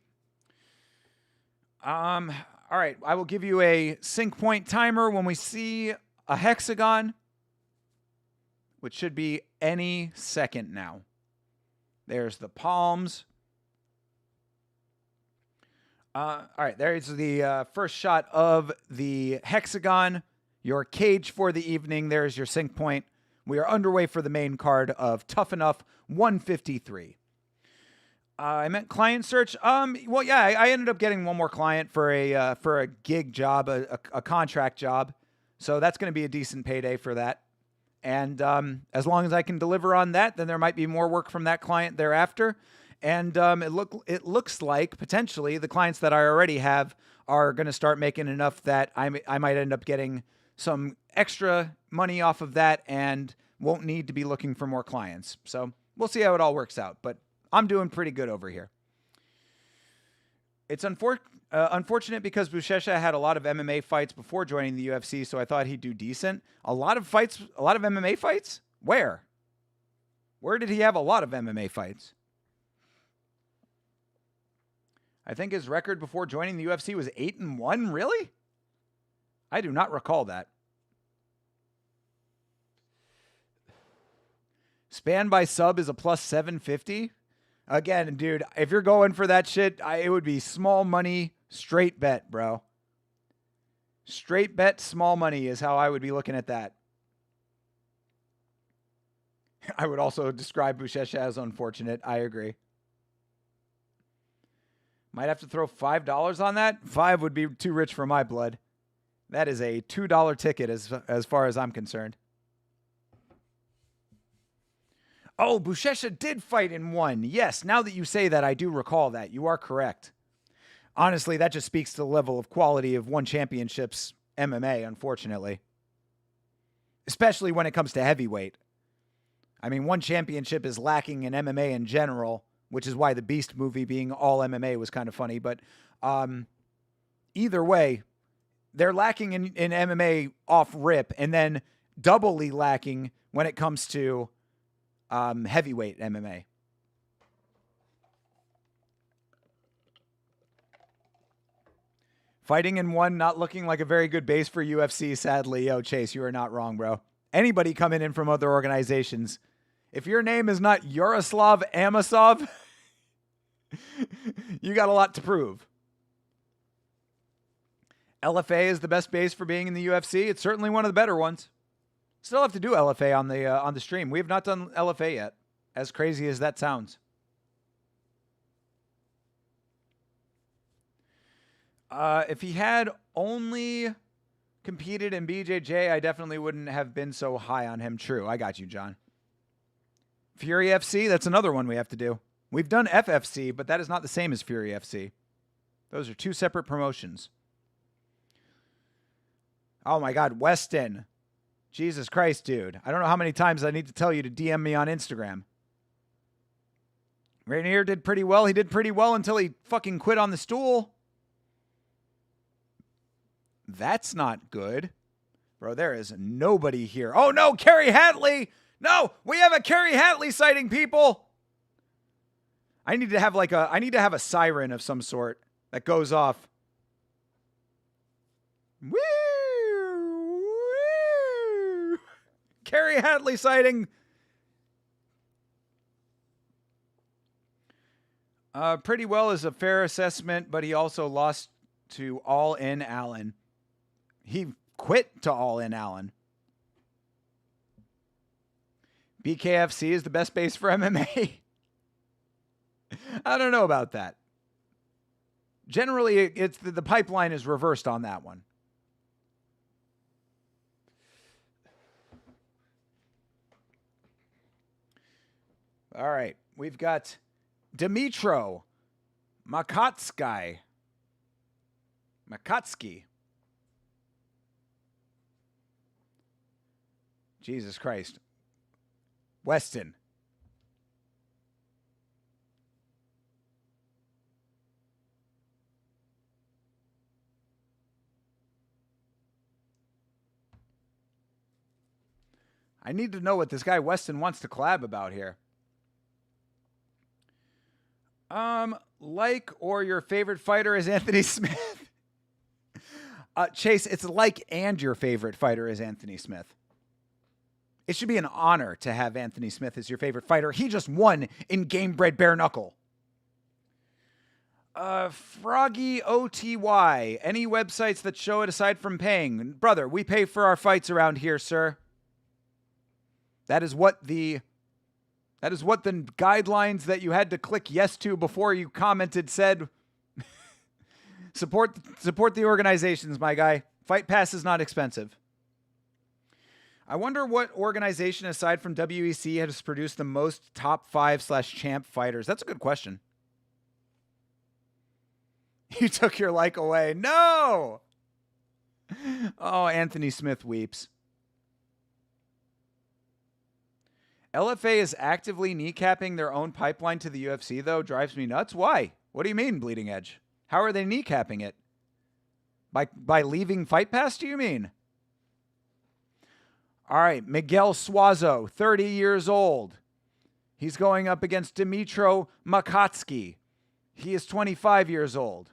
S1: All right, I will give you a sync point timer when we see a hexagon, which should be any second now. There's the palms. All right, there's the first shot of the hexagon. Your cage for the evening. There's your sync point. We are underway for the main card of Tuff-N-Uff 153. I meant client search. Well, yeah, I ended up getting one more client for a gig job, a contract job. So that's going to be a decent payday for that. And as long as I can deliver on that, then there might be more work from that client thereafter. And it looks like potentially the clients that I already have are going to start making enough that I might end up getting some extra money off of that and won't need to be looking for more clients. So we'll see how it all works out. But I'm doing pretty good over here. It's unfortunate because Buchecha had a lot of MMA fights before joining the UFC, so I thought he'd do decent. A lot of MMA fights? Where? Where did he have a lot of MMA fights? I think his record before joining the UFC was 8-1. Really? I do not recall that. Span by sub is a plus 750. Again, dude, if you're going for that shit, it would be small money, straight bet, bro. Straight bet, small money is how I would be looking at that. I would also describe Buchecha as unfortunate. I agree. Might have to throw $5 on that. 5 would be too rich for my blood. That is a $2 ticket as far as I'm concerned. Oh, Buchecha did fight in one. Yes, now that you say that, I do recall that. You are correct. Honestly, that just speaks to the level of quality of One Championship's MMA, unfortunately. Especially when it comes to heavyweight. I mean, One Championship is lacking in MMA in general, which is why the Beast movie being all MMA was kind of funny. But either way, they're lacking in MMA off rip, and then doubly lacking when it comes to heavyweight MMA. Fighting in one, not looking like a very good base for UFC, sadly. Yo, Chase, you are not wrong, bro. Anybody coming in from other organizations, if your name is not Yaroslav Amosov, you got a lot to prove. LFA is the best base for being in the UFC. It's certainly one of the better ones. Still have to do LFA on the stream. We have not done LFA yet, as crazy as that sounds. If he had only competed in BJJ, I definitely wouldn't have been so high on him. True, I got you, John. Fury FC, that's another one we have to do. We've done FFC, but that is not the same as Fury FC. Those are two separate promotions. Oh my God, Weston. Jesus Christ, dude. I don't know how many times I need to tell you to DM me on Instagram. Rainier did pretty well. He did pretty well until he fucking quit on the stool. That's not good. Bro, there is nobody here. Oh, no, Carrie Hatley. No, we have a Carrie Hatley sighting, people. I need to have a siren of some sort that goes off. Woo! Woo! Carrie Hatley sighting. Pretty well is a fair assessment, but he also lost to All In Allen. He quit to All In Allen. BKFC is the best base for MMA. I don't know about that. Generally, it's the pipeline is reversed on that one. All right, we've got Dmitro Makotsky. Jesus Christ. Weston. I need to know what this guy Weston wants to collab about here. Like or your favorite fighter is Anthony Smith. Chase, it's like and your favorite fighter is Anthony Smith. It should be an honor to have Anthony Smith as your favorite fighter. He just won in Game Bred Bare Knuckle. Froggy OTY. Any websites that show it aside from paying? Brother, we pay for our fights around here, sir. That is what the guidelines that you had to click yes to before you commented said. Support the organizations, my guy. Fight Pass is not expensive. I wonder what organization aside from WEC has produced the most top 5/champ fighters. That's a good question. You took your like away. No! Oh, Anthony Smith weeps. LFA is actively kneecapping their own pipeline to the UFC, though. Drives me nuts. Why? What do you mean, Bleeding Edge? How are they kneecapping it? By leaving Fight Pass, do you mean? All right, Miguel Suazo, 30 years old. He's going up against Dmitro Makotsky. He is 25 years old.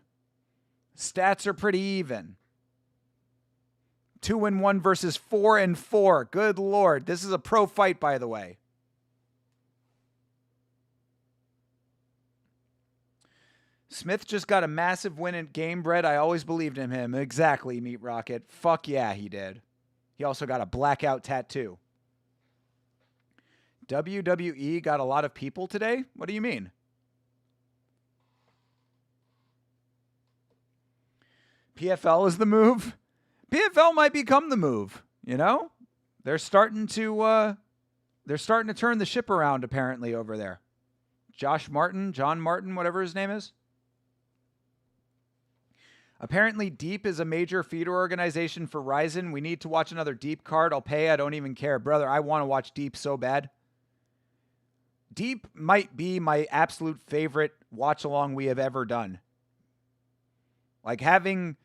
S1: Stats are pretty even. 2-1 versus 4-4. Good Lord. This is a pro fight, by the way. Smith just got a massive win at Game Bred. I always believed in him. Exactly, Meat Rocket. Fuck yeah, he did. He also got a blackout tattoo. WWE got a lot of people today? What do you mean? PFL is the move? PFL might become the move, you know? They're starting to turn the ship around apparently over there. John Martin, whatever his name is. Apparently, Deep is a major feeder organization for Ryzen. We need to watch another Deep card. I'll pay. I don't even care. Brother, I want to watch Deep so bad. Deep might be my absolute favorite watch-along we have ever done. Like, having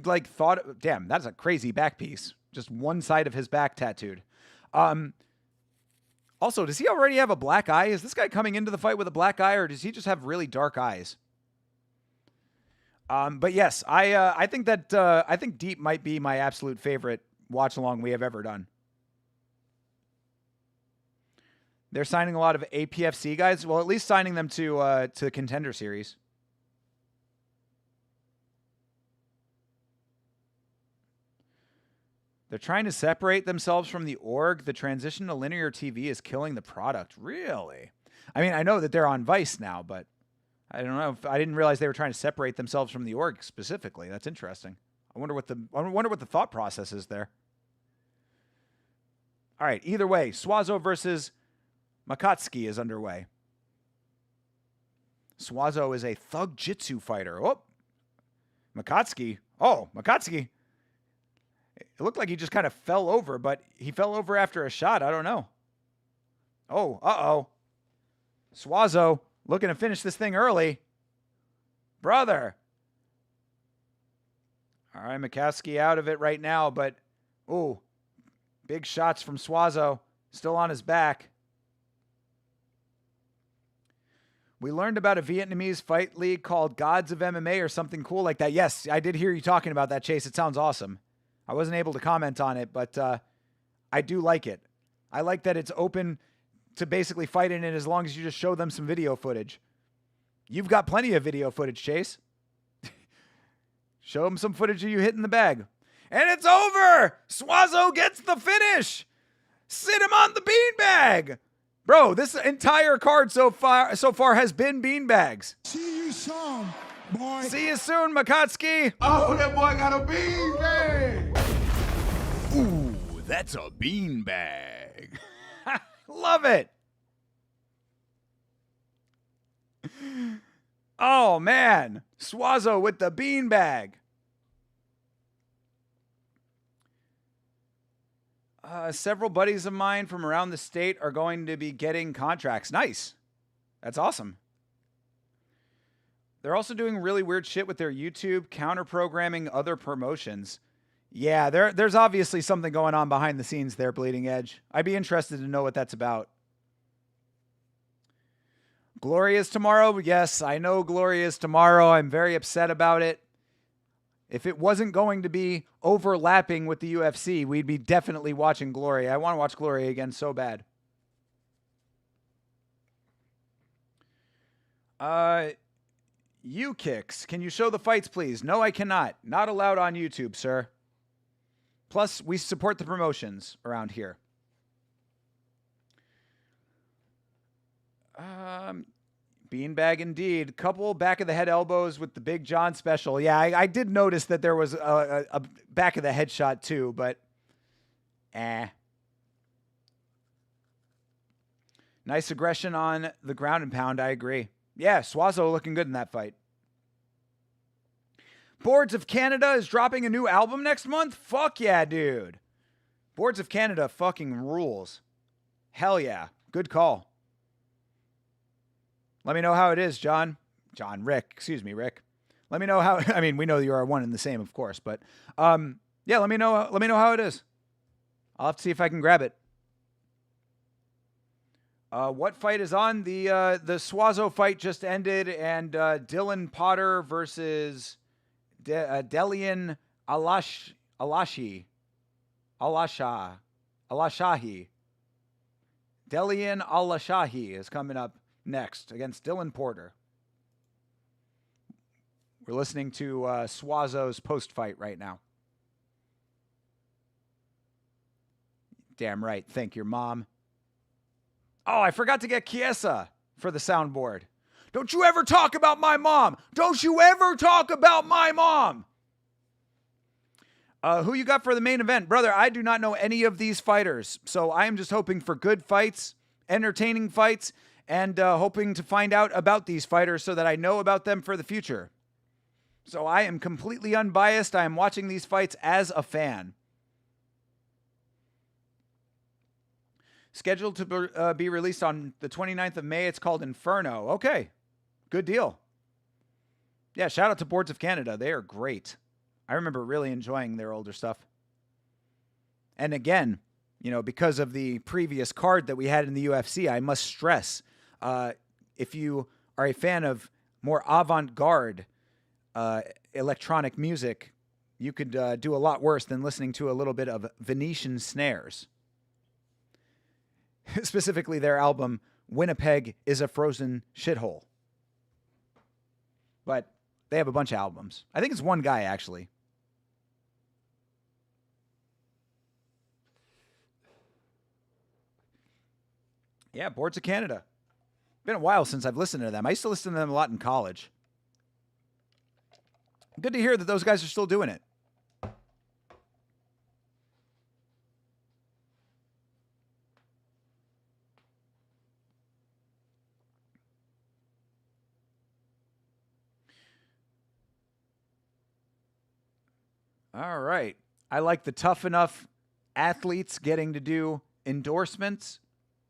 S1: like, thought... Damn, that's a crazy back piece. Just one side of his back tattooed. Also, does he already have a black eye? Is this guy coming into the fight with a black eye, or does he just have really dark eyes? But yes, I think Deep might be my absolute favorite watch along we have ever done. They're signing a lot of APFC guys. Well, at least signing them to the Contender Series. They're trying to separate themselves from the org. The transition to linear TV is killing the product. Really? I mean, I know that they're on Vice now, but I don't know. I didn't realize they were trying to separate themselves from the org specifically. That's interesting. I wonder what the thought process is there. All right. Either way, Suazo versus Makotsky is underway. Suazo is a thug jitsu fighter. Oh, Makotsky. It looked like he just kind of fell over, but he fell over after a shot. I don't know. Oh, uh-oh. Suazo. looking to finish this thing early. Brother. All right, McCaskey out of it right now, but, ooh, big shots from Suazo. Still on his back. We learned about a Vietnamese fight league called Gods of MMA or something cool like that. Yes, I did hear you talking about that, Chase. It sounds awesome. I wasn't able to comment on it, but I do like it. I like that it's open to basically fight in it as long as you just show them some video footage. You've got plenty of video footage, Chase. Show them some footage of you hitting the bag. And it's over! Suazo gets the finish! Sit him on the beanbag! Bro, this entire card so far has been beanbags.
S9: See you soon, boy.
S1: See you soon, Makatsuki.
S6: Oh, that boy got a beanbag.
S1: Ooh, that's a beanbag. Love it. Oh, man. Suazo with the beanbag. Several buddies of mine from around the state are going to be getting contracts. Nice. That's awesome. They're also doing really weird shit with their YouTube, counter-programming other promotions. Yeah, there's obviously something going on behind the scenes there, Bleeding Edge. I'd be interested to know what that's about. Glory is tomorrow. Yes, I know Glory is tomorrow. I'm very upset about it. If it wasn't going to be overlapping with the UFC, we'd be definitely watching Glory. I want to watch Glory again so bad. U-Kicks. Can you show the fights, please? No, I cannot. Not allowed on YouTube, sir. Plus, we support the promotions around here. Beanbag indeed. Couple back of the head elbows with the Big John special. Yeah, I did notice that there was a back of the head shot too, but nice aggression on the ground and pound. I agree. Yeah, Suazo looking good in that fight. Boards of Canada is dropping a new album next month? Fuck yeah, dude. Boards of Canada fucking rules. Hell yeah. Good call. Let me know how it is, John. Rick. Excuse me, Rick. Let me know how, I mean, we know you are one and the same, of course, but yeah, let me know how it is. I'll have to see if I can grab it. What fight is on? The Suazo fight just ended, and Dylan Potter versus Delian Alashahi. Delian Alashahi is coming up next against Dylan Porter. We're listening to Suazo's post-fight right now. Damn right. Thank your mom. Oh, I forgot to get Chiesa for the soundboard. Don't you ever talk about my mom. Don't you ever talk about my mom. Who you got for the main event? Brother, I do not know any of these fighters. So I am just hoping for good fights, entertaining fights, and hoping to find out about these fighters so that I know about them for the future. So I am completely unbiased. I am watching these fights as a fan. Scheduled to be released on the 29th of May. It's called Inferno. Okay, good deal. Yeah, shout out to Boards of Canada. They are great. I remember really enjoying their older stuff. And again, you know, because of the previous card that we had in the UFC, I must stress, if you are a fan of more avant-garde electronic music, you could do a lot worse than listening to a little bit of Venetian snares. Specifically their album, Winnipeg is a Frozen Shithole. But they have a bunch of albums. I think it's one guy, actually. Yeah, Boards of Canada. Been a while since I've listened to them. I used to listen to them a lot in college. Good to hear that those guys are still doing it. All right. I like the Tuff-N-Uff athletes getting to do endorsements.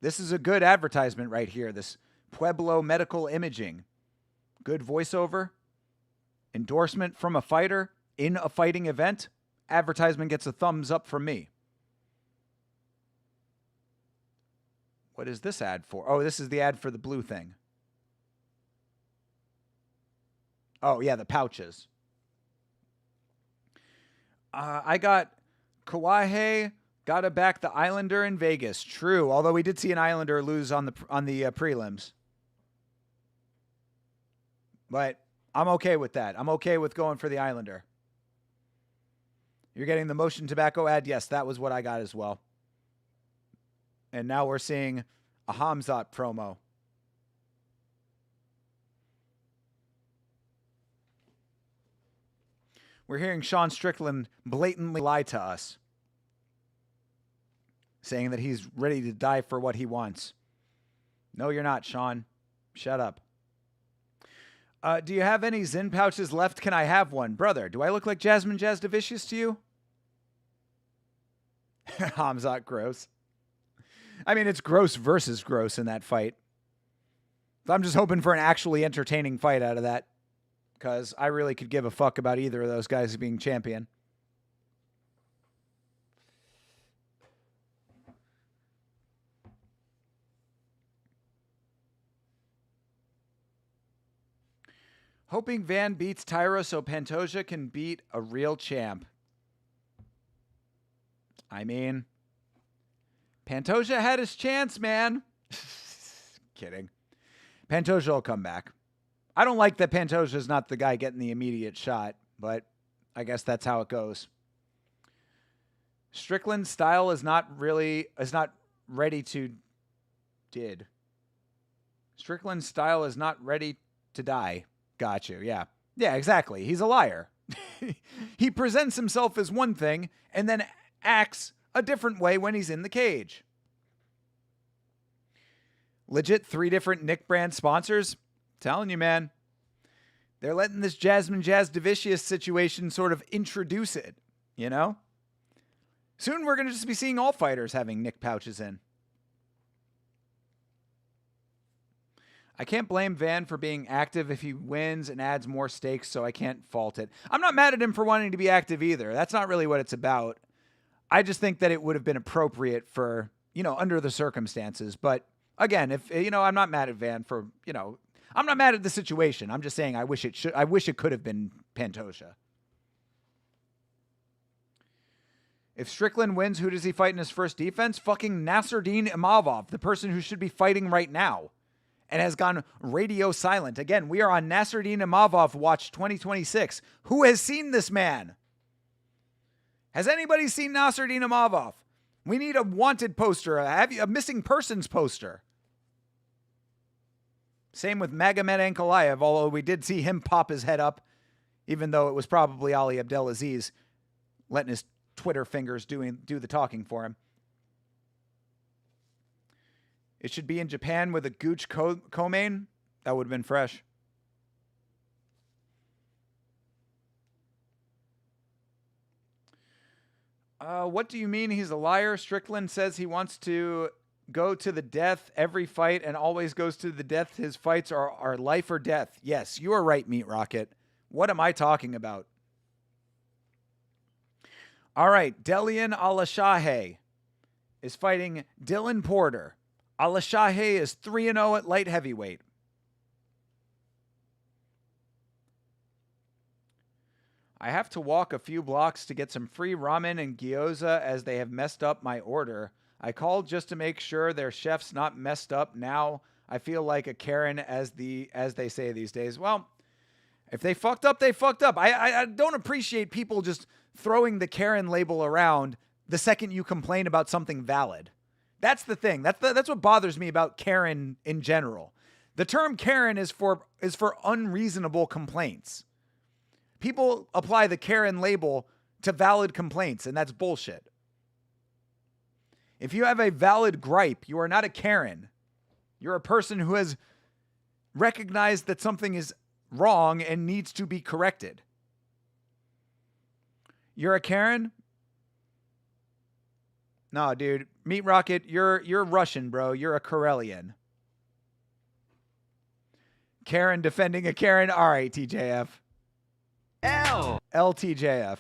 S1: This is a good advertisement right here. This Pueblo Medical Imaging. Good voiceover. Endorsement from a fighter in a fighting event. Advertisement gets a thumbs up from me. What is this ad for? Oh, this is the ad for the blue thing. Oh, yeah, the pouches. I got Kawaihae, gotta back the Islander in Vegas. True, although we did see an Islander lose on the prelims. But I'm okay with that. I'm okay with going for the Islander. You're getting the motion tobacco ad? Yes, that was what I got as well. And now we're seeing a Hamzat promo. We're hearing Sean Strickland blatantly lie to us, saying that he's ready to die for what he wants. No, you're not, Sean. Shut up. Do you have any Zyn pouches left? Can I have one? Brother, do I look like Jasmine Jazdavicius to you? Hamzat gross. I mean, it's gross versus gross in that fight. So I'm just hoping for an actually entertaining fight out of that, because I really could give a fuck about either of those guys being champion. Hoping Van beats Tyra so Pantoja can beat a real champ. I mean, Pantoja had his chance, man. Kidding. Pantoja will come back. I don't like that Pantoja is not the guy getting the immediate shot, but I guess that's how it goes. Strickland's style is not ready to Strickland's style is not ready to die. Got you. Yeah. Yeah, exactly. He's a liar. He presents himself as one thing and then acts a different way when he's in the cage. Legit 3 different Nick brand sponsors. Telling you, man. They're letting this Jasmine Jazdavicius situation sort of introduce it, you know? Soon we're going to just be seeing all fighters having Nick pouches in. I can't blame Van for being active if he wins and adds more stakes, so I can't fault it. I'm not mad at him for wanting to be active either. That's not really what it's about. I just think that it would have been appropriate for, under the circumstances. But again, if, I'm not mad at Van for, I'm not mad at the situation. I'm just saying I wish it could have been Pantoja. If Strickland wins, who does he fight in his first defense? Fucking Nasruddin Imavov, the person who should be fighting right now and has gone radio silent. Again, we are on Nasruddin Imavov Watch 2026. Who has seen this man? Has anybody seen Nasruddin Imavov? We need a wanted poster, a missing persons poster. Same with Magomed Ankalaev, although we did see him pop his head up, even though it was probably Ali Abdelaziz letting his Twitter fingers do the talking for him. It should be in Japan with a Gooch co-main. That would have been fresh. What do you mean he's a liar? Strickland says he wants to go to the death every fight and always goes to the death. His fights are life or death. Yes, you are right, Meat Rocket. What am I talking about? All right, Delian Alashahe is fighting Dylan Porter. Alashahe is 3-0 at light heavyweight. I have to walk a few blocks to get some free ramen and gyoza as they have messed up my order. I called just to make sure their chef's not messed up. Now I feel like a Karen, as they say these days. Well, if they fucked up, they fucked up. I don't appreciate people just throwing the Karen label around the second you complain about something valid. That's the thing. That's what bothers me about Karen in general. The term Karen is for unreasonable complaints. People apply the Karen label to valid complaints, and that's bullshit. If you have a valid gripe, you are not a Karen. You're a person who has recognized that something is wrong and needs to be corrected. You're a Karen? No, dude. Meat Rocket, you're Russian, bro. You're a Karelian. Karen defending a Karen. All right, TJF. LTJF.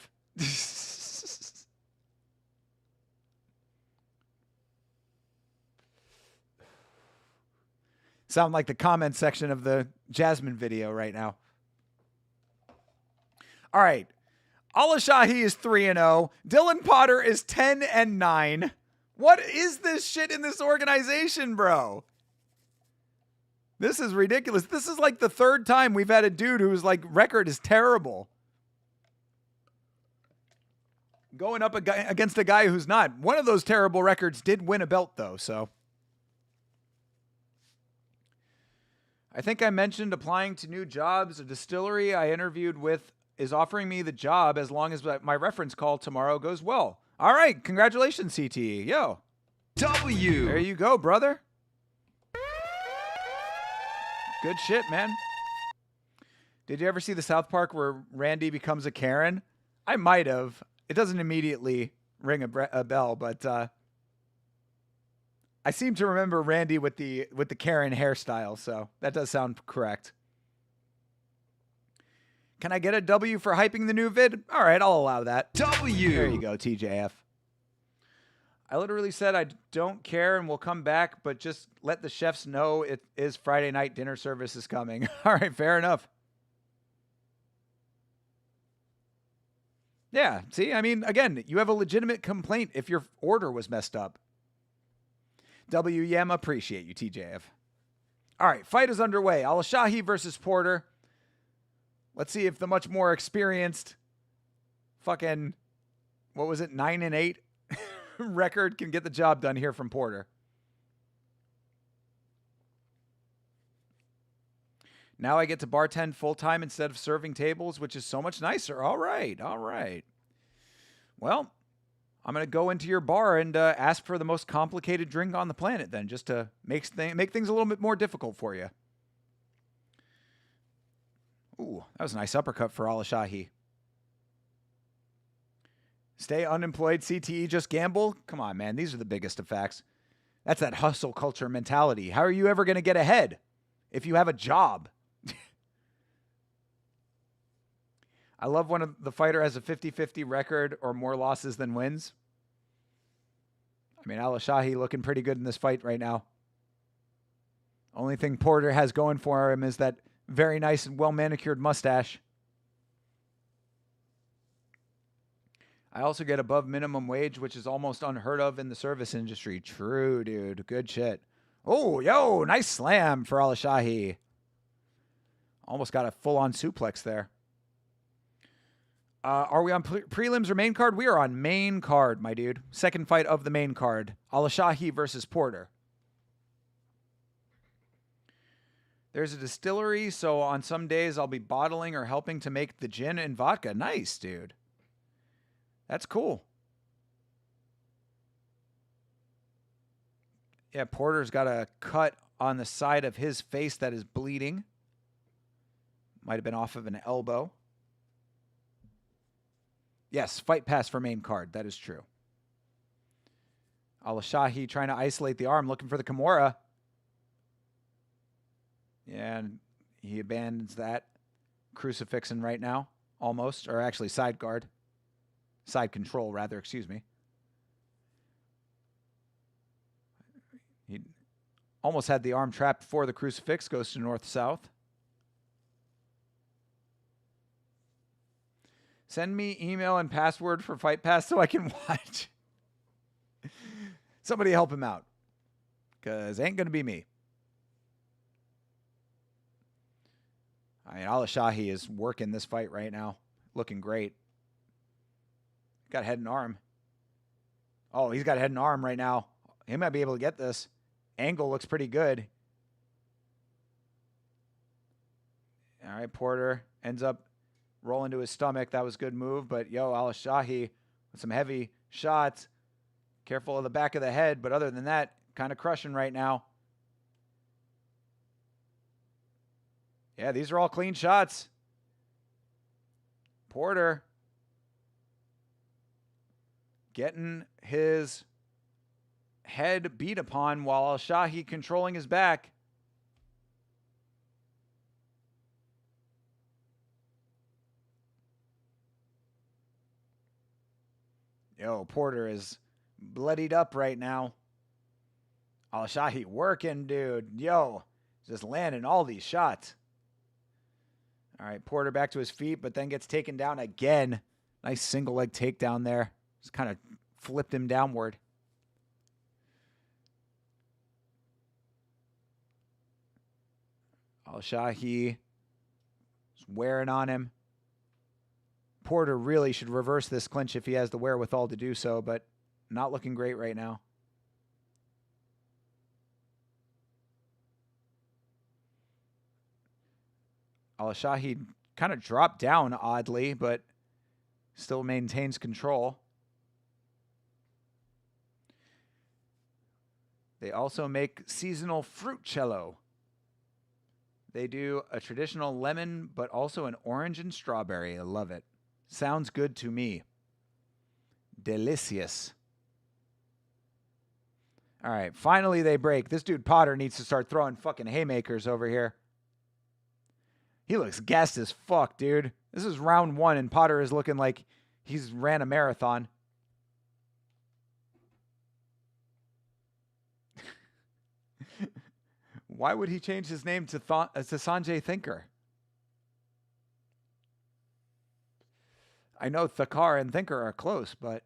S1: Sound like the comment section of the Jasmine video right now. All right. Al-Shahi is 3-0. Dylan Potter is 10-9. What is this shit in this organization, bro? This is ridiculous. This is like the third time we've had a dude whose like record is terrible going up against a guy who's not. One of those terrible records did win a belt, though, so. I think I mentioned applying to new jobs. A distillery I interviewed with is offering me the job as long as my reference call tomorrow goes well. All right. Congratulations, CTE. Yo.
S6: W.
S1: There you go, brother. Good shit, man. Did you ever see the South Park where Randy becomes a Karen? I might have. It doesn't immediately ring a bell, but I seem to remember Randy with the Karen hairstyle, so that does sound correct. Can I get a W for hyping the new vid? All right, I'll allow that.
S6: W.
S1: There you go, TJF. I literally said I don't care and will come back, but just let the chefs know it is Friday night dinner service is coming. All right, fair enough. Yeah, see, I mean, again, you have a legitimate complaint if your order was messed up. WM, appreciate you, TJF. All right, fight is underway. Al-Shahi versus Porter. Let's see if the much more experienced fucking, what was it, 9-8 record can get the job done here from Porter. Now I get to bartend full-time instead of serving tables, which is so much nicer. All right, all right. Well, I'm going to go into your bar and ask for the most complicated drink on the planet then, just to make things a little bit more difficult for you. Ooh, that was a nice uppercut for Al-Shahi. Stay unemployed, CTE, just gamble? Come on, man. These are the biggest of facts. That's that hustle culture mentality. How are you ever going to get ahead if you have a job? I love when the fighter has a 50-50 record or more losses than wins. I mean, Al-Shahi looking pretty good in this fight right now. Only thing Porter has going for him is that very nice and well-manicured mustache. I also get above minimum wage, which is almost unheard of in the service industry. True, dude. Good shit. Oh, yo, nice slam for Al-Shahi. Almost got a full-on suplex there. Are we on prelims or main card? We are on main card, my dude. Second fight of the main card. Al-Shahi versus Porter. There's a distillery, so on some days I'll be bottling or helping to make the gin and vodka. Nice, dude. That's cool. Yeah, Porter's got a cut on the side of his face that is bleeding. Might have been off of an elbow. Yes, fight pass for main card. That is true. Al-Shahi trying to isolate the arm, looking for the Kimura. Yeah, and he abandons that. Crucifixing right now, almost. Or actually side guard. Side control, rather, excuse me. He almost had the arm trapped before the crucifix. Goes to north-south. Send me email and password for Fight Pass so I can watch. Somebody help him out. Because it ain't going to be me. I mean, Al-Shahi is working this fight right now. Looking great. Got head and arm. Oh, he's got head and arm right now. He might be able to get this. Angle looks pretty good. All right, Porter ends up rolling to his stomach. That was a good move. But, yo, Al-Shahi with some heavy shots. Careful of the back of the head. But other than that, kind of crushing right now. Yeah, these are all clean shots. Porter getting his head beat upon while Al-Shahi controlling his back. Yo, Porter is bloodied up right now. Al-Shahi working, dude. Yo, just landing all these shots. All right, Porter back to his feet, but then gets taken down again. Nice single leg takedown there. Just kind of flipped him downward. Al-Shahi is wearing on him. Porter really should reverse this clinch if he has the wherewithal to do so, but not looking great right now. Al-Shahi kind of dropped down oddly, but still maintains control. They also make seasonal fruit cello. They do a traditional lemon, but also an orange and strawberry. I love it. Sounds good to me. Delicious. All right, finally they break. This dude Potter needs to start throwing fucking haymakers over here. He looks gassed as fuck, dude. This is round 1, and Potter is looking like he's ran a marathon. Why would he change his name to Sanjay Thinker? I know Thakar and Thinker are close, but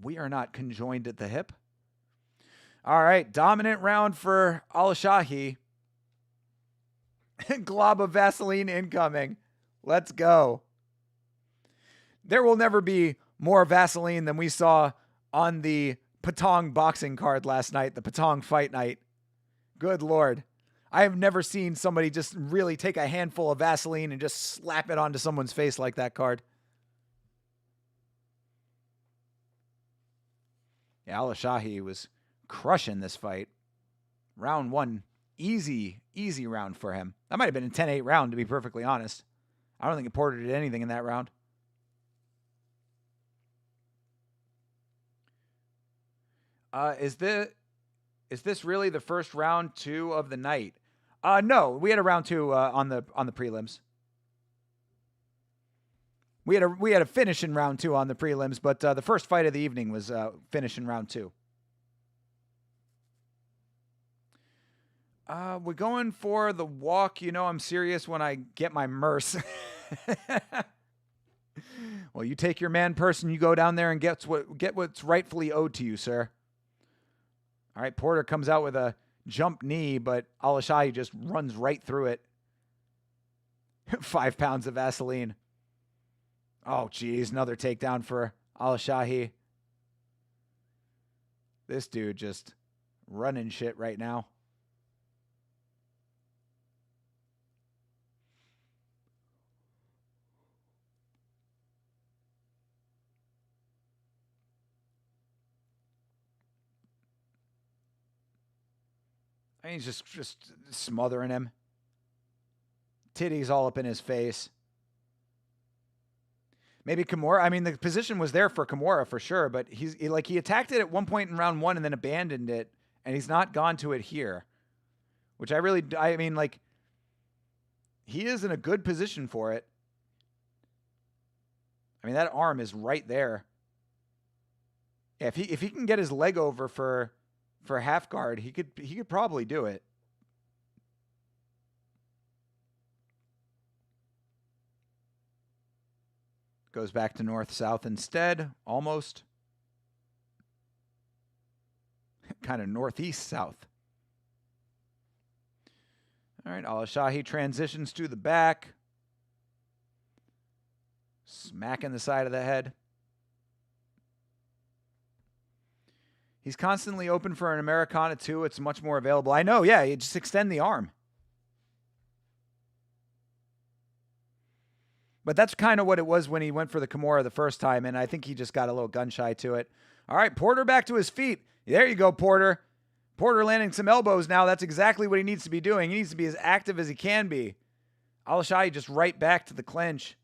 S1: we are not conjoined at the hip. All right, dominant round for Al-Shahi. Glob of Vaseline incoming. Let's go. There will never be more Vaseline than we saw on the Patong boxing card last night, the Patong fight night. Good Lord. I have never seen somebody just really take a handful of Vaseline and just slap it onto someone's face like that card. Yeah, Al-Shahi was crushing this fight. Round 1, easy round for him. That might have been a 10-8 round, to be perfectly honest. I don't think Porter did anything in that round. Is this really the first round 2 of the night? No, we had a round 2 on the prelims. We had a finish in round 2 on the prelims, but the first fight of the evening was finish in round 2. We're going for the walk. You know I'm serious when I get my merce. Well, you take your man purse and you go down there and get what's rightfully owed to you, sir. All right, Porter comes out with a jump knee, but Al-Shahi just runs right through it. 5 pounds of Vaseline. Oh, geez, another takedown for Al-Shahi. This dude just running shit right now. I mean, he's just smothering him. Titties all up in his face. Maybe Kimura. I mean, the position was there for Kimura for sure, but he attacked it at one point in round 1 and then abandoned it, and he's not gone to it here. Which I mean, like, he is in a good position for it. I mean, that arm is right there. Yeah, if he can get his leg over for half guard, he could probably do it. Goes back to north-south instead, almost. Kind of northeast-south. All right, Al-Shahi transitions to the back. Smacking the side of the head. He's constantly open for an Americana, too. It's much more available. I know, yeah, you just extend the arm. But that's kind of what it was when he went for the Kimura the first time, and I think he just got a little gun-shy to it. All right, Porter back to his feet. There you go, Porter. Porter landing some elbows now. That's exactly what he needs to be doing. He needs to be as active as he can be. Al-Shahi just right back to the clinch.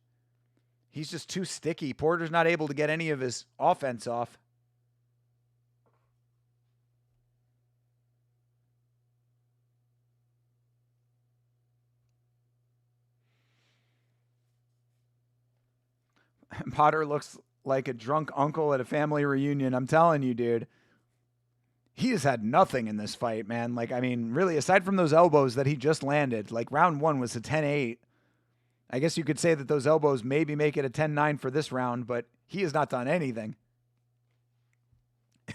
S1: He's just too sticky. Porter's not able to get any of his offense off. Potter looks like a drunk uncle at a family reunion. I'm telling you, dude. He has had nothing in this fight, man. Like, I mean, really, aside from those elbows that he just landed, like round 1 was a 10-8. I guess you could say that those elbows maybe make it a 10-9 for this round, but he has not done anything.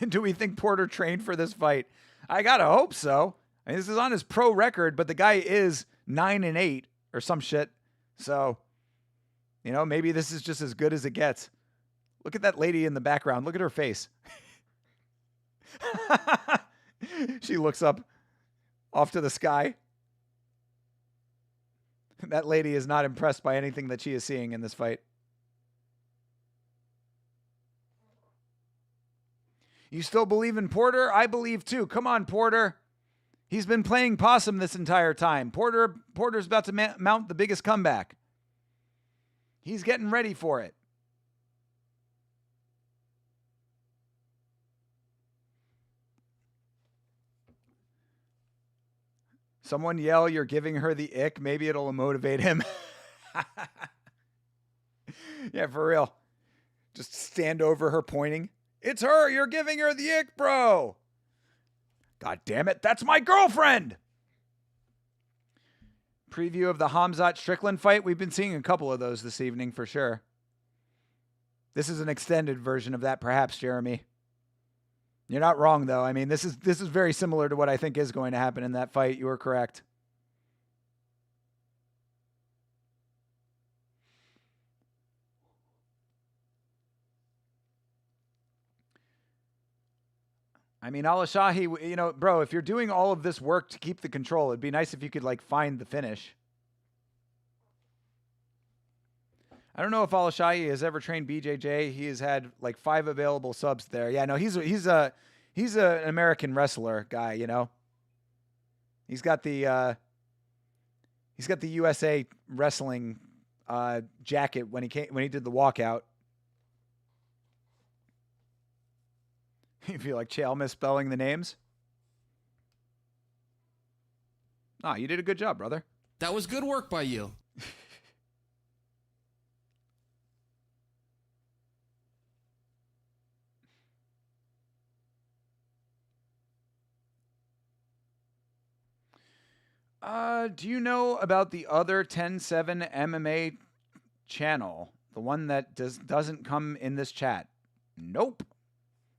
S1: Do we think Porter trained for this fight? I gotta hope so. I mean, this is on his pro record, but the guy is 9-8 or some shit. So, you know, maybe this is just as good as it gets. Look at that lady in the background. Look at her face. She looks up off to the sky. That lady is not impressed by anything that she is seeing in this fight. You still believe in Porter? I believe too. Come on, Porter. He's been playing possum this entire time. Porter's about to mount the biggest comeback. He's getting ready for it. Someone yell, "You're giving her the ick." Maybe it'll motivate him. Yeah, for real. Just stand over her pointing. It's her. You're giving her the ick, bro. God damn it. That's my girlfriend. Preview of the Hamzat Strickland fight. We've been seeing a couple of those this evening for sure. This is an extended version of that, perhaps, Jeremy. You're not wrong, though. I mean, this is very similar to what I think is going to happen in that fight. You are correct. I mean, Al-Shahi, you know, bro, if you're doing all of this work to keep the control, it'd be nice if you could, like, find the finish. I don't know if Al-Shahi has ever trained BJJ. He has had, like, 5 available subs there. Yeah, no, he's an American wrestler guy, you know. He's got the USA wrestling jacket when he did the walkout. You feel like Chael misspelling the names? Ah, you did a good job, brother.
S7: That was good work by you.
S1: Do you know about the other 10-7 MMA channel? The one that doesn't come in this chat? Nope.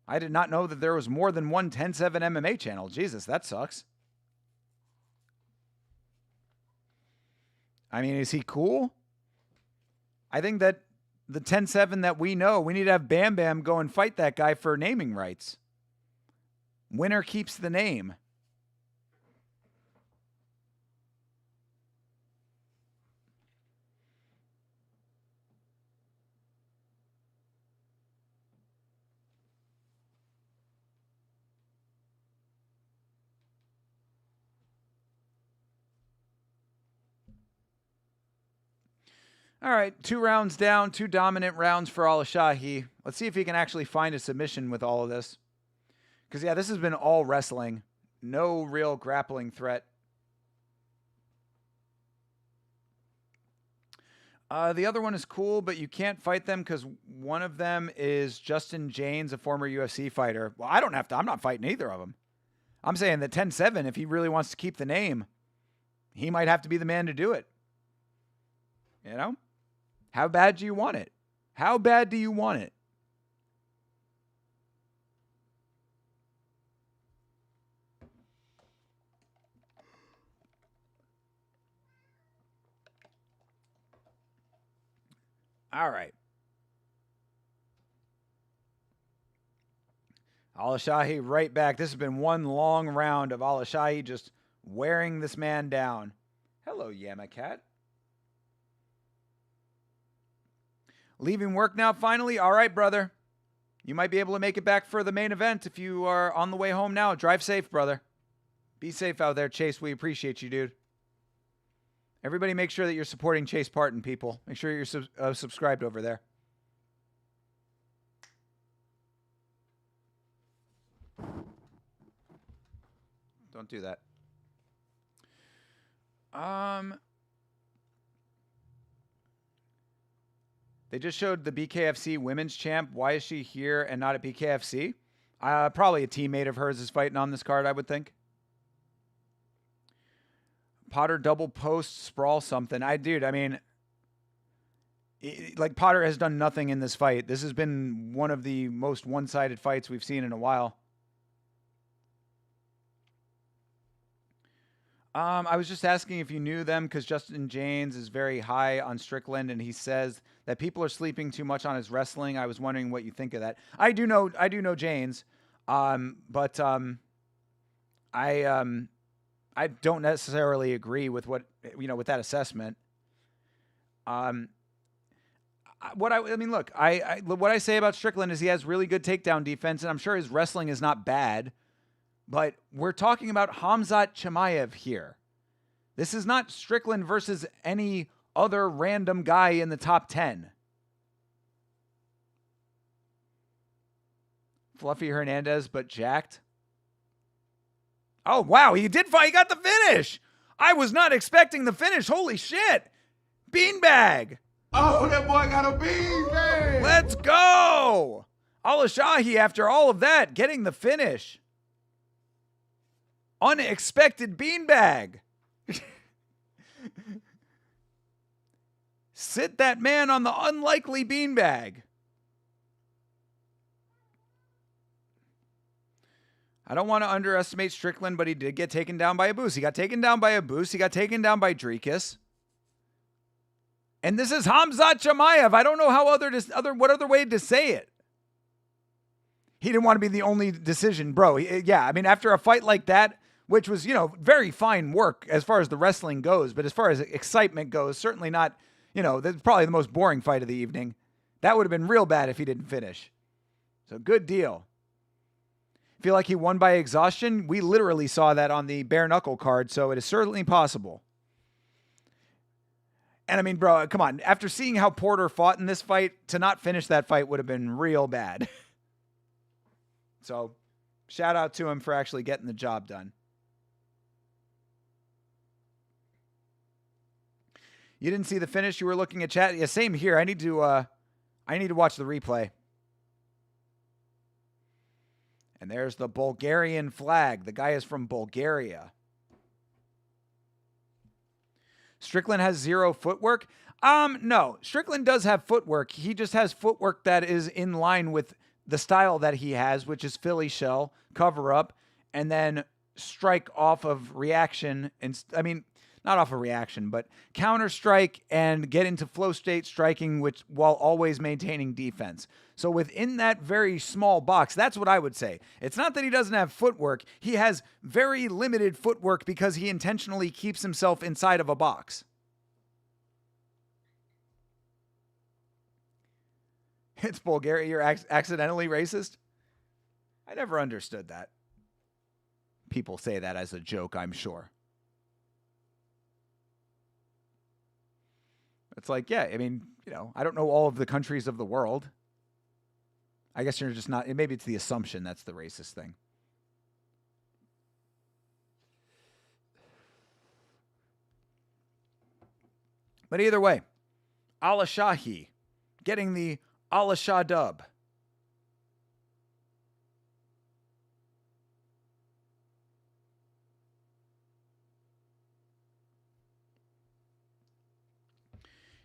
S1: I did not know that there was more than one 10-7 MMA channel. Jesus, that sucks. I mean, is he cool? I think that the 10-7 that we know, we need to have Bam Bam go and fight that guy for naming rights. Winner keeps the name. All right, 2 rounds down, 2 dominant rounds for Al-Shahi. Let's see if he can actually find a submission with all of this. Because, yeah, this has been all wrestling. No real grappling threat. The other one is cool, but you can't fight them because one of them is Justin James, a former UFC fighter. Well, I don't have to. I'm not fighting either of them. I'm saying that 10-7, if he really wants to keep the name, he might have to be the man to do it. You know? How bad do you want it? How bad do you want it? All right. Al-Shahi right back. This has been one long round of Al-Shahi just wearing this man down. Hello, Yamakat. Leaving work now, finally? All right, brother. You might be able to make it back for the main event if you are on the way home now. Drive safe, brother. Be safe out there, Chase. We appreciate you, dude. Everybody make sure that you're supporting Chase Parton, people. Make sure you're subscribed over there. Don't do that. They just showed the BKFC women's champ. Why is she here and not at BKFC? Probably a teammate of hers is fighting on this card, I would think. Potter double post sprawl something. Like Potter has done nothing in this fight. This has been one of the most one-sided fights we've seen in a while. I was just asking if you knew them because Justin James is very high on Strickland, and he says that people are sleeping too much on his wrestling. I was wondering what you think of that. I do know James, but I don't necessarily agree with with that assessment. What I say about Strickland is he has really good takedown defense, and I'm sure his wrestling is not bad. But we're talking about Khamzat Chimaev here. This is not Strickland versus any other random guy in the top 10. Fluffy Hernandez, but jacked. Oh, wow, he did fight. He got the finish. I was not expecting the finish. Holy shit. Beanbag.
S6: Oh, that boy got a beanbag.
S1: Let's go. Al-Shahi, after all of that, getting the finish. Unexpected beanbag. Sit that man on the unlikely beanbag. I don't want to underestimate Strickland, but he did get taken down by Abus. He got taken down by Abus. He got taken down by Dricus. And this is Khamzat Chimaev. I don't know what other way to say it. He didn't want to be the only decision, bro. After a fight like that, which was, very fine work as far as the wrestling goes, but as far as excitement goes, certainly not, that's probably the most boring fight of the evening. That would have been real bad if he didn't finish. So good deal. Feel like he won by exhaustion? We literally saw that on the bare knuckle card, so it is certainly possible. And bro, come on. After seeing how Porter fought in this fight, to not finish that fight would have been real bad. So, shout out to him for actually getting the job done. You didn't see the finish? You were looking at chat? Yeah, same here. I need to watch the replay. And there's the Bulgarian flag. The guy is from Bulgaria. Strickland has zero footwork? No. Strickland does have footwork. He just has footwork that is in line with the style that he has, which is Philly shell, cover up, and then strike off of reaction. Not off of reaction, but counter strike and get into flow state striking, while always maintaining defense. So within that very small box, that's what I would say. It's not that he doesn't have footwork. He has very limited footwork because he intentionally keeps himself inside of a box. It's Bulgaria. You're accidentally racist? I never understood that. People say that as a joke, I'm sure. It's like, yeah, I don't know all of the countries of the world. I guess you're just not, maybe it's the assumption that's the racist thing. But either way, Al-Shahi getting the Al-Shah dub.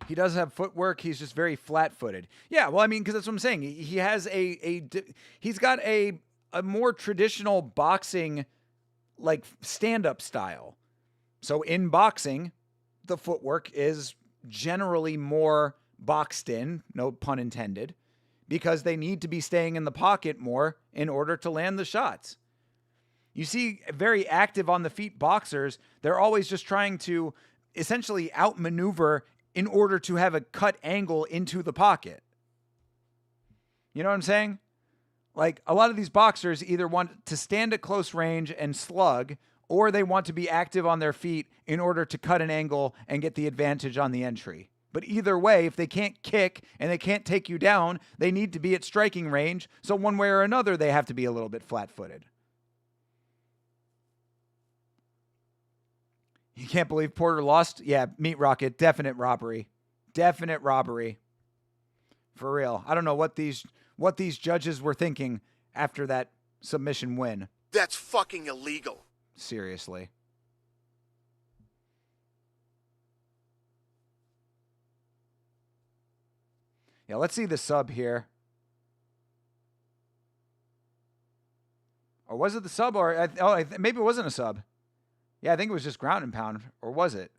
S1: He does have footwork. He's just very flat-footed. Yeah, well, because that's what I'm saying. He has he's got a more traditional boxing, like, stand-up style. So in boxing, the footwork is generally more boxed in, no pun intended, because they need to be staying in the pocket more in order to land the shots. You see very active on the feet boxers, they're always just trying to essentially outmaneuver in order to have a cut angle into the pocket. You know what I'm saying? Like, a lot of these boxers either want to stand at close range and slug, or they want to be active on their feet in order to cut an angle and get the advantage on the entry. But either way, if they can't kick and they can't take you down, they need to be at striking range. So one way or another, they have to be a little bit flat-footed. You can't believe Porter lost? Yeah, Meat Rocket, definite robbery. Definite robbery. For real. I don't know what these judges were thinking after that submission win.
S8: That's fucking illegal.
S1: Seriously. Yeah, let's see the sub here. Or was it the sub? Or maybe it wasn't a sub. Yeah, I think it was just ground and pound. Or was it?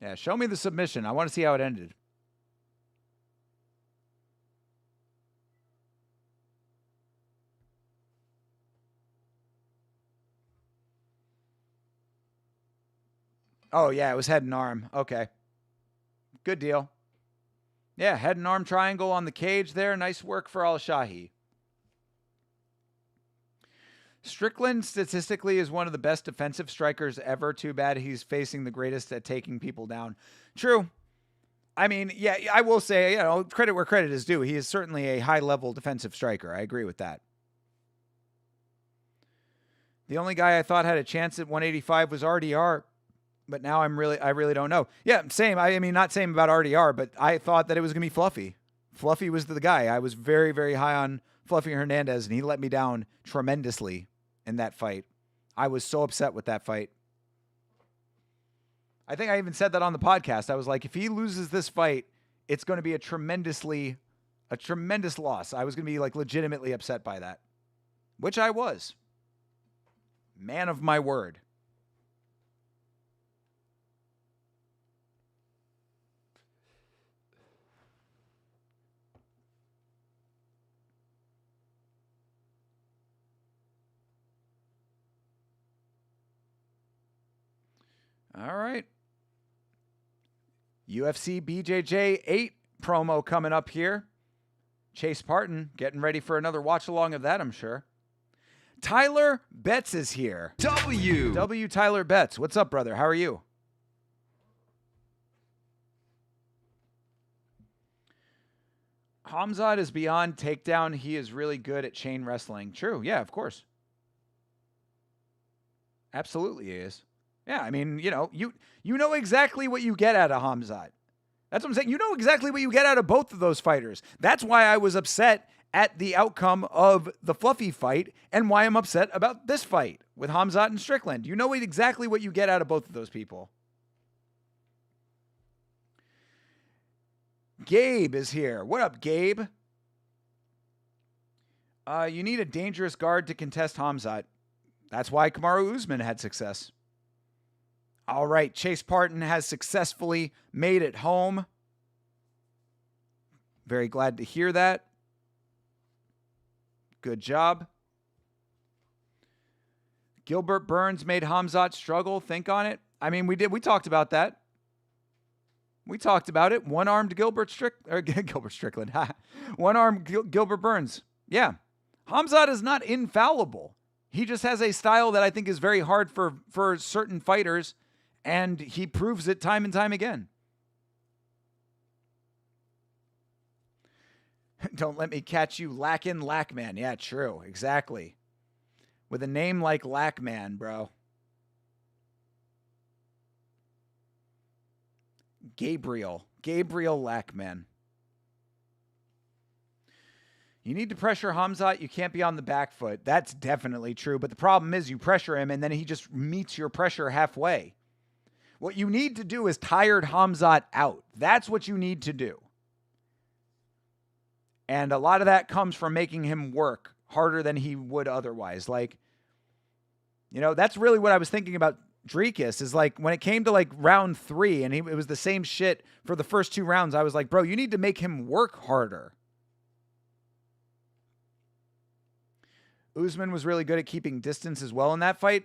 S1: Yeah, show me the submission. I want to see how it ended. Oh, yeah, it was head and arm. Okay. Good deal. Yeah, head and arm triangle on the cage there. Nice work for Al-Shahi. Strickland statistically is one of the best defensive strikers ever. Too bad he's facing the greatest at taking people down. True. I mean, yeah, I will say, credit where credit is due. He is certainly a high-level defensive striker. I agree with that. The only guy I thought had a chance at 185 was RDR, but now I really don't know. Yeah, same. I mean, not same about RDR, but I thought that it was going to be Fluffy. Fluffy was the guy. I was very, very high on Fluffy Hernandez, and he let me down tremendously in that fight. I was so upset with that fight. I think I even said that on the podcast. I was like, if he loses this fight, it's going to be a tremendous loss. I was going to be like legitimately upset by that, which I was. Man of my word. All right. UFC BJJ 8 promo coming up here. Chase Parton getting ready for another watch along of that, I'm sure. Tyler Betts is here. W Tyler Betts. What's up, brother? How are you? Hamzat is beyond takedown. He is really good at chain wrestling. True. Yeah, of course. Absolutely he is. Yeah, I mean, you know exactly what you get out of Hamzat. That's what I'm saying. You know exactly what you get out of both of those fighters. That's why I was upset at the outcome of the Fluffy fight and why I'm upset about this fight with Hamzat and Strickland. You know exactly what you get out of both of those people. Gabe is here. What up, Gabe? You need a dangerous guard to contest Hamzat. That's why Kamaru Usman had success. All right, Chase Parton has successfully made it home. Very glad to hear that. Good job. Gilbert Burns made Hamzat struggle. Think on it. I mean, we talked about that. We talked about it. One-armed Gilbert Strickland. One-armed Gilbert Burns. Yeah. Hamzat is not infallible. He just has a style that I think is very hard for certain fighters, and he proves it time and time again. Don't let me catch you lacking Lackman. Yeah, true. Exactly. With a name like Lackman, bro. Gabriel Lackman. You need to pressure Hamzat. You can't be on the back foot. That's definitely true. But the problem is you pressure him and then he just meets your pressure halfway. What you need to do is tired Hamzat out. That's what you need to do. And a lot of that comes from making him work harder than he would otherwise. Like, that's really what I was thinking about Dricus is like when it came to like round 3 and it was the same shit for the first 2 rounds. I was like, bro, you need to make him work harder. Usman was really good at keeping distance as well in that fight.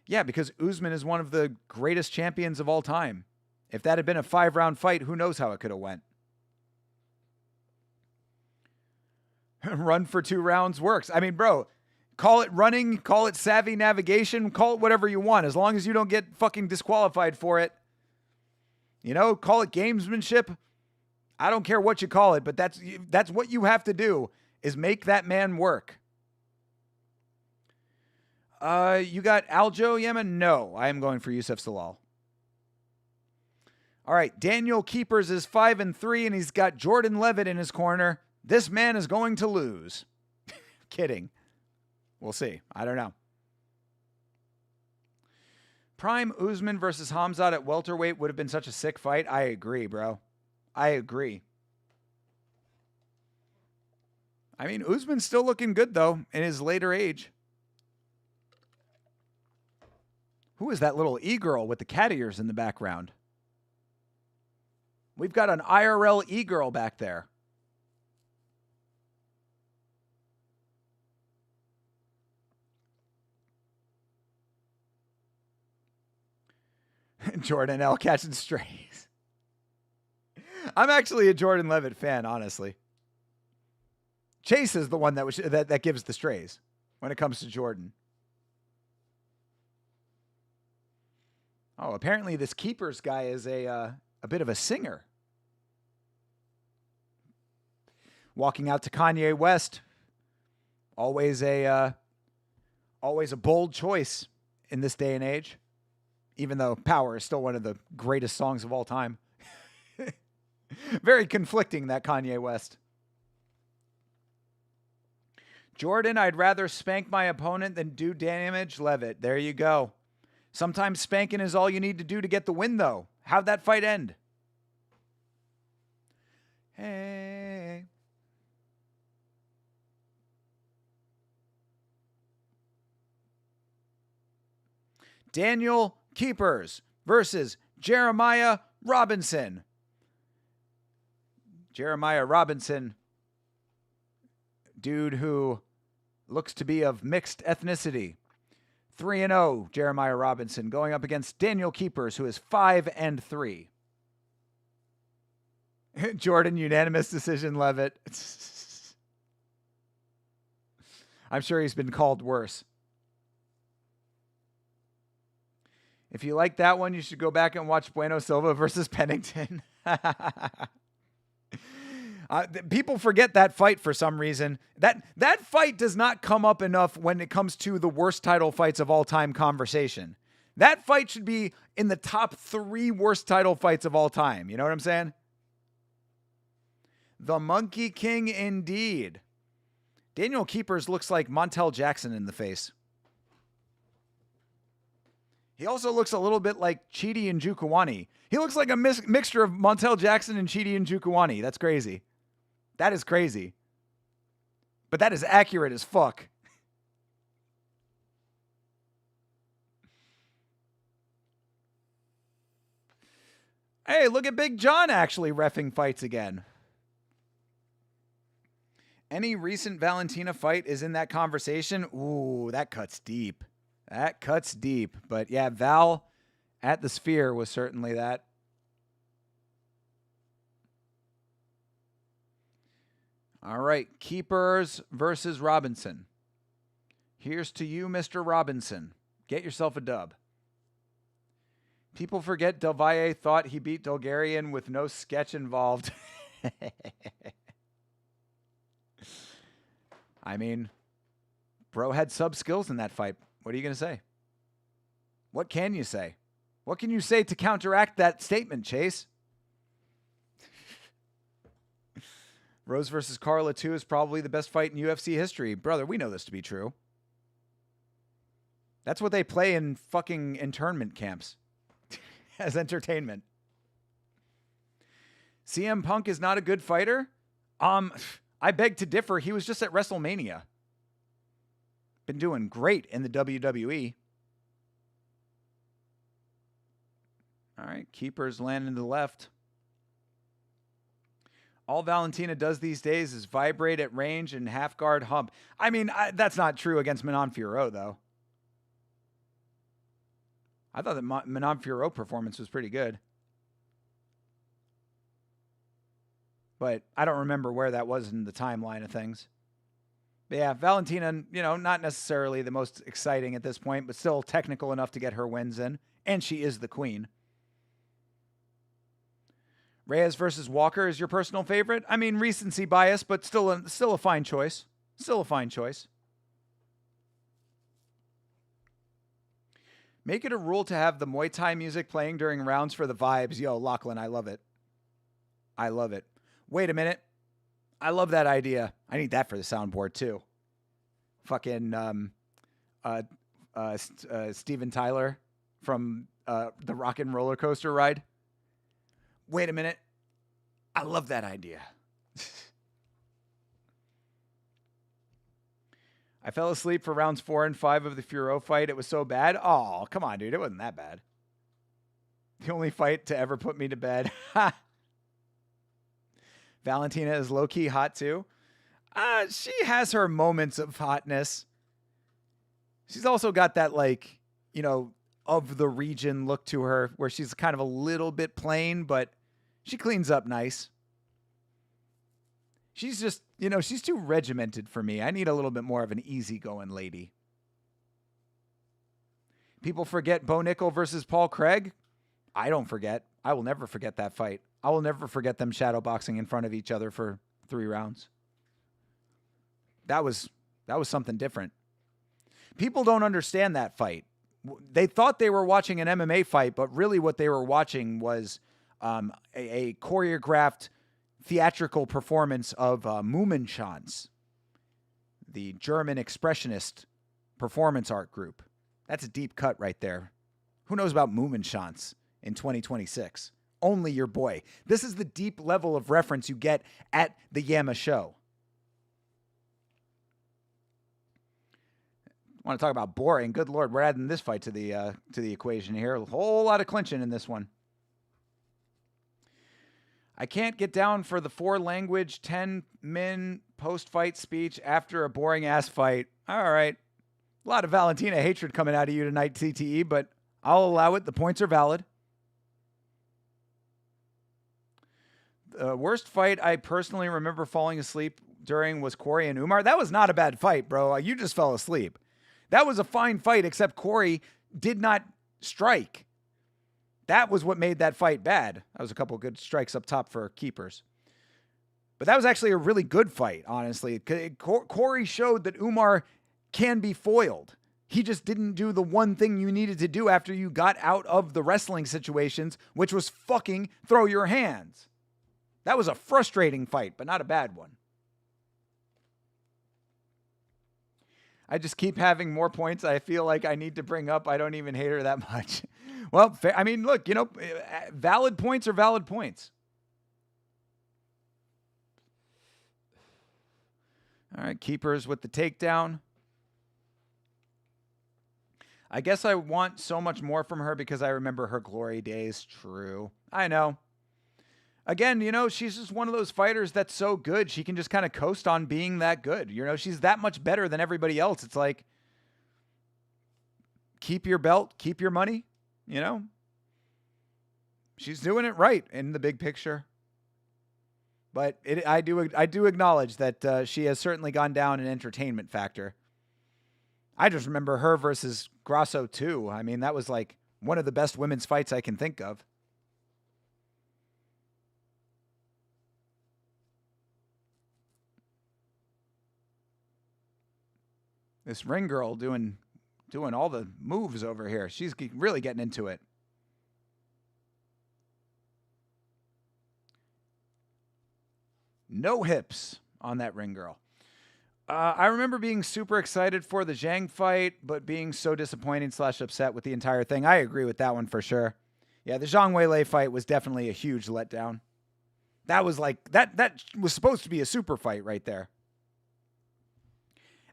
S1: Yeah, because Usman is one of the greatest champions of all time. If that had been a 5-round fight, who knows how it could have went. Run for 2 rounds works. I mean, bro, call it running, call it savvy navigation, call it whatever you want. As long as you don't get fucking disqualified for it. Call it gamesmanship. I don't care what you call it, but that's what you have to do is make that man work. You got Aljo Yemen? No, I am going for Yusuf Salal. All right, Daniel Keepers is 5-3, and he's got Jordan Levitt in his corner. This man is going to lose. Kidding. We'll see. I don't know. Prime Usman versus Hamzat at welterweight would have been such a sick fight. I agree, bro. I agree. I mean, Usman's still looking good, though, in his later age. Who is that little e-girl with the cat ears in the background? We've got an IRL e-girl back there. Jordan L. catching strays. I'm actually a Jordan Levitt fan, honestly. Chase is the one that gives the strays when it comes to Jordan. Oh, apparently this Keepers guy is a bit of a singer. Walking out to Kanye West. Always a bold choice in this day and age. Even though Power is still one of the greatest songs of all time. Very conflicting, that Kanye West. Jordan, I'd rather spank my opponent than do damage. Levitt, there you go. Sometimes spanking is all you need to do to get the win, though. How'd that fight end? Hey. Daniel Keepers versus Jeremiah Robinson. Jeremiah Robinson, dude who looks to be of mixed ethnicity. 3-0, Jeremiah Robinson, going up against Daniel Keepers, who is 5-3. Jordan, unanimous decision, Levitt. I'm sure he's been called worse. If you like that one, you should go back and watch Bueno Silva versus Pennington. People forget that fight for some reason. That fight does not come up enough when it comes to the worst title fights of all time conversation. That fight should be in the top 3 worst title fights of all time. You know what I'm saying? The Monkey King indeed. Daniel Keepers looks like Montel Jackson in the face. He also looks a little bit like Chidi Njokuani. He looks like a mixture of Montel Jackson and Chidi Njokuani. That's crazy. That is crazy. But that is accurate as fuck. Hey, look at Big John actually reffing fights again. Any recent Valentina fight is in that conversation. Ooh, that cuts deep. That cuts deep. But yeah, Val at the Sphere was certainly that. All right, Keepers versus Robinson. Here's to you, Mr. Robinson. Get yourself a dub. People forget Del Valle thought he beat Dolgarian with no sketch involved. I mean, bro had sub skills in that fight. What are you going to say? What can you say? What can you say to counteract that statement, Chase? Rose versus Carla 2 is probably the best fight in UFC history. Brother, we know this to be true. That's what they play in fucking internment camps as entertainment. CM Punk is not a good fighter? I beg to differ. He was just at WrestleMania. Been doing great in the WWE. All right, Keepers landing to the left. All Valentina does these days is vibrate at range and half guard hump. I mean, that's not true against Manon Fiorot, though. I thought the Manon Fiorot performance was pretty good. But I don't remember where that was in the timeline of things. But yeah, Valentina, not necessarily the most exciting at this point, but still technical enough to get her wins in. And she is the queen. Reyes versus Walker is your personal favorite? I mean, recency bias, but still a fine choice. Still a fine choice. Make it a rule to have the Muay Thai music playing during rounds for the vibes. Yo, Lachlan, I love it. I love it. Wait a minute. I love that idea. I need that for the soundboard too. Fucking Steven Tyler from the Rock and Roller Coaster ride. Wait a minute. I love that idea. I fell asleep for rounds 4 and 5 of the Furo fight. It was so bad. Oh, come on, dude. It wasn't that bad. The only fight to ever put me to bed. Valentina is low-key hot, too. She has her moments of hotness. She's also got that, like, you know, of the region look to her where she's kind of a little bit plain, but she cleans up nice. She's just, you know, she's too regimented for me. I need a little bit more of an easygoing lady. People forget Bo Nickel versus Paul Craig. I don't forget. I will never forget that fight. I will never forget them shadowboxing in front of each other for 3 rounds. That was something different. People don't understand that fight. They thought they were watching an MMA fight, but really what they were watching was a choreographed theatrical performance of Mummenschanz, the German expressionist performance art group. That's a deep cut right there. Who knows about Mummenschanz in 2026? Only your boy. This is the deep level of reference you get at the Yama show. Want to talk about boring? Good Lord, we're adding this fight to the equation here. A whole lot of clinching in this one. I can't get down for the 4-language 10-min post-fight speech after a boring-ass fight. All right. A lot of Valentina hatred coming out of you tonight, CTE, but I'll allow it. The points are valid. The worst fight I personally remember falling asleep during was Corey and Umar. That was not a bad fight, bro. You just fell asleep. That was a fine fight, except Corey did not strike. That was what made that fight bad. That was a couple good strikes up top for keepers. But that was actually a really good fight, honestly. Corey showed that Umar can be foiled. He just didn't do the one thing you needed to do after you got out of the wrestling situations, which was fucking throw your hands. That was a frustrating fight, but not a bad one. I just keep having more points I feel like I need to bring up. I don't even hate her that much. Well, I mean, look, you know, valid points are valid points. All right, keepers with the takedown. I guess I want so much more from her because I remember her glory days. True. I know. Again, you know, she's just one of those fighters that's so good. She can just kind of coast on being that good. You know, she's that much better than everybody else. It's like, keep your belt, keep your money, you know. She's doing it right in the big picture. But I do acknowledge that she has certainly gone down in entertainment factor. I just remember her versus Grasso too. I mean, that was like one of the best women's fights I can think of. This ring girl doing all the moves over here. She's really getting into it. No hips on that ring girl. I remember being super excited for the Zhang fight, but being so disappointed / upset with the entire thing. I agree with that one for sure. Yeah, the Zhang Weilei fight was definitely a huge letdown. That was like, that was supposed to be a super fight right there.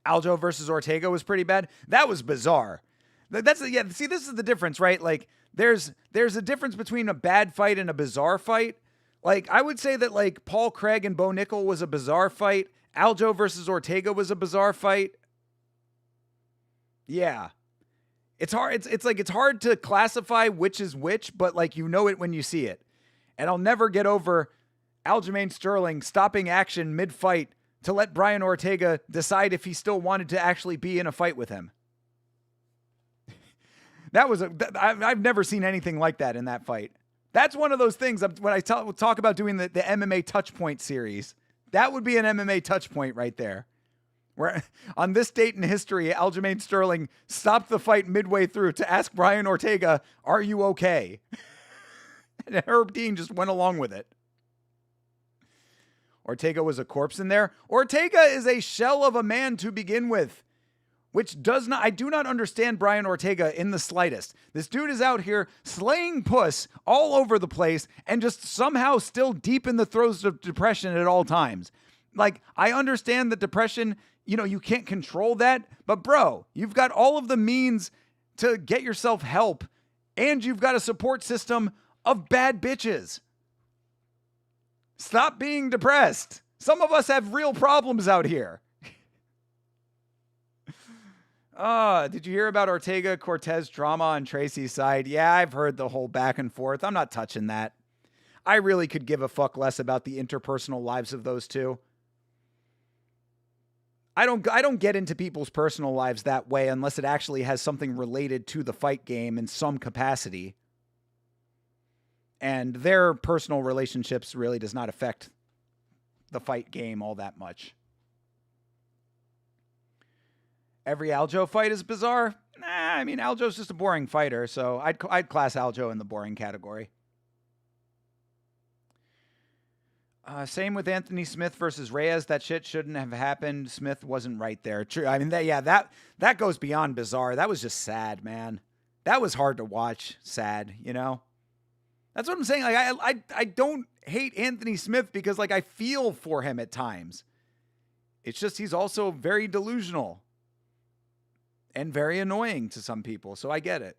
S1: Aljo versus Ortega was pretty bad. That was bizarre. See, this is the difference, right? Like, there's a difference between a bad fight and a bizarre fight. Like, I would say that, like, Paul Craig and Bo Nickel was a bizarre fight. Aljo versus Ortega was a bizarre fight. Yeah. It's hard. It's hard to classify which is which, but, like, you know it when you see it. And I'll never get over Aljamain Sterling stopping action mid-fight to let Brian Ortega decide if he still wanted to actually be in a fight with him. I've never seen anything like that in that fight. That's one of those things when I talk about doing the MMA Touchpoint series. That would be an MMA Touchpoint right there, where on this date in history, Aljamain Sterling stopped the fight midway through to ask Brian Ortega, "Are you okay?" And Herb Dean just went along with it. Ortega was a corpse in there. Ortega is a shell of a man to begin with, which does not, I do not understand Brian Ortega in the slightest. This dude is out here slaying puss all over the place and just somehow still deep in the throes of depression at all times. Like, I understand that depression, you know, you can't control that, but bro, you've got all of the means to get yourself help, and you've got a support system of bad bitches. Stop being depressed. Some of us have real problems out here. Did you hear about Ortega Cortez drama on Tracy's side? Yeah, I've heard the whole back and forth. I'm not touching that. I really could give a fuck less about the interpersonal lives of those two. I don't get into people's personal lives that way unless it actually has something related to the fight game in some capacity. And their personal relationships really does not affect the fight game all that much. Every Aljo fight is bizarre? Nah, I mean, Aljo's just a boring fighter, so I'd class Aljo in the boring category. Same with Anthony Smith versus Reyes. That shit shouldn't have happened. Smith wasn't right there. True. I mean, that goes beyond bizarre. That was just sad, man. That was hard to watch. Sad, you know? That's what I'm saying. Like, I don't hate Anthony Smith because, like, I feel for him at times. It's just he's also very delusional and very annoying to some people, so I get it.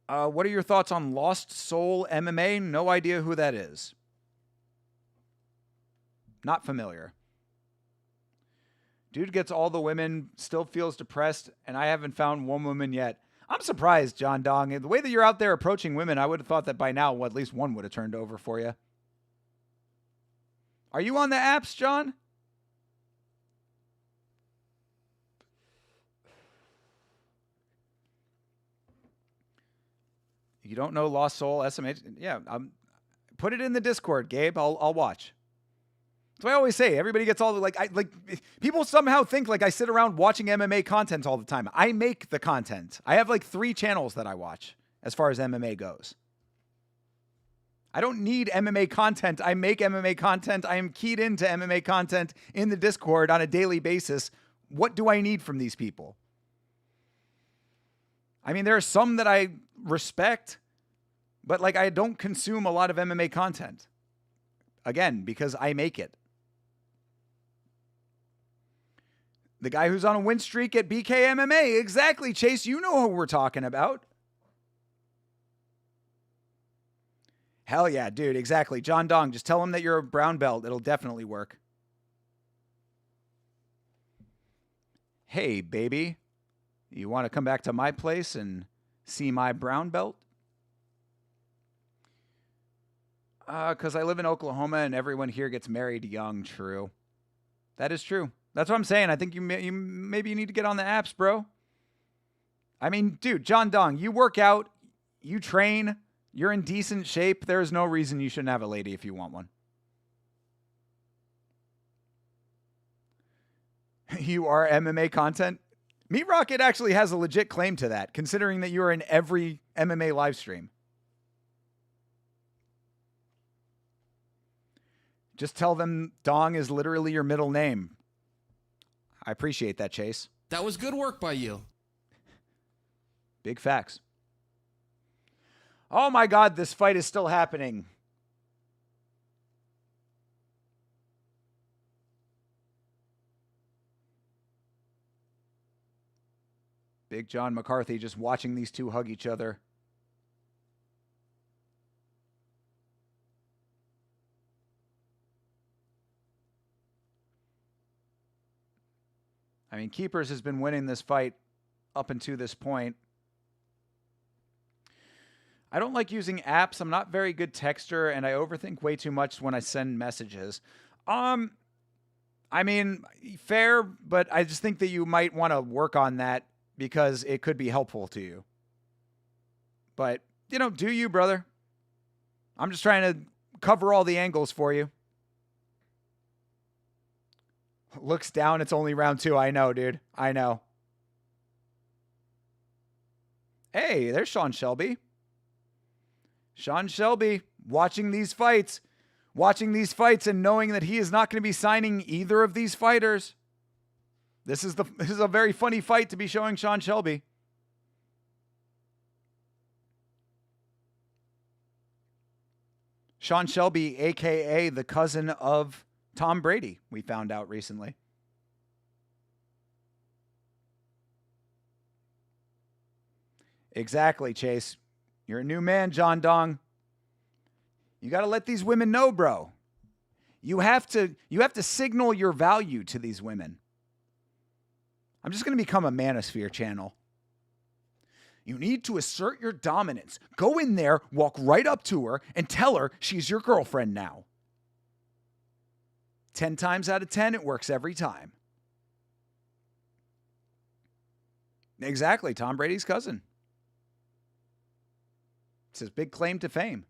S1: What are your thoughts on Lost Soul MMA? No idea who that is. Not familiar. Dude gets all the women, still feels depressed, and I haven't found one woman yet. I'm surprised, John Dong. The way that you're out there approaching women, I would have thought that by now, well, at least one would have turned over for you. Are you on the apps, John? You don't know Lost Soul SMH? Yeah, put it in the Discord, Gabe. I'll watch. That's what I always say. Everybody gets all the people somehow think like I sit around watching MMA content all the time. I make the content. I have like 3 channels that I watch as far as MMA goes. I don't need MMA content. I make MMA content. I am keyed into MMA content in the Discord on a daily basis. What do I need from these people? I mean, there are some that I respect, but like I don't consume a lot of MMA content. Again, because I make it. The guy who's on a win streak at BK MMA. Exactly, Chase. You know who we're talking about. Hell yeah, dude. Exactly. John Dong, just tell him that you're a brown belt. It'll definitely work. Hey, baby. You want to come back to my place and see my brown belt? Because I live in Oklahoma and everyone here gets married young. True. That is true. That's what I'm saying. I think maybe you need to get on the apps, bro. I mean, dude, John Dong, you work out, you train, you're in decent shape. There's no reason you shouldn't have a lady if you want one. You are MMA content? Meat Rocket actually has a legit claim to that, considering that you are in every MMA live stream. Just tell them Dong is literally your middle name. I appreciate that, Chase.
S7: That was good work by you.
S1: Big facts. Oh my God, this fight is still happening. Big John McCarthy just watching these two hug each other. I mean, Keepers has been winning this fight up until this point. I don't like using apps. I'm not very good texter, and I overthink way too much when I send messages. I mean, fair, but I just think that you might want to work on that because it could be helpful to you. But, you know, do you, brother? I'm just trying to cover all the angles for you. Looks down. It's only round 2. I know, dude. I know. Hey, there's Sean Shelby. Sean Shelby watching these fights and knowing that he is not going to be signing either of these fighters. This is a very funny fight to be showing Sean Shelby. Sean Shelby, a.k.a. the cousin of Tom Brady, we found out recently. Exactly, Chase. You're a new man, John Dong. You got to let these women know, bro. You have to signal your value to these women. I'm just going to become a manosphere channel. You need to assert your dominance. Go in there, walk right up to her, and tell her she's your girlfriend now. 10 times out of 10, it works every time. Exactly, Tom Brady's cousin. It's his big claim to fame.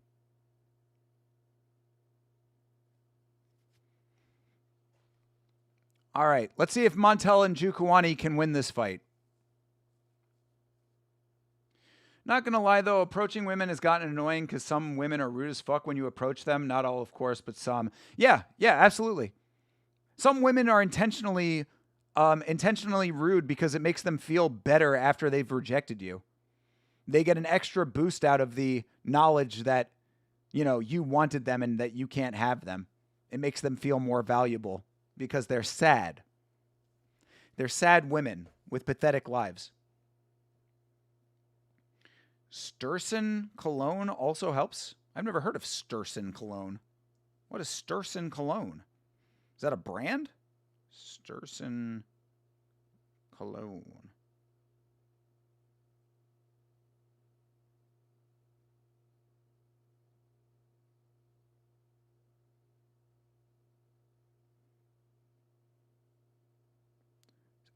S1: All right, let's see if Montel and Jukwani can win this fight. Not going to lie, though, approaching women has gotten annoying because some women are rude as fuck when you approach them. Not all, of course, but some. Yeah, absolutely. Some women are intentionally rude because it makes them feel better after they've rejected you. They get an extra boost out of the knowledge that, you wanted them and that you can't have them. It makes them feel more valuable because they're sad. They're sad women with pathetic lives. Sturson cologne also helps. I've never heard of Sturson cologne. What is Sturson cologne? Is that a brand? Sturson cologne.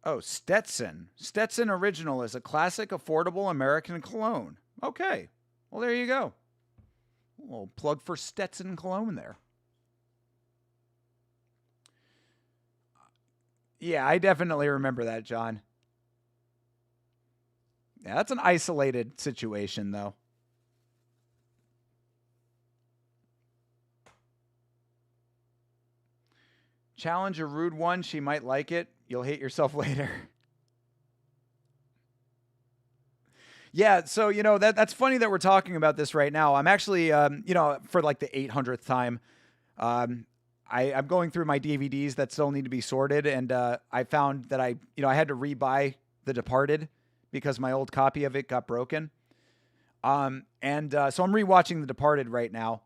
S1: Oh, Stetson. Stetson Original is a classic, affordable American cologne. Okay. Well, there you go. A little plug for Stetson cologne there. Yeah, I definitely remember that, John. Yeah, that's an isolated situation, though. Challenge a rude one. She might like it. You'll hate yourself later. Yeah, so, that's funny that we're talking about this right now. I'm actually, for like the 800th time, I'm going through my DVDs that still need to be sorted, and I found that I had to rebuy The Departed because my old copy of it got broken. So I'm rewatching The Departed right now.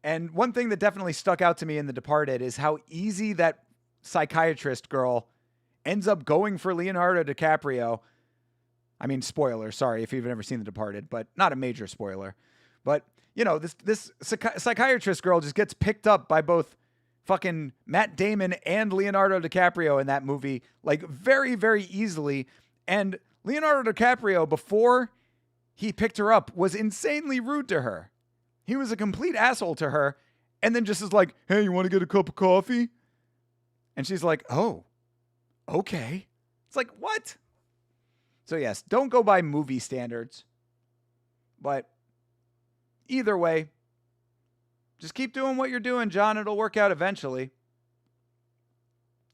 S1: And one thing that definitely stuck out to me in The Departed is how easy that psychiatrist girl ends up going for Leonardo DiCaprio. I mean, spoiler, sorry if you've never seen The Departed, but not a major spoiler. But, this psychiatrist girl just gets picked up by both fucking Matt Damon and Leonardo DiCaprio in that movie, like very, very easily. And Leonardo DiCaprio, before he picked her up, was insanely rude to her. He was a complete asshole to her, and then just is like, hey, you want to get a cup of coffee? And she's like, oh, okay. It's like, what? So yes, don't go by movie standards. But either way, just keep doing what you're doing, John. It'll work out eventually.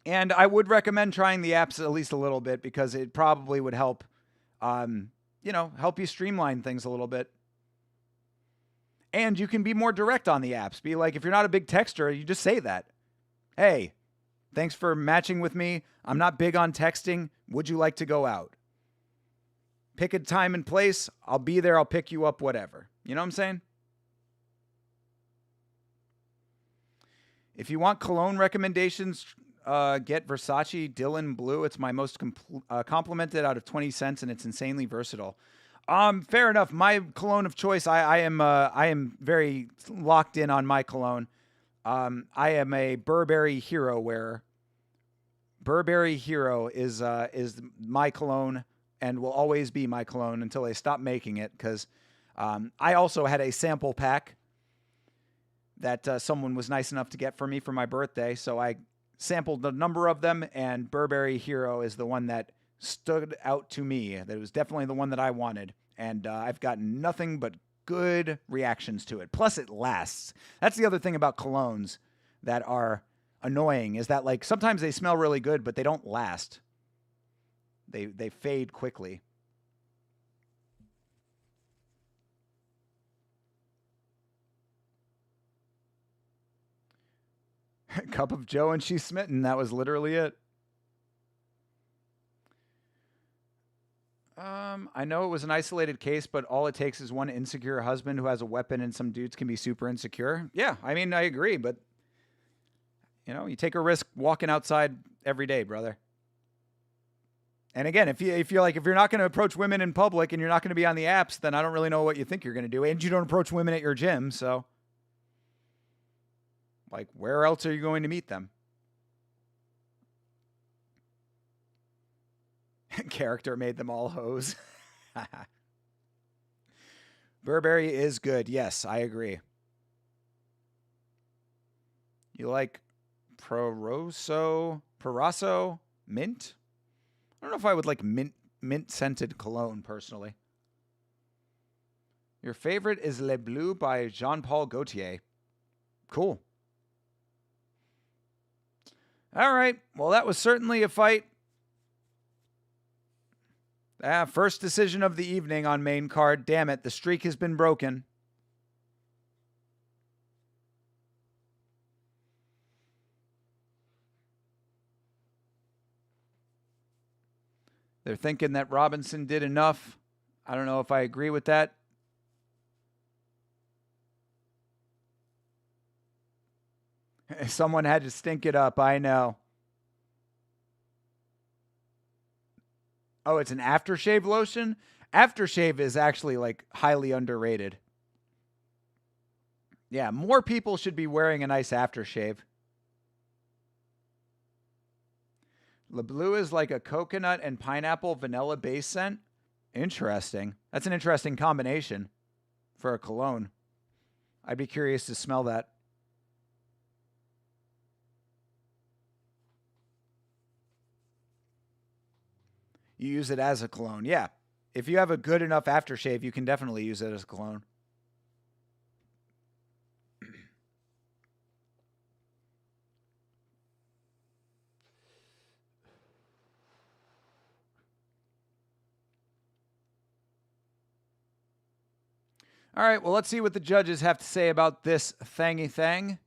S1: And I would recommend trying the apps at least a little bit because it probably would help, help you streamline things a little bit. And you can be more direct on the apps. Be like, if you're not a big texter, you just say that. Hey, thanks for matching with me. I'm not big on texting. Would you like to go out? Pick a time and place. I'll be there. I'll pick you up, whatever. You know what I'm saying? If you want cologne recommendations, get Versace Dylan Blue. It's my most complimented out of 20 cents, and it's insanely versatile. Fair enough. My cologne of choice, I am very locked in on my cologne. I am a Burberry Hero wearer. Burberry Hero is my cologne and will always be my cologne until they stop making it, because I also had a sample pack that someone was nice enough to get for me for my birthday, so I sampled a number of them, and Burberry Hero is the one that stood out to me. That was definitely the one that I wanted, and I've gotten nothing but good reactions to it. Plus, it lasts. That's the other thing about colognes that are annoying, is that like sometimes they smell really good, but they don't last. They fade quickly. Cup of Joe and she's smitten. That was literally it. I know it was an isolated case, but all it takes is one insecure husband who has a weapon, and some dudes can be super insecure. Yeah, I mean, I agree, but you know, you take a risk walking outside every day, brother. And again, if you're not going to approach women in public and you're not going to be on the apps, then I don't really know what you think you're going to do. And you don't approach women at your gym, so like, where else are you going to meet them? Character made them all hoes. Burberry is good. Yes, I agree. You like Proraso mint? I don't know if I would like mint scented cologne personally. Your favorite is Le Bleu by Jean-Paul Gaultier. Cool. All right. Well, that was certainly a fight. First decision of the evening on main card. Damn it, the streak has been broken. They're thinking that Robinson did enough. I don't know if I agree with that. Someone had to stink it up, I know. Oh, it's an aftershave lotion? Aftershave is actually like highly underrated. Yeah, more people should be wearing a nice aftershave. Le Bleu is like a coconut and pineapple vanilla base scent. Interesting. That's an interesting combination for a cologne. I'd be curious to smell that. You use it as a cologne. Yeah. If you have a good enough aftershave, you can definitely use it as a cologne. All right, well, let's see what the judges have to say about this thangy thang.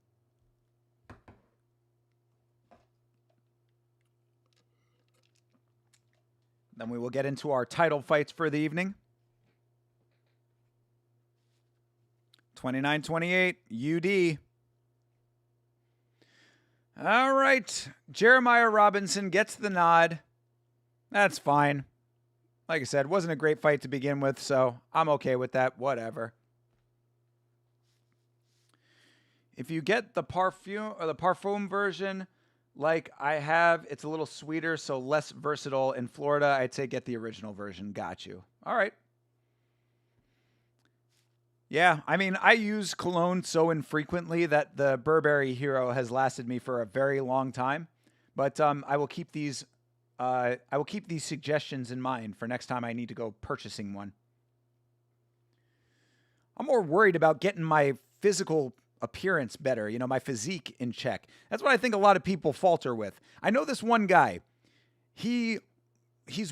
S1: Then we will get into our title fights for the evening. 29-28, UD. All right, Jeremiah Robinson gets the nod. That's fine. Like I said, wasn't a great fight to begin with, so I'm okay with that. Whatever. If you get the parfum version, like I have, it's a little sweeter, so less versatile. In Florida, I'd say get the original version. Got you. All right. Yeah, I mean, I use cologne so infrequently that the Burberry Hero has lasted me for a very long time. But I will keep these suggestions in mind for next time I need to go purchasing one. I'm more worried about getting my physical appearance better, you know, my physique in check. That's what I think a lot of people falter with. I know this one guy. He's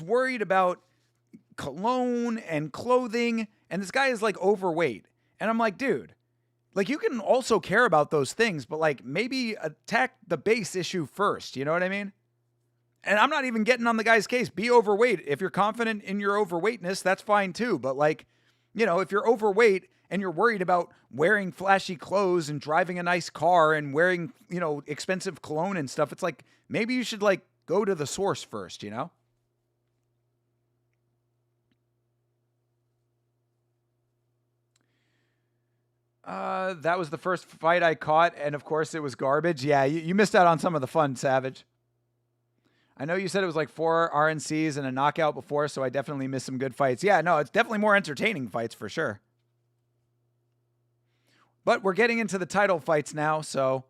S1: worried about cologne and clothing, and this guy is like overweight. And I'm like, dude, like you can also care about those things, but like maybe attack the base issue first. You know what I mean? And I'm not even getting on the guy's case. Be overweight. If you're confident in your overweightness, that's fine too. But like, you know, if you're overweight and you're worried about wearing flashy clothes and driving a nice car and wearing, you know, expensive cologne and stuff, it's like, maybe you should like go to the source first, you know? That was the first fight I caught, and of course it was garbage. Yeah, you missed out on some of the fun, Savage. I know you said it was like 4 RNCs and a knockout before, so I definitely missed some good fights. Yeah, no, it's definitely more entertaining fights for sure. But we're getting into the title fights now, so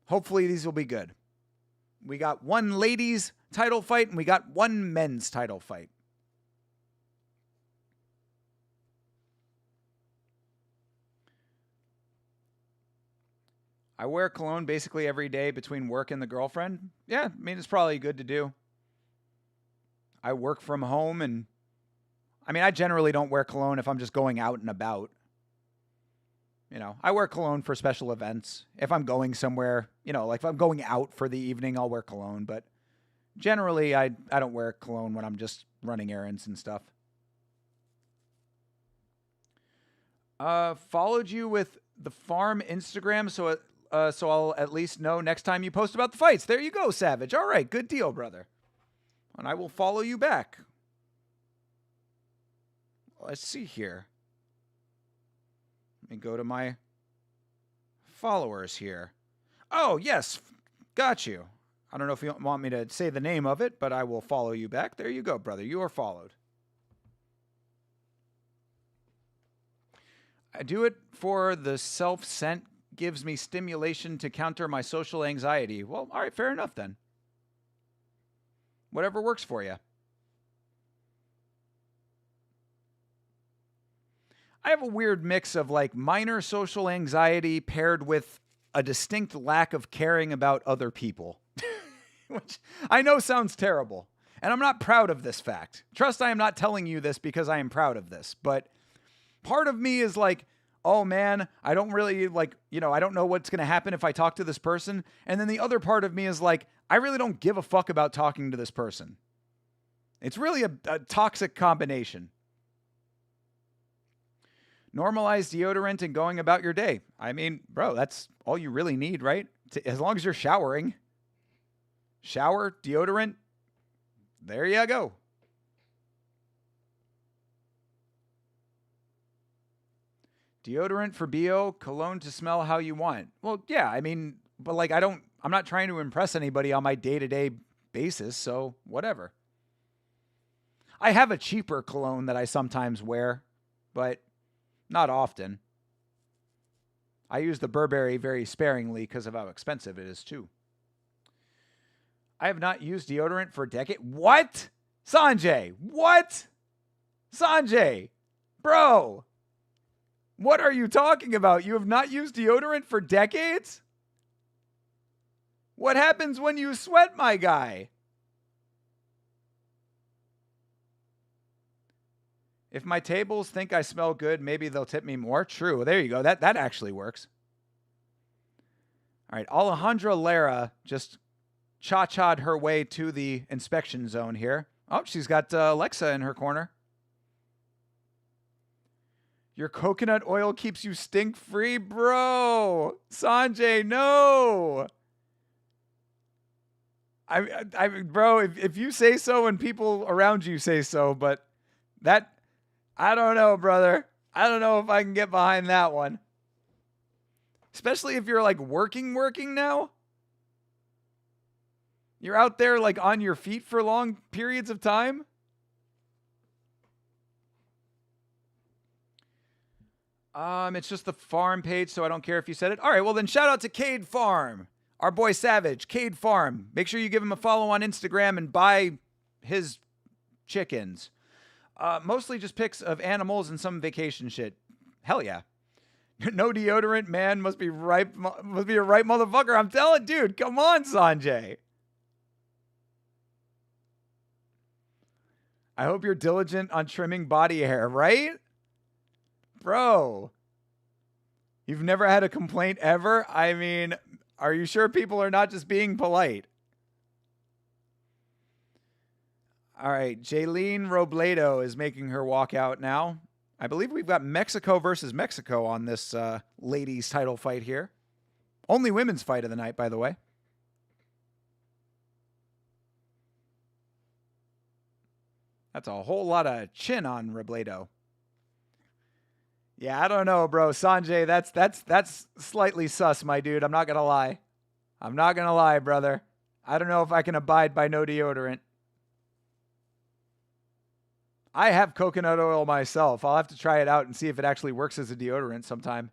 S1: hopefully these will be good. We got one ladies title fight and we got one men's title fight. I wear cologne basically every day between work and the girlfriend. Yeah, I mean, it's probably good to do. I work from home and I mean, I generally don't wear cologne if I'm just going out and about. You know, I wear cologne for special events. If I'm going somewhere, you know, like if I'm going out for the evening, I'll wear cologne. But generally, I don't wear cologne when I'm just running errands and stuff. Followed you with the farm Instagram, so I'll at least know next time you post about the fights. There you go, Savage. All right, good deal, brother. And I will follow you back. Let's see here. Let me go to my followers here. Oh, yes. Got you. I don't know if you want me to say the name of it, but I will follow you back. There you go, brother. You are followed. I do it for the self-scent gives me stimulation to counter my social anxiety. Well, all right, fair enough then. Whatever works for you. I have a weird mix of like minor social anxiety paired with a distinct lack of caring about other people, which I know sounds terrible. And I'm not proud of this fact. Trust I am not telling you this because I am proud of this, but part of me is like, oh man, I don't really like, you know, I don't know what's going to happen if I talk to this person. And then the other part of me is like, I really don't give a fuck about talking to this person. It's really a toxic combination. Normalize deodorant and going about your day. I mean, bro, that's all you really need, right? As long as you're showering. Shower, deodorant, there you go. Deodorant for BO, cologne to smell how you want. Well, yeah, I mean, but like I'm not trying to impress anybody on my day-to-day basis, so whatever. I have a cheaper cologne that I sometimes wear, but not often. I use the Burberry very sparingly because of how expensive it is, too. I have not used deodorant for a decade. What? Sanjay, what? Sanjay, bro, what are you talking about? You have not used deodorant for decades? What happens when you sweat, my guy? If my tables think I smell good, maybe they'll tip me more. True. There you go. That actually works. All right. Alejandra Lara just cha-cha'd her way to the inspection zone here. Oh, she's got Alexa in her corner. Your coconut oil keeps you stink-free? Bro. Sanjay, no. Bro, if you say so and people around you say so, but that... I don't know, brother. I don't know if I can get behind that one. Especially if you're like working now. You're out there like on your feet for long periods of time. It's just the farm page, so I don't care if you said it. All right, well then shout out to Cade Farm. Our boy Savage, Cade Farm. Make sure you give him a follow on Instagram and buy his chickens. Mostly just pics of animals and some vacation shit. Hell yeah. No deodorant, man. Must be a right motherfucker. I'm telling, dude. Come on, Sanjay. I hope you're diligent on trimming body hair, right? Bro. You've never had a complaint ever? I mean, are you sure people are not just being polite? All right, Jaylene Robledo is making her walk out now. I believe we've got Mexico versus Mexico on this ladies title fight here. Only women's fight of the night, by the way. That's a whole lot of chin on Robledo. Yeah, I don't know, bro. Sanjay, that's slightly sus, my dude. I'm not going to lie. I'm not going to lie, brother. I don't know if I can abide by no deodorant. I have coconut oil myself. I'll have to try it out and see if it actually works as a deodorant sometime.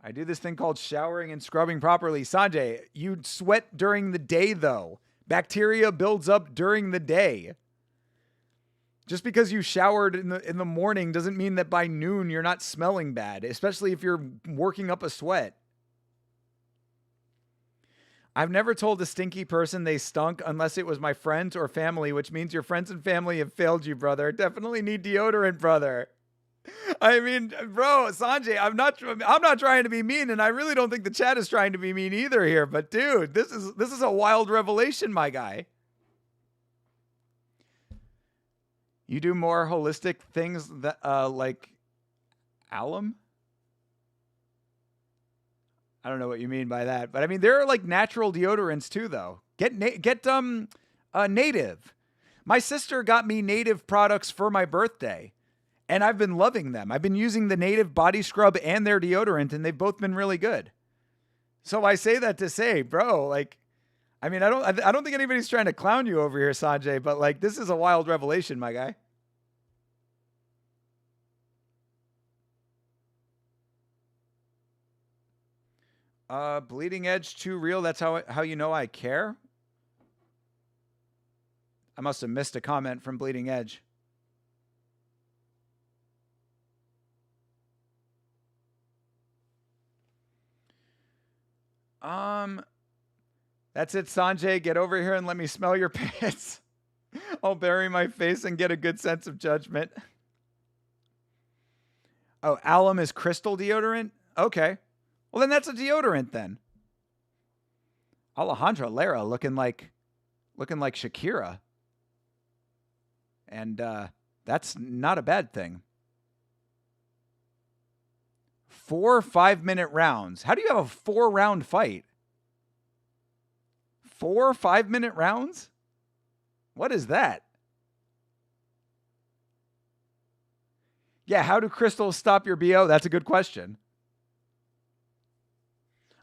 S1: I do this thing called showering and scrubbing properly. Sanjay, you sweat during the day, though. Bacteria builds up during the day. Just because you showered in the morning doesn't mean that by noon you're not smelling bad, especially if you're working up a sweat. I've never told a stinky person they stunk unless it was my friends or family, which means your friends and family have failed you, brother. Definitely need deodorant, brother. I mean, bro, Sanjay, I'm not trying to be mean, and I really don't think the chat is trying to be mean either here. But dude, this is a wild revelation, my guy. You do more holistic things that like alum? I don't know what you mean by that, but I mean there are like natural deodorants too, though. Get Native. My sister got me Native products for my birthday. And I've been loving them. I've been using the Native body scrub and their deodorant, and they've both been really good. So I say that to say, bro, like, I mean, I don't think anybody's trying to clown you over here, Sanjay, but like, this is a wild revelation, my guy. Bleeding edge too real. That's how you know I care. I must have missed a comment from Bleeding Edge. That's it, Sanjay. Get over here and let me smell your pants. I'll bury my face and get a good sense of judgment. Oh, alum is crystal deodorant? Okay. Well, then that's a deodorant then. Alejandra Lara looking like Shakira. And that's not a bad thing. 4 5-minute rounds. How do you have a 4-round fight? 4 5-minute rounds? What is that? Yeah, how do crystals stop your BO? That's a good question.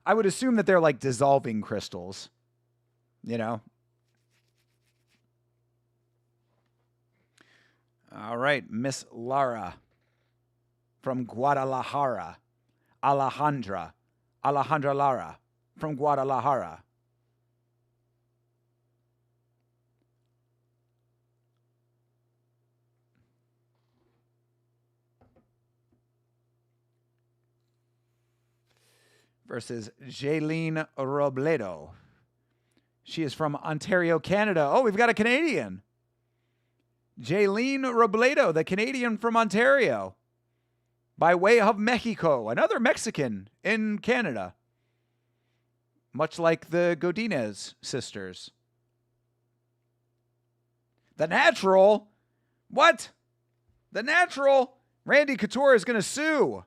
S1: I would assume that they're like dissolving crystals. You know? All right, Miss Lara from Guadalajara. Alejandra Lara from Guadalajara. Versus Jaylene Robledo. She is from Ontario, Canada. Oh, we've got a Canadian. Jaylene Robledo, the Canadian from Ontario. By way of Mexico, another Mexican in Canada. Much like the Godinez sisters. The Natural? What? The Natural? Randy Couture is going to sue.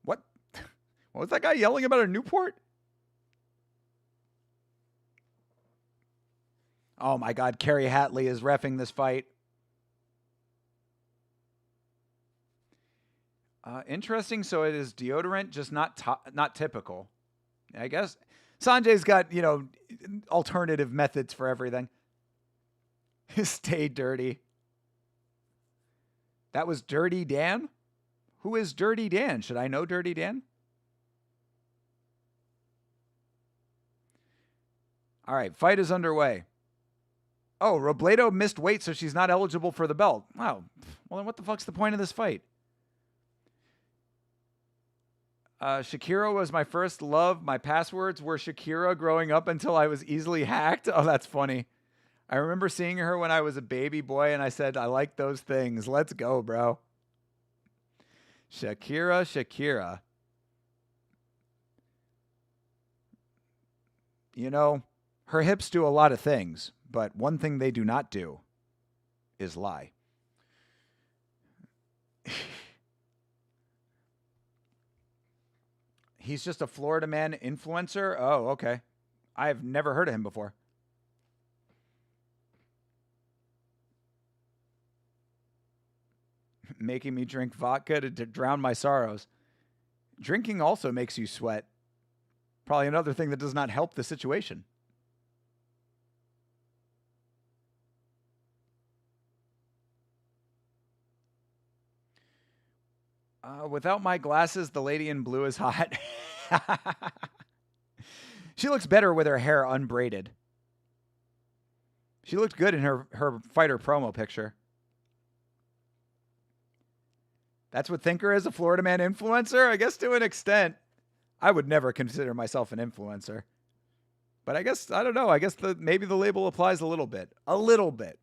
S1: What? What was that guy yelling about a Newport? Oh my God, Carrie Hatley is reffing this fight. Interesting. So it is deodorant, just not typical. I guess Sanjay's got, you know, alternative methods for everything. Stay dirty. That was Dirty Dan? Who is Dirty Dan? Should I know Dirty Dan? All right, fight is underway. Oh, Robledo missed weight, so she's not eligible for the belt. Wow. Well, then what the fuck's the point of this fight? Shakira was my first love. My passwords were Shakira growing up until I was easily hacked. Oh, that's funny. I remember seeing her when I was a baby boy, and I said, I like those things. Let's go, bro. Shakira. You know, her hips do a lot of things, but one thing they do not do is lie. He's just a Florida man influencer? Oh, okay. I've never heard of him before. Making me drink vodka to drown my sorrows. Drinking also makes you sweat. Probably another thing that does not help the situation. Without my glasses, the lady in blue is hot. She looks better with her hair unbraided. She looked good in her fighter promo picture. That's what Thinker is, a Florida man influencer? I guess to an extent. I would never consider myself an influencer. But I guess, I don't know, I guess maybe the label applies a little bit. A little bit.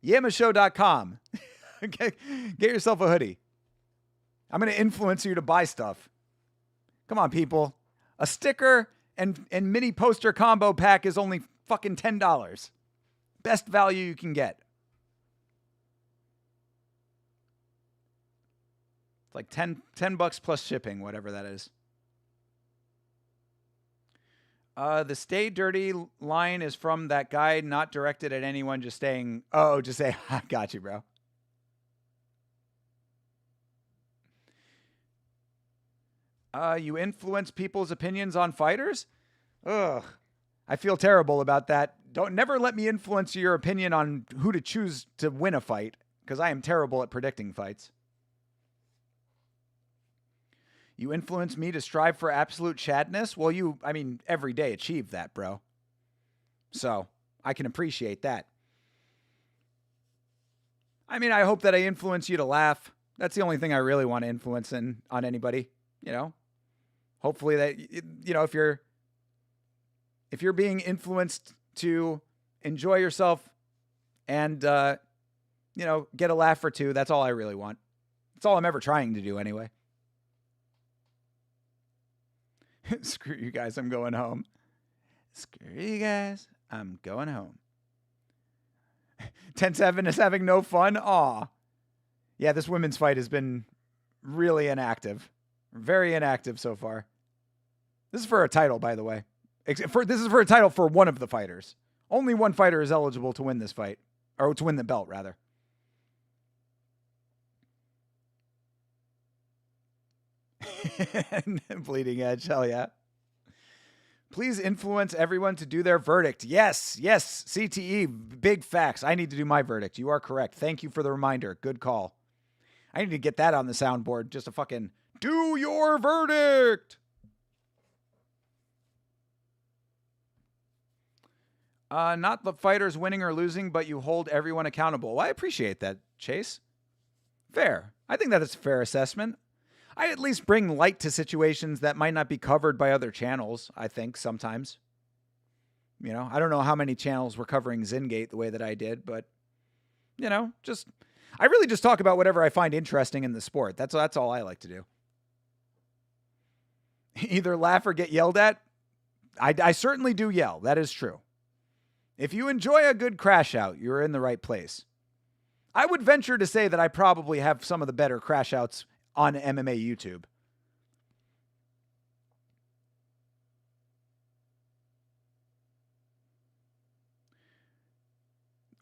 S1: Yamashow.com. Get yourself a hoodie. I'm going to influence you to buy stuff. Come on, people. A sticker and mini poster combo pack is only fucking $10. Best value you can get. It's like 10 bucks plus shipping, whatever that is. The Stay Dirty line is from that guy, not directed at anyone, just saying, oh, just say, I got you, bro. You influence people's opinions on fighters? Ugh. I feel terrible about that. Never let me influence your opinion on who to choose to win a fight, because I am terrible at predicting fights. You influence me to strive for absolute shadness? Well, every day achieve that, bro. So, I can appreciate that. I hope that I influence you to laugh. That's the only thing I really want to influence on anybody, Hopefully that, if you're being influenced to enjoy yourself and, get a laugh or two, that's all I really want. That's all I'm ever trying to do anyway. Screw you guys, I'm going home. Screw you guys, I'm going home. 10-7 is having no fun? Aw. Yeah, this women's fight has been really inactive. Very inactive so far. This is for a title, by the way. This is for a title for one of the fighters. Only one fighter is eligible to win this fight. Or to win the belt, rather. Bleeding Edge, hell yeah. Please influence everyone to do their verdict. Yes, CTE, big facts. I need to do my verdict. You are correct. Thank you for the reminder. Good call. I need to get that on the soundboard. Just a fucking do your verdict. Not the fighters winning or losing, but you hold everyone accountable. Well, I appreciate that, Chase. Fair. I think that is a fair assessment. I at least bring light to situations that might not be covered by other channels, I think, sometimes. I don't know how many channels were covering Zingate the way that I did, but, I really just talk about whatever I find interesting in the sport. That's all I like to do. Either laugh or get yelled at. I certainly do yell. That is true. If you enjoy a good crash out, you're in the right place. I would venture to say that I probably have some of the better crash outs on MMA YouTube.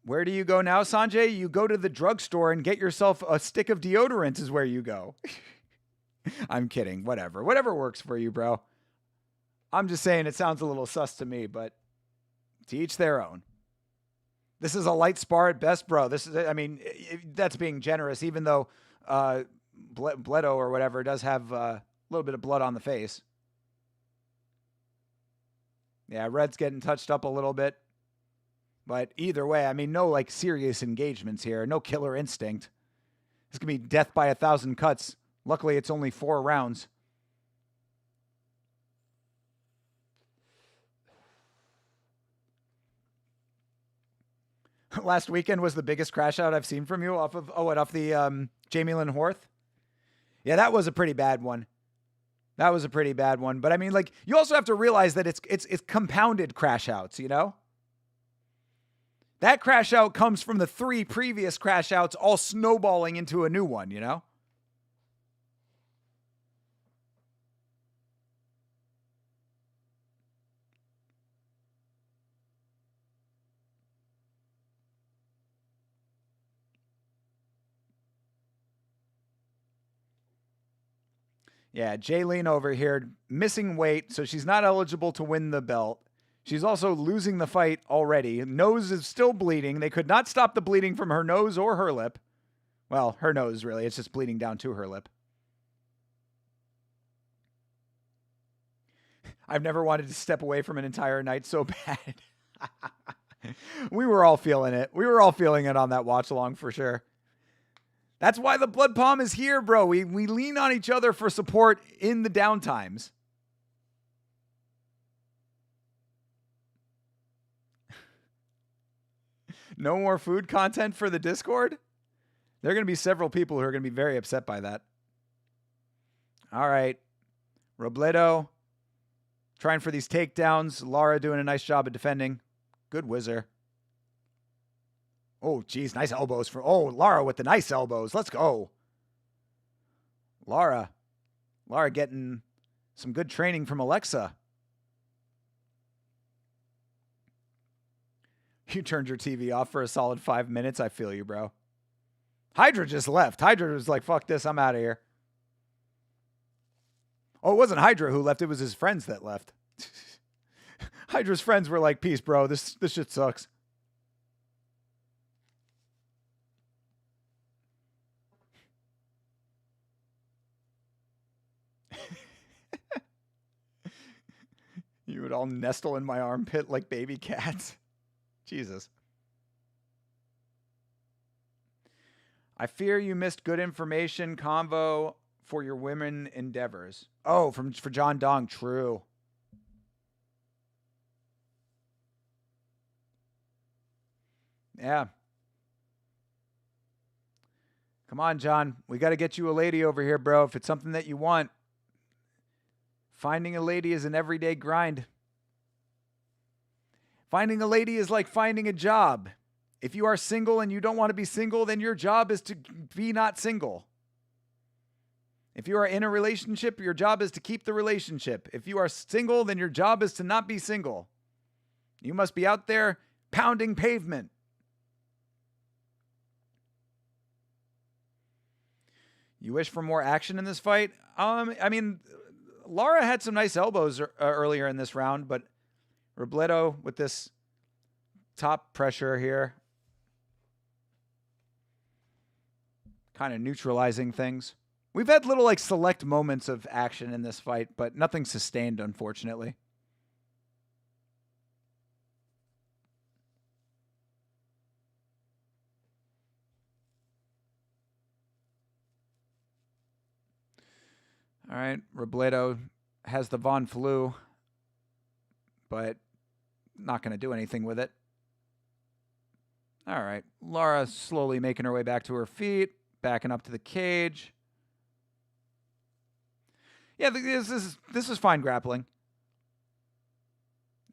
S1: Where do you go now, Sanjay? You go to the drugstore and get yourself a stick of deodorant is where you go. I'm kidding. Whatever. Whatever works for you, bro. I'm just saying it sounds a little sus to me, but to each their own. This is a light spar at best, bro. This is, that's being generous, even though Bledo or whatever does have a little bit of blood on the face. Yeah, Red's getting touched up a little bit. But either way, no serious engagements here. No killer instinct. This could be death by 1,000 cuts. Luckily, it's only 4 rounds. Last weekend was the biggest crash out I've seen from you off the Jamie Lynn Horth. Yeah, that was a pretty bad one. But you also have to realize that it's compounded crash outs, That crash out comes from the 3 previous crash outs all snowballing into a new one, Yeah, Jaylene over here, missing weight, so she's not eligible to win the belt. She's also losing the fight already. Nose is still bleeding. They could not stop the bleeding from her nose or her lip. Well, her nose, really. It's just bleeding down to her lip. I've never wanted to step away from an entire night so bad. We were all feeling it. We were all feeling it on that watch along for sure. That's why the Blood Palm is here, bro. We lean on each other for support in the downtimes. No more food content for the Discord? There are going to be several people who are going to be very upset by that. All right. Robledo trying for these takedowns. Lara doing a nice job of defending. Good whizzer. Oh, geez. Nice elbows for... Oh, Lara with the nice elbows. Let's go. Lara getting some good training from Alexa. You turned your TV off for a solid 5 minutes. I feel you, bro. Hydra just left. Hydra was like, fuck this. I'm out of here. Oh, it wasn't Hydra who left. It was his friends that left. Hydra's friends were like, peace, bro. This shit sucks. You would all nestle in my armpit like baby cats. Jesus. I fear you missed good information convo for your women endeavors. Oh, for John Dong. True. Yeah. Come on, John. We got to get you a lady over here, bro. If it's something that you want. Finding a lady is an everyday grind. Finding a lady is like finding a job. If you are single and you don't want to be single, then your job is to be not single. If you are in a relationship, your job is to keep the relationship. If you are single, then your job is to not be single. You must be out there pounding pavement. You wish for more action in this fight? I mean, Lara had some nice elbows earlier in this round, but Robledo with this top pressure here, kind of neutralizing things. We've had little like select moments of action in this fight, but nothing sustained, unfortunately. All right, Robledo has the Von Flu, but not going to do anything with it. All right, Lara slowly making her way back to her feet, backing up to the cage. Yeah, this is fine grappling.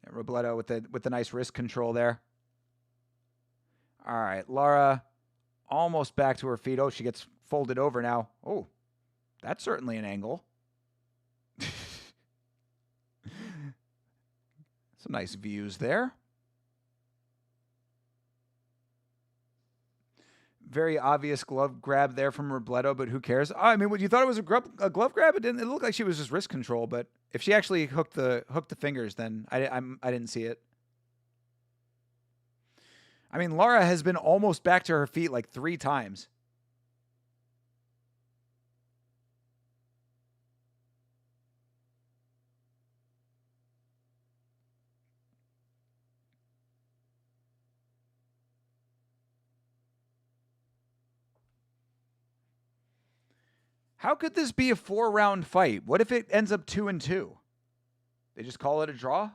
S1: Yeah, Robledo with the nice wrist control there. All right, Lara almost back to her feet. Oh, she gets folded over now. Oh, that's certainly an angle. Some nice views there. Very obvious glove grab there from Robledo, but who cares? I mean, you thought it was a glove grab? It didn't. It looked like she was just wrist control, but if she actually hooked the fingers, then I didn't see it. I mean, Lara has been almost back to her feet like 3 times. How could this be a 4-round fight? What if it ends up 2-2? They just call it a draw?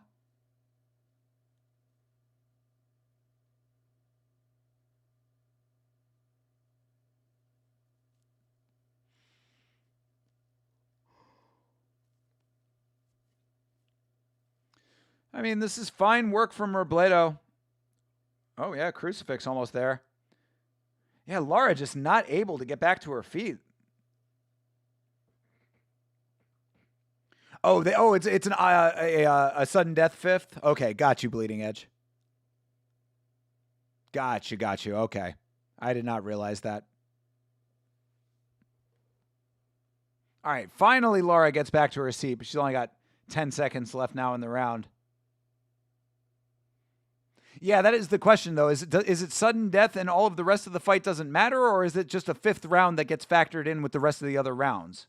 S1: I mean, this is fine work from Robledo. Oh, yeah, crucifix almost there. Yeah, Lara just not able to get back to her feet. Oh, it's a sudden death fifth. Okay, got you, Bleeding Edge. Got you. Okay, I did not realize that. All right, finally, Lara gets back to her seat, but she's only got 10 seconds left now in the round. Yeah, that is the question, though. Is it sudden death and all of the rest of the fight doesn't matter, or is it just a 5th round that gets factored in with the rest of the other rounds?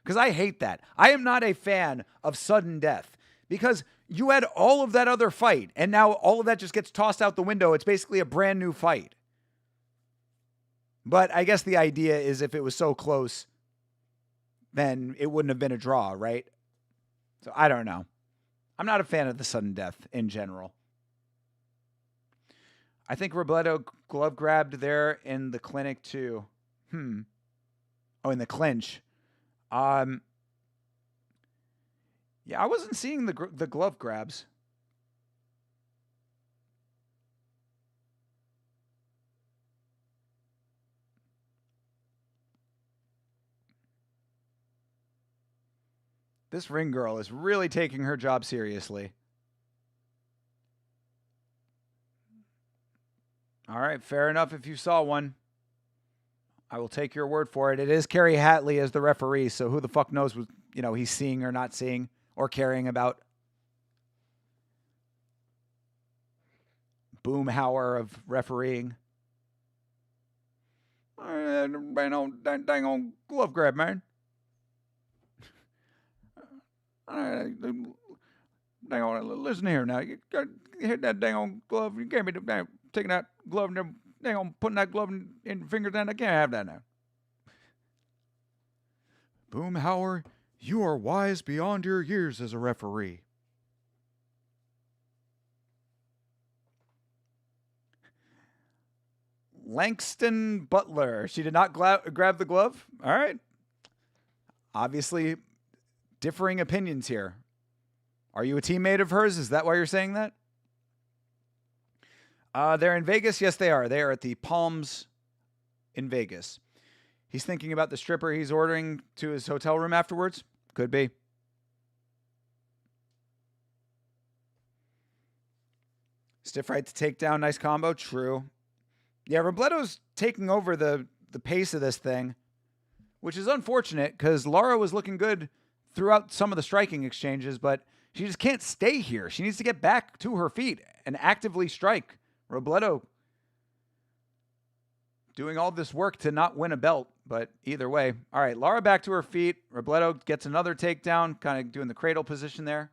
S1: Because I hate that. I am not a fan of sudden death because you had all of that other fight, and now all of that just gets tossed out the window. It's basically a brand new fight. But I guess the idea is if it was so close, then it wouldn't have been a draw, right? So I don't know. I'm not a fan of the sudden death in general. I think Robledo glove grabbed there in the clinic too. Oh, in the clinch. Yeah, I wasn't seeing the glove grabs. This ring girl is really taking her job seriously. All right, fair enough if you saw one. I will take your word for it. It is Carrie Hatley as the referee, so who the fuck knows what, he's seeing or not seeing or caring about. Boomhauer of refereeing. Dang on glove grab, man. Dang on, listen here now. You hit that dang on glove. You can't be taking that glove and dang on putting that glove in your fingers down. I can't have that now. Boomhauer, you are wise beyond your years as a referee. Langston Butler. She did not grab the glove. All right. Obviously, differing opinions here. Are you a teammate of hers? Is that why you're saying that? They're in Vegas. Yes, they are. They are at the Palms in Vegas. He's thinking about the stripper he's ordering to his hotel room afterwards. Could be. Stiff right to take down. Nice combo. True. Yeah, Robledo's taking over the pace of this thing, which is unfortunate because Lara was looking good throughout some of the striking exchanges, but she just can't stay here. She needs to get back to her feet and actively strike. Robledo doing all this work to not win a belt, but either way. All right, Lara back to her feet. Robledo gets another takedown, kind of doing the cradle position there.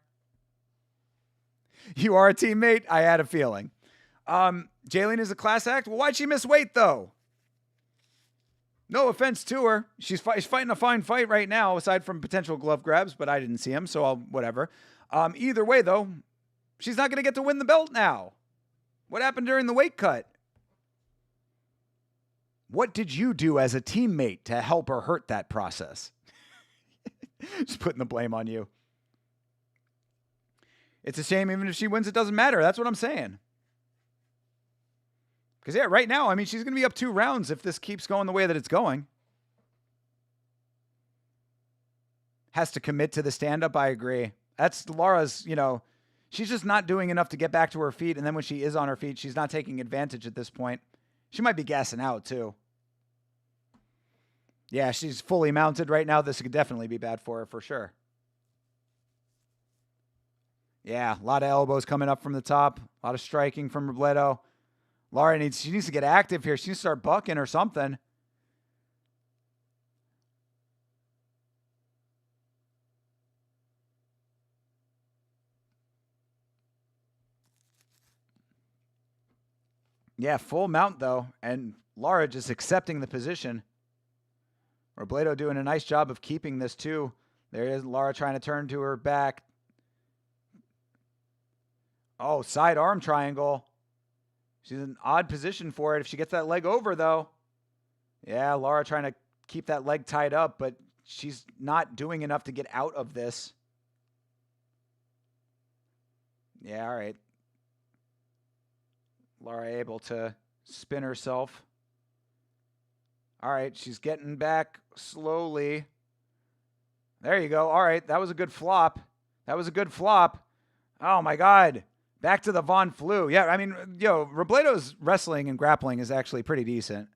S1: You are a teammate? I had a feeling. Jaylene is a class act. Well, why'd she miss weight, though? No offense to her. She's fighting a fine fight right now, aside from potential glove grabs, but I didn't see him, so whatever. Either way, though, she's not going to get to win the belt now. What happened during the weight cut? What did you do as a teammate to help or hurt that process? Just putting the blame on you. It's a shame even if she wins, it doesn't matter. That's what I'm saying. Because, yeah, right now, I mean, she's going to be up 2 rounds if this keeps going the way that it's going. Has to commit to the stand-up, I agree. That's Lara's, she's just not doing enough to get back to her feet. And then when she is on her feet, she's not taking advantage at this point. She might be gassing out, too. Yeah, she's fully mounted right now. This could definitely be bad for her, for sure. Yeah, a lot of elbows coming up from the top. A lot of striking from Robledo. Lara needs to get active here. She needs to start bucking or something. Yeah, full mount, though. And Lara just accepting the position. Robledo doing a nice job of keeping this, too. There is Lara trying to turn to her back. Oh, side arm triangle. She's in an odd position for it. If she gets that leg over, though. Yeah, Lara trying to keep that leg tied up, but she's not doing enough to get out of this. Yeah, all right. Lara able to spin herself. All right, she's getting back slowly. There you go. All right, that was a good flop. That was a good flop. Oh, my God. Back to the Von Flue. Yeah, I mean, Robledo's wrestling and grappling is actually pretty decent.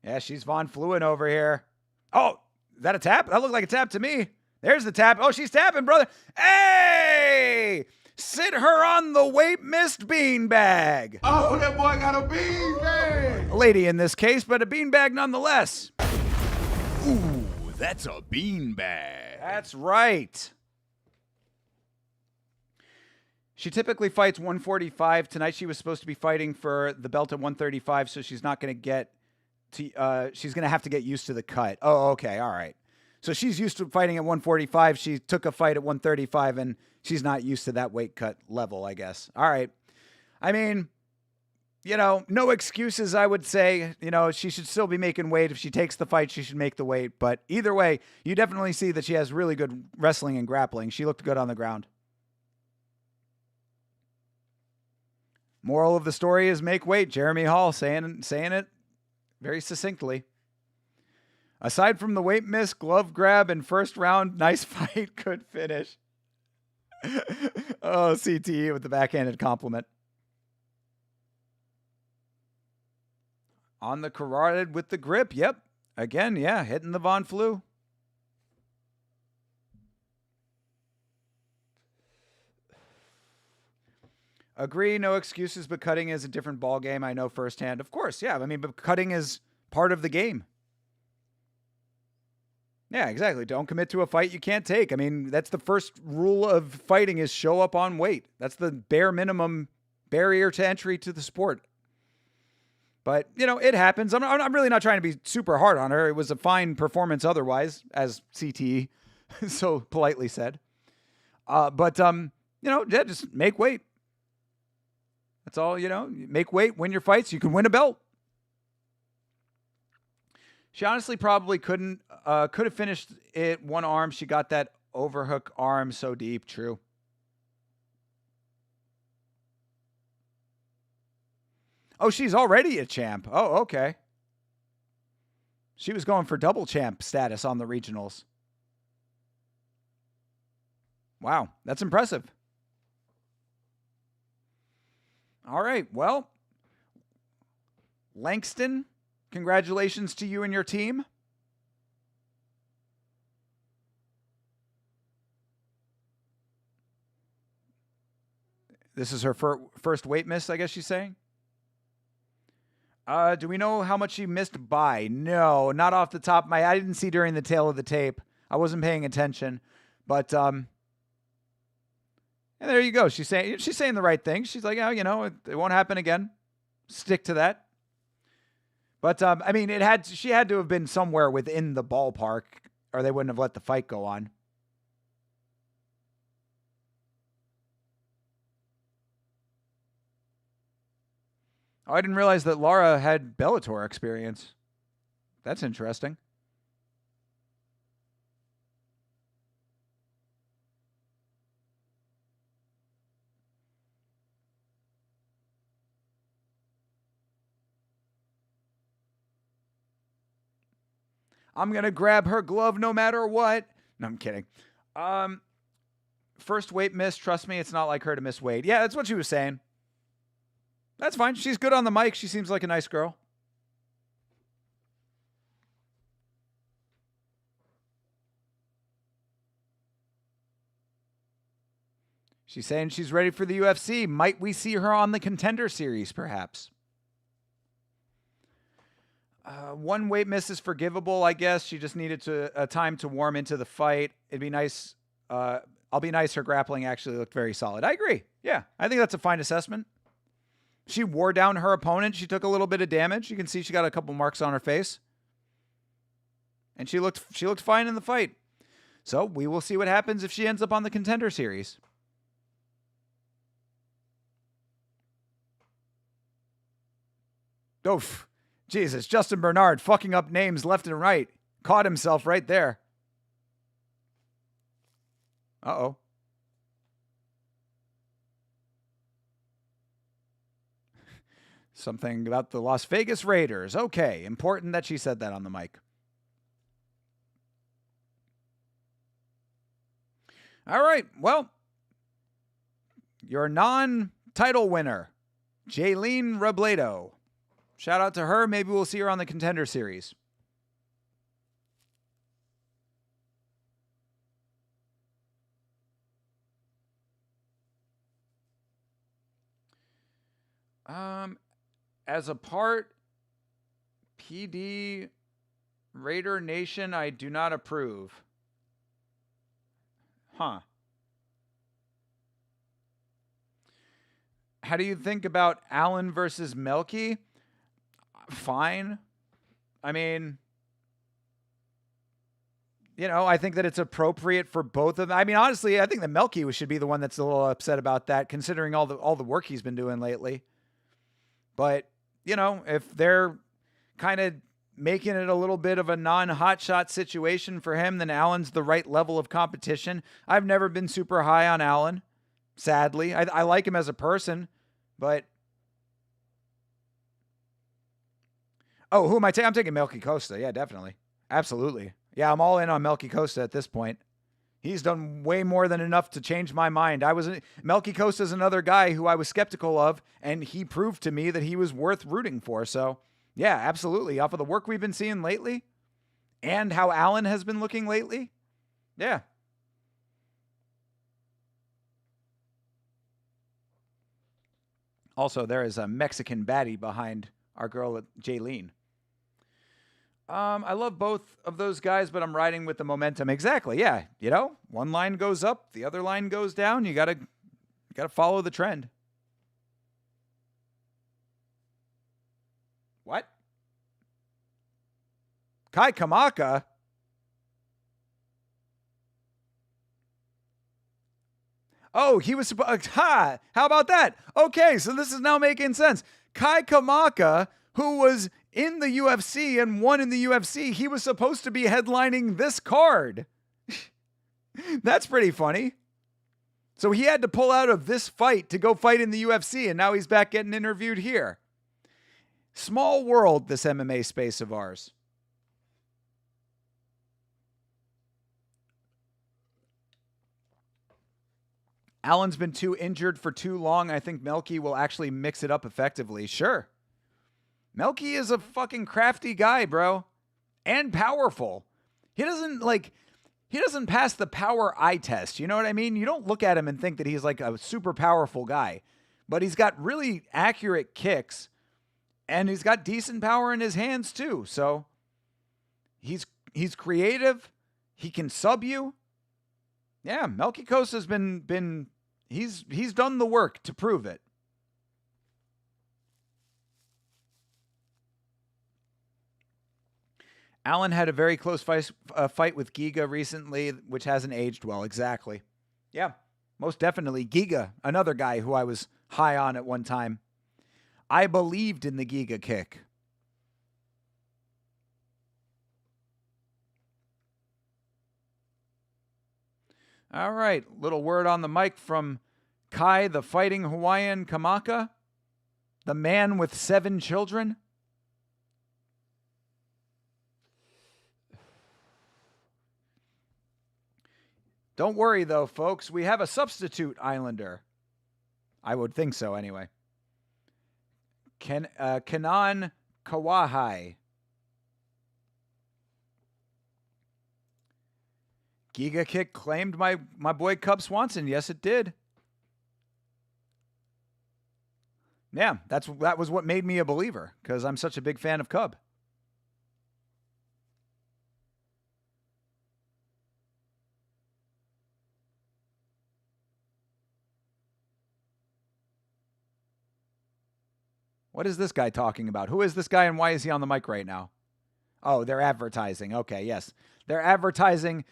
S1: Yeah, she's Von Fluing over here. Oh, is that a tap? That looked like a tap to me. There's the tap. Oh, she's tapping, brother. Hey! Sit her on the weight missed beanbag.
S6: Oh, that boy got a beanbag.
S1: A lady in this case, but a beanbag nonetheless. That's a beanbag. That's right. She typically fights 145. Tonight she was supposed to be fighting for the belt at 135, so she's not going to get to, she's going to have to get used to the cut. Oh, okay. All right. So she's used to fighting at 145. She took a fight at 135, and she's not used to that weight cut level, I guess. All right. I mean, you know, no excuses, I would say. You know, she should still be making weight. If she takes the fight, she should make the weight. But either way, you definitely see that she has really good wrestling and grappling. She looked good on the ground. Moral of the story is make weight. Jeremy Hall saying it very succinctly. Aside from the weight miss, glove grab, and first round, nice fight, good finish. Oh, CTE with the backhanded compliment. On the carotid with the grip. Yep. Again, yeah, hitting the Von Flue. Agree, no excuses, but cutting is a different ball game. I know firsthand. Of course, yeah. I mean, but cutting is part of the game. Yeah, exactly. Don't commit to a fight you can't take. I mean, that's the first rule of fighting is show up on weight. That's the bare minimum barrier to entry to the sport. But, you know, it happens. I'm really not trying to be super hard on her. It was a fine performance otherwise, as CTE so politely said. But you know, yeah, just make weight. That's all, you know. Make weight, win your fights. You can win a belt. She honestly probably could have finished it one arm. She got that overhook arm so deep. True. Oh, she's already a champ. Oh, okay. She was going for double champ status on the regionals. Wow, that's impressive. All right, well, Langston, congratulations to you and your team. This is her first weight miss, I guess she's saying. Do we know how much she missed by? No, not off the top of my head. I didn't see during the tail of the tape. I wasn't paying attention. But and there you go. She's saying the right thing. She's like, oh, you know, it won't happen again. Stick to that. But I mean, she had to have been somewhere within the ballpark, or they wouldn't have let the fight go on. Oh, I didn't realize that Laura had Bellator experience. That's interesting. I'm going to grab her glove no matter what. No, I'm kidding. First weight miss. Trust me, it's not like her to miss weight. Yeah, that's what she was saying. That's fine. She's good on the mic. She seems like a nice girl. She's saying she's ready for the UFC. Might we see her on the Contender Series, perhaps? One weight miss is forgivable, I guess. She just needed time to warm into the fight. It'd be nice. I'll be nice. Her grappling actually looked very solid. I agree. Yeah, I think that's a fine assessment. She wore down her opponent. She took a little bit of damage. You can see she got a couple marks on her face. And she looked fine in the fight. So we will see what happens if she ends up on the Contender Series. Oof. Jesus, Justin Bernard fucking up names left and right. Caught himself right there. Uh-oh. Something about the Las Vegas Raiders. Okay, important that she said that on the mic. All right, well, your non-title winner, Jaylene Robledo. Shout out to her. Maybe we'll see her on the Contender Series. As a part, PD Raider Nation, I do not approve. Huh. How do you think about Allen versus Melky? Fine. I mean, you know, I think that it's appropriate for both of them. I mean, honestly, I think that Melky should be the one that's a little upset about that, considering all the work he's been doing lately. But, you know, if they're kind of making it a little bit of a non-hotshot situation for him, then Allen's the right level of competition. I've never been super high on Allen, sadly. I like him as a person, but... Oh, who am I taking? I'm taking Melky Costa. Yeah, definitely. Absolutely. Yeah, I'm all in on Melky Costa at this point. He's done way more than enough to change my mind. Melky Costa's another guy who I was skeptical of, and he proved to me that he was worth rooting for. So, yeah, absolutely. Off of the work we've been seeing lately and how Allen has been looking lately. Yeah. Also, there is a Mexican baddie behind our girl Jaylene. I love both of those guys, but I'm riding with the momentum. Exactly. Yeah. You know, one line goes up, the other line goes down. You gotta follow the trend. What? Kai Kamaka? Oh, he was supposed... Ha! How about that? Okay, so this is now making sense. Kai Kamaka, who was in the UFC and won in the UFC, he was supposed to be headlining this card. That's pretty funny. So he had to pull out of this fight to go fight in the UFC, and now he's back getting interviewed here. Small world, this MMA space of ours. Allen's been too injured for too long. I think Melky will actually mix it up effectively. Sure. Melky is a fucking crafty guy, bro. And powerful. He doesn't pass the power eye test. You know what I mean? You don't look at him and think that he's like a super powerful guy. But he's got really accurate kicks. And he's got decent power in his hands too. So he's creative. He can sub you. Yeah, Melky Costa's been he's done the work to prove it. Allen had a very close fight with Giga recently, which hasn't aged well. Exactly. Yeah, most definitely. Giga, another guy who I was high on at one time. I believed in the Giga kick. All right, little word on the mic from Kai, the fighting Hawaiian Kamaka, the man with 7 children. Don't worry, though, folks. We have a substitute Islander. I would think so, anyway. Kanan Kawaihae. Giga kick claimed my boy Cub Swanson. Yes, it did. Yeah, that was what made me a believer, because I'm such a big fan of Cub. What is this guy talking about? Who is this guy and why is he on the mic right now? Oh, they're advertising. Okay, yes. They're advertising.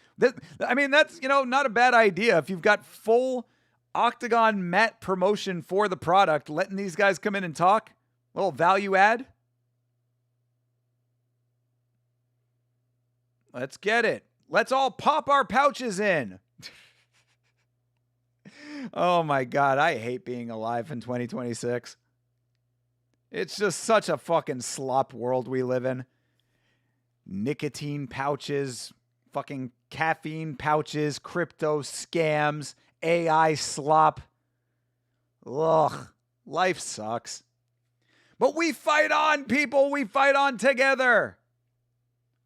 S1: I mean, that's, not a bad idea. If you've got full Octagon mat promotion for the product, letting these guys come in and talk, a little value add. Let's get it. Let's all pop our pouches in. Oh my God, I hate being alive in 2026. It's just such a fucking slop world we live in. Nicotine pouches, fucking caffeine pouches, crypto scams, AI slop. Ugh, life sucks. But we fight on, people. We fight on together.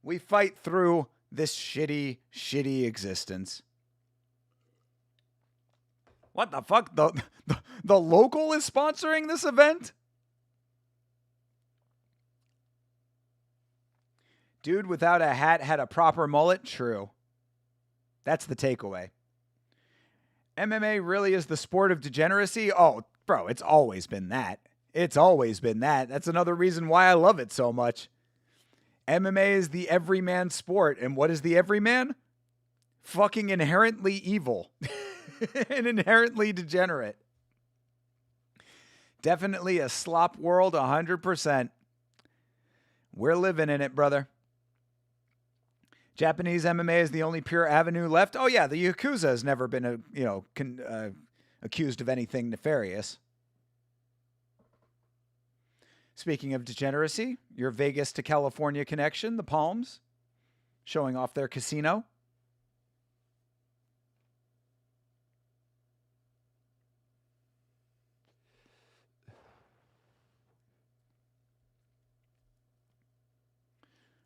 S1: We fight through this shitty, shitty existence. What the fuck? The local is sponsoring this event? Dude without a hat had a proper mullet. True. That's the takeaway. MMA really is the sport of degeneracy. Oh, bro, it's always been that. It's always been that. That's another reason why I love it so much. MMA is the everyman sport. And what is the everyman? Fucking inherently evil and inherently degenerate. Definitely a slop world, 100%. We're living in it, brother. Japanese MMA is the only pure avenue left. Oh yeah, the Yakuza has never been, accused of anything nefarious. Speaking of degeneracy, your Vegas to California connection, the Palms, showing off their casino.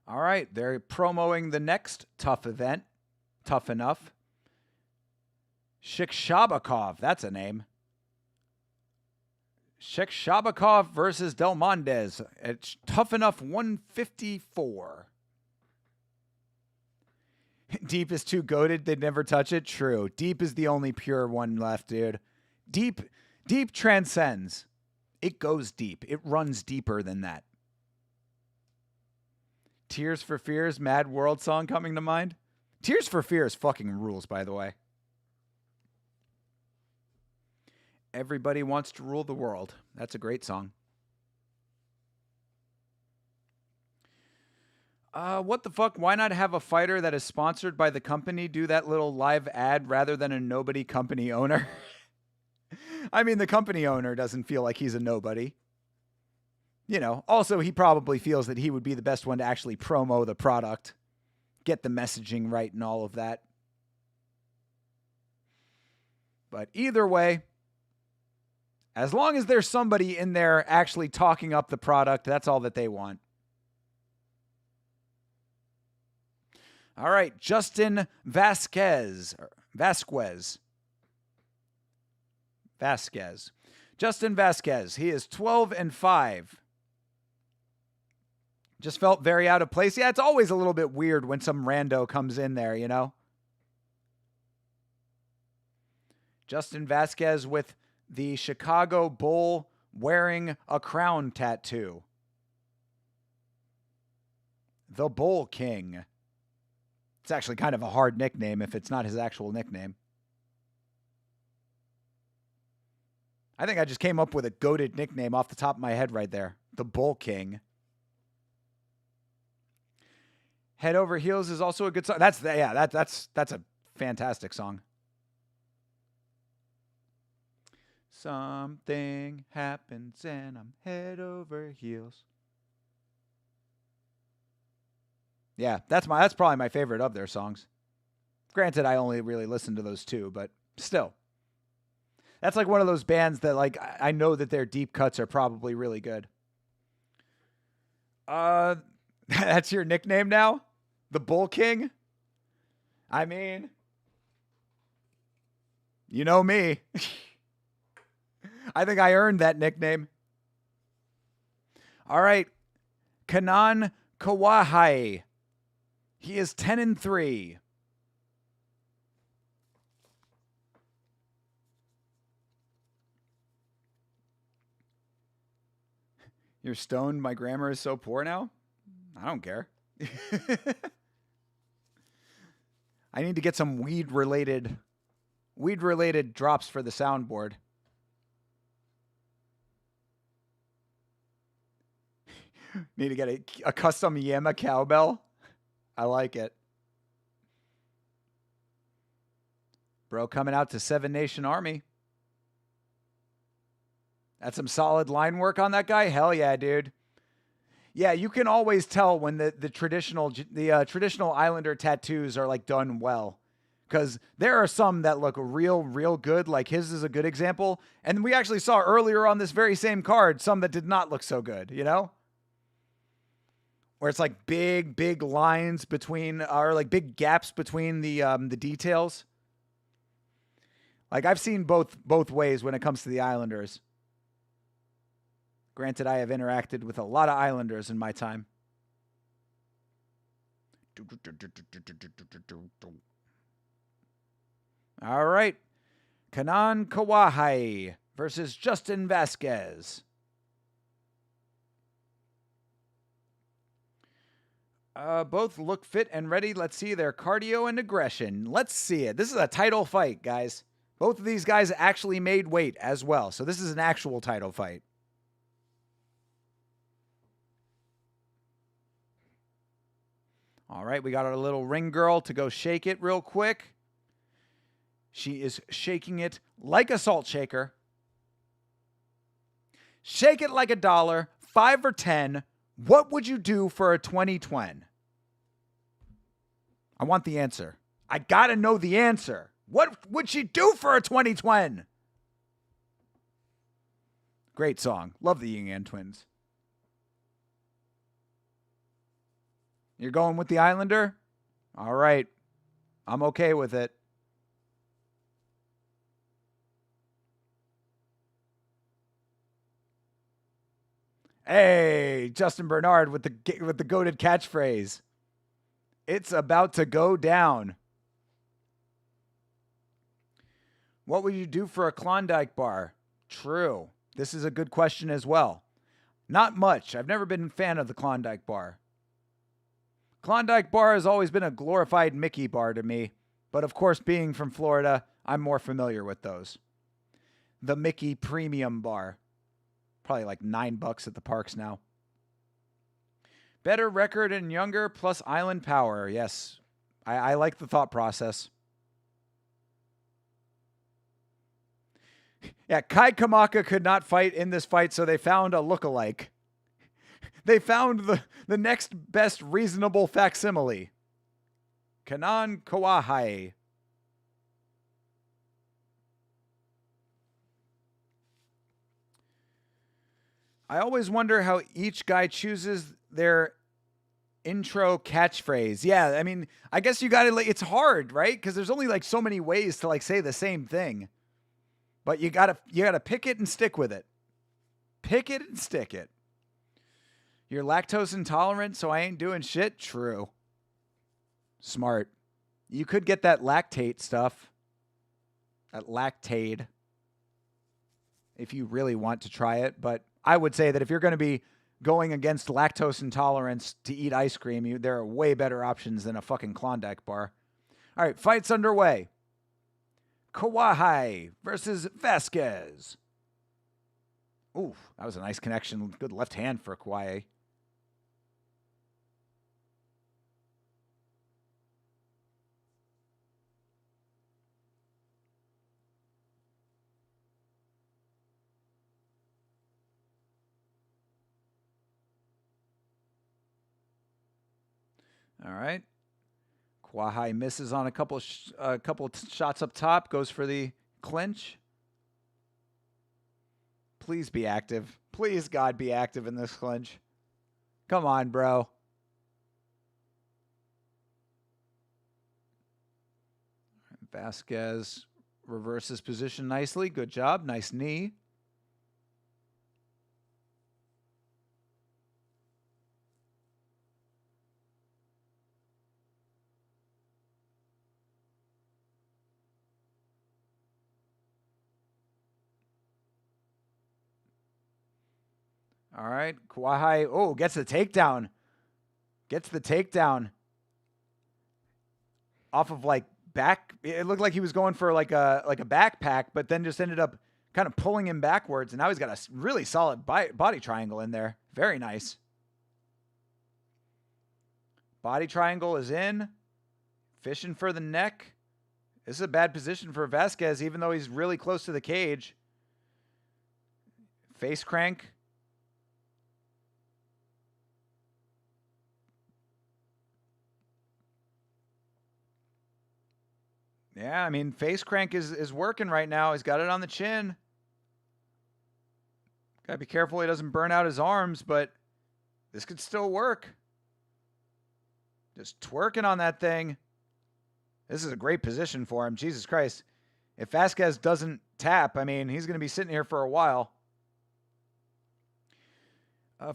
S1: All right, they're promoting the next Tuff event, Tuff-N-Uff. Shikshabakov, that's a name. Shikshabakov versus Del Mondes at Tuff-N-Uff 154. Deep is too goated, they'd never touch it. True. Deep is the only pure one left, dude. Deep transcends. It goes deep. It runs deeper than that. Tears for Fears, Mad World song coming to mind. Tears for Fears fucking rules, by the way. Everybody Wants to Rule the World. That's a great song. What the fuck? Why not have a fighter that is sponsored by the company do that little live ad rather than a nobody company owner? I mean, the company owner doesn't feel like he's a nobody. You know, also he probably feels that he would be the best one to actually promo the product, get the messaging right and all of that. But either way, as long as there's somebody in there actually talking up the product, that's all that they want. All right, Justin Vazquez. Justin Vazquez. He is 12-5. Just felt very out of place. Yeah, it's always a little bit weird when some rando comes in there, you know? Justin Vazquez with the Chicago Bull wearing a crown tattoo. The Bull King. It's actually kind of a hard nickname if it's not his actual nickname. I think I just came up with a goated nickname off the top of my head right there. The Bull King. Head Over Heels is also a good song. That's a fantastic song. Something happens and I'm head over heels. Yeah, that's probably my favorite of their songs. Granted, I only really listen to those two, but still. That's like one of those bands that like I know that their deep cuts are probably really good. That's your nickname now? The Bull King? I mean, you know me. I think I earned that nickname. All right. Kanan Kawaihae. He is 10-3. You're stoned? My grammar is so poor now? I don't care. I need to get some weed-related drops for the soundboard. Need to get a custom Yama cowbell. I like it. Bro coming out to Seven Nation Army. That's some solid line work on that guy. Hell yeah, dude. Yeah, you can always tell when the traditional Islander tattoos are like done well, because there are some that look real good. Like his is a good example, and we actually saw earlier on this very same card some that did not look so good. You know, where it's like big lines between, or like big gaps between the details. Like I've seen both ways when it comes to the Islanders. Granted, I have interacted with a lot of Islanders in my time. All right. Kawaihae versus Justin Vazquez. Both look fit and ready. Let's see their cardio and aggression. Let's see it. This is a title fight, guys. Both of these guys actually made weight as well. So this is an actual title fight. All right, we got our little ring girl to go shake it real quick. She is shaking it like a salt shaker. Shake it like $1, 5 or 10. What would you do for a 2020? I want the answer. I gotta know the answer. What would she do for a 2020? Great song. Love the Ying Yang Twins. You're going with the Islander? All right. I'm okay with it. Hey, Justin Bernard with the goated catchphrase. It's about to go down. What would you do for a Klondike bar? True. This is a good question as well. Not much. I've never been a fan of the Klondike bar. Klondike bar has always been a glorified Mickey bar to me. But of course, being from Florida, I'm more familiar with those. The Mickey Premium Bar. Probably like $9 at the parks now. Better record and younger plus island power. Yes. I like the thought process. Yeah, Kai Kamaka could not fight in this fight, so they found a lookalike. They found the next best reasonable facsimile. Kawaihae. I always wonder how each guy chooses their intro catchphrase. Yeah, I mean, I guess you got to, it's hard, right? Because there's only like so many ways to like say the same thing. But you gotta pick it and stick with it. Pick it and stick it. You're lactose intolerant, so I ain't doing shit? True. Smart. You could get that lactate stuff. That lactate. If you really want to try it. But I would say that if you're going to be going against lactose intolerance to eat ice cream, there are way better options than a fucking Klondike bar. All right, fight's underway. Kawaihae versus Vazquez. Ooh, that was a nice connection. Good left hand for Kawaihae. All right. Kawaihae misses on a couple shots up top. Goes for the clinch. Please be active. Please, God, be active in this clinch. Come on, bro. Vazquez reverses position nicely. Good job. Nice knee. All right, Kawaihae, oh, gets the takedown. Gets the takedown. Off of like back, it looked like he was going for like a backpack, but then just ended up kind of pulling him backwards, and now he's got a really solid body triangle in there. Very nice. Body triangle is in. Fishing for the neck. This is a bad position for Vazquez, even though he's really close to the cage. Face crank. Yeah, I mean, face crank is working right now. He's got it on the chin. Got to be careful he doesn't burn out his arms, but this could still work. Just twerking on that thing. This is a great position for him. Jesus Christ. If Vazquez doesn't tap, I mean, he's going to be sitting here for a while.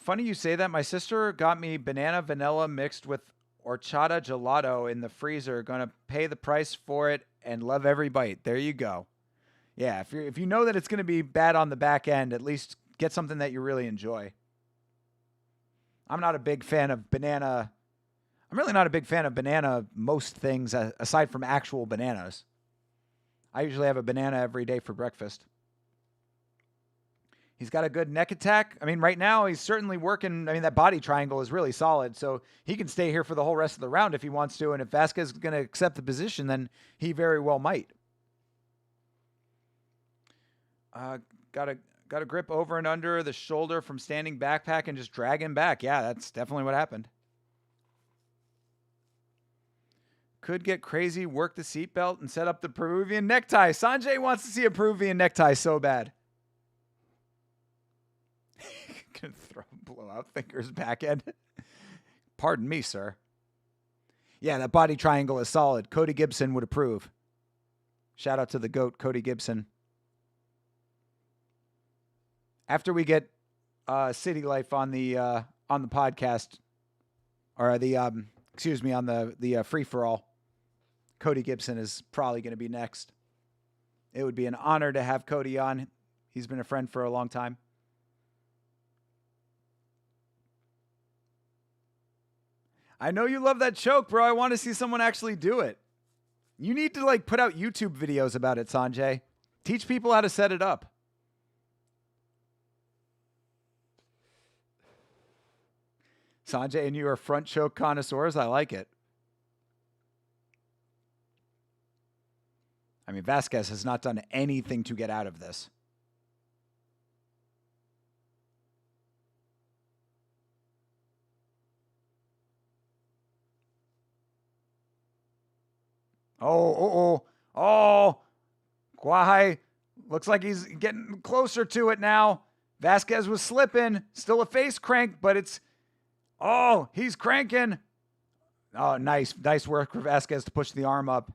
S1: Funny you say that. My sister got me banana vanilla mixed with horchata gelato in the freezer. Gonna pay the price for it and love every bite. There you go. Yeah, if you know that it's gonna be bad on the back end, at least get something that you really enjoy. I'm not a big fan of banana. I'm really not a big fan of banana most things aside from actual bananas. I usually have a banana every day for breakfast. He's got a good neck attack. I mean, right now he's certainly working. I mean, that body triangle is really solid, so he can stay here for the whole rest of the round if he wants to. And if Vazquez is going to accept the position, then he very well might. Got a grip over and under the shoulder from standing backpack and just drag him back. Yeah, that's definitely what happened. Could get crazy, work the seatbelt, and set up the Peruvian necktie. Sanjay wants to see a Peruvian necktie so bad. Gonna throw blowout fingers back end. Pardon me, sir. Yeah, that body triangle is solid. Cody Gibson would approve. Shout out to the GOAT, Cody Gibson. After we get City Life on the podcast, or the on the free for all, Cody Gibson is probably going to be next. It would be an honor to have Cody on. He's been a friend for a long time. I know you love that choke, bro. I want to see someone actually do it. You need to put out YouTube videos about it, Sanjay. Teach people how to set it up. Sanjay and you are front choke connoisseurs. I like it. I mean, Vazquez has not done anything to get out of this. Oh. Kawaihae looks like he's getting closer to it now. Vazquez was slipping. Still a face crank, but it's... Oh, he's cranking. Oh, nice. Nice work for Vazquez to push the arm up.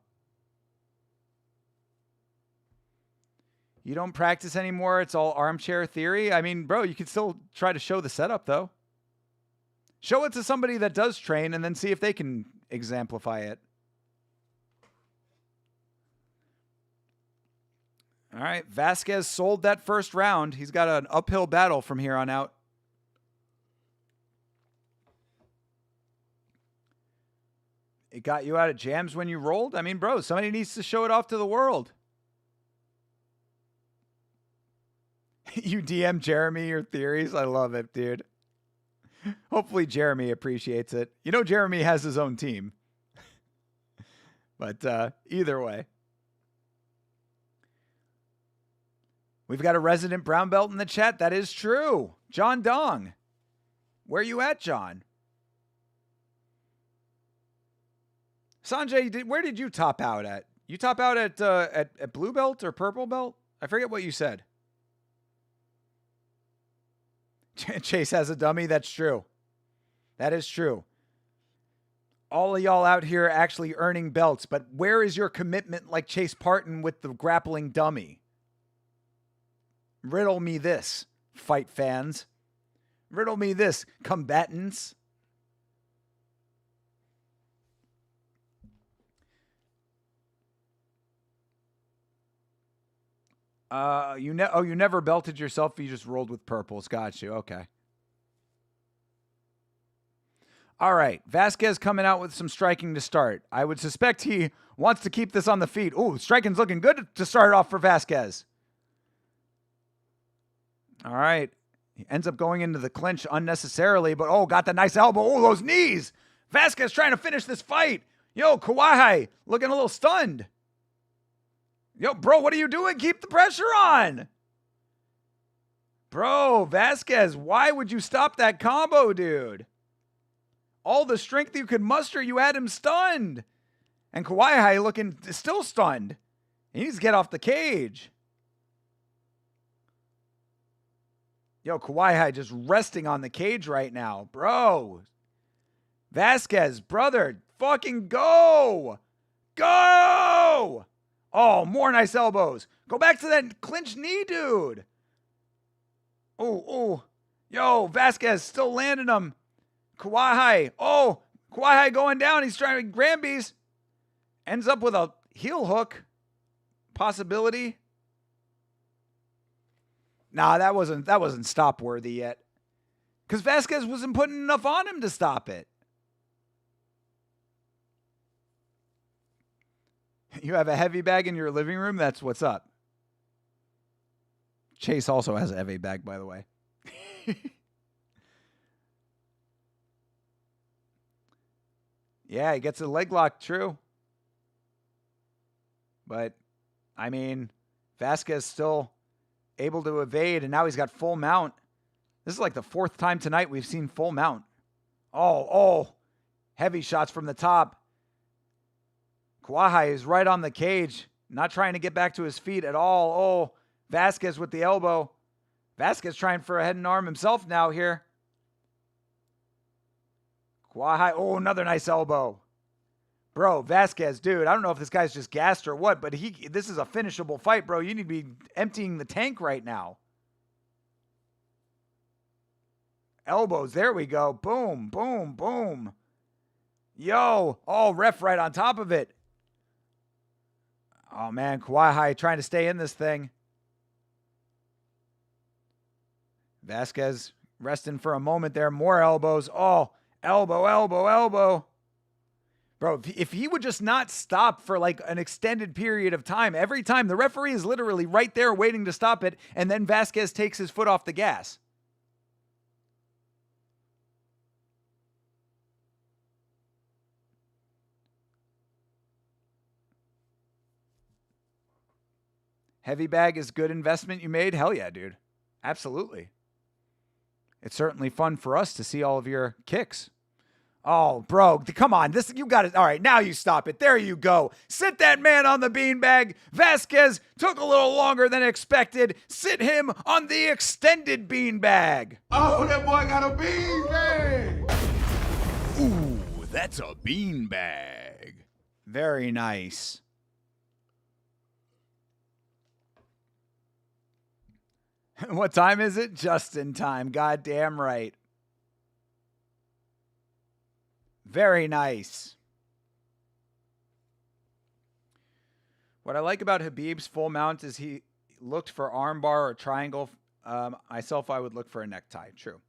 S1: You don't practice anymore. It's all armchair theory. I mean, bro, you could still try to show the setup, though. Show it to somebody that does train and then see if they can exemplify it. All right, Vazquez sold that first round. He's got an uphill battle from here on out. It got you out of jams when you rolled? I mean, bro, somebody needs to show it off to the world. You DM Jeremy your theories? I love it, dude. Hopefully Jeremy appreciates it. You know Jeremy has his own team. But either way. We've got a resident brown belt in the chat. That is true. John Dong. Where you at, John? Sanjay, where did you top out at? You top out at blue belt or purple belt? I forget what you said. Chase has a dummy. That's true. That is true. All of y'all out here actually earning belts, but where is your commitment like Chase Parton with the grappling dummy? Riddle me this, fight fans. Riddle me this, combatants. You never belted yourself. You just rolled with purples. Got you. Okay. All right. Vazquez coming out with some striking to start. I would suspect he wants to keep this on the feet. Ooh, striking's looking good to start off for Vazquez. All right. He ends up going into the clinch unnecessarily, but got the nice elbow. Oh, those knees. Vazquez trying to finish this fight. Yo, Kawaihae looking a little stunned. Yo, bro, what are you doing? Keep the pressure on. Bro, Vazquez, why would you stop that combo, dude? All the strength you could muster, you had him stunned. And Kawaihae looking still stunned. He needs to get off the cage. Yo, Kawaihae just resting on the cage right now. Bro. Vazquez, brother, fucking go. Go. Oh, more nice elbows. Go back to that clinch knee, dude. Oh. Yo, Vazquez still landing them. Kawaihae. Oh, Kawaihae going down. He's trying to Granby's. Ends up with a heel hook possibility. Nah, that wasn't stop worthy yet. Because Vazquez wasn't putting enough on him to stop it. You have a heavy bag in your living room? That's what's up. Chase also has a heavy bag, by the way. Yeah, he gets a leg lock, true. But, I mean, Vazquez still able to evade, and now he's got full mount. This is like the 4th time tonight we've seen full mount. Oh, heavy shots from the top. Kawaihae is right on the cage, not trying to get back to his feet at all. Oh, Vazquez with the elbow. Vazquez trying for a head and arm himself now here. Kawaihae, oh, another nice elbow. Bro, Vazquez, dude, I don't know if this guy's just gassed or what, but this is a finishable fight, bro. You need to be emptying the tank right now. Elbows, there we go. Boom, boom, boom. Yo, oh, ref right on top of it. Oh, man, Kawaihae trying to stay in this thing. Vazquez resting for a moment there. More elbows. Oh, elbow, elbow, elbow. Bro, if he would just not stop for like an extended period of time, every time the referee is literally right there waiting to stop it, and then Vazquez takes his foot off the gas. Heavy bag is good investment you made? Hell yeah, dude. Absolutely. It's certainly fun for us to see all of your kicks. Oh, bro, come on. You got it. All right, now you stop it. There you go. Sit that man on the beanbag. Vazquez took a little longer than expected. Sit him on the extended beanbag.
S6: Oh, that boy got a beanbag.
S1: Ooh, that's a beanbag. Very nice. What time is it? Just in time. Goddamn right. Very nice. What I like about Khabib's full mount is he looked for armbar or triangle. Myself, I would look for a necktie. True.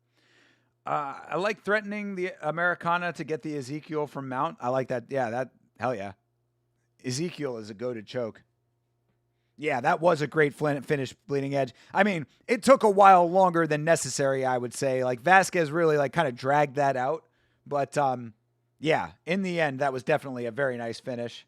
S1: I like threatening the Americana to get the Ezekiel from mount. I like that. Yeah, hell yeah. Ezekiel is a goated choke. Yeah, that was a great finish, Bleeding Edge. I mean, it took a while longer than necessary, I would say. Like, Vazquez really, like, kind of dragged that out. But, yeah, in the end, that was definitely a very nice finish.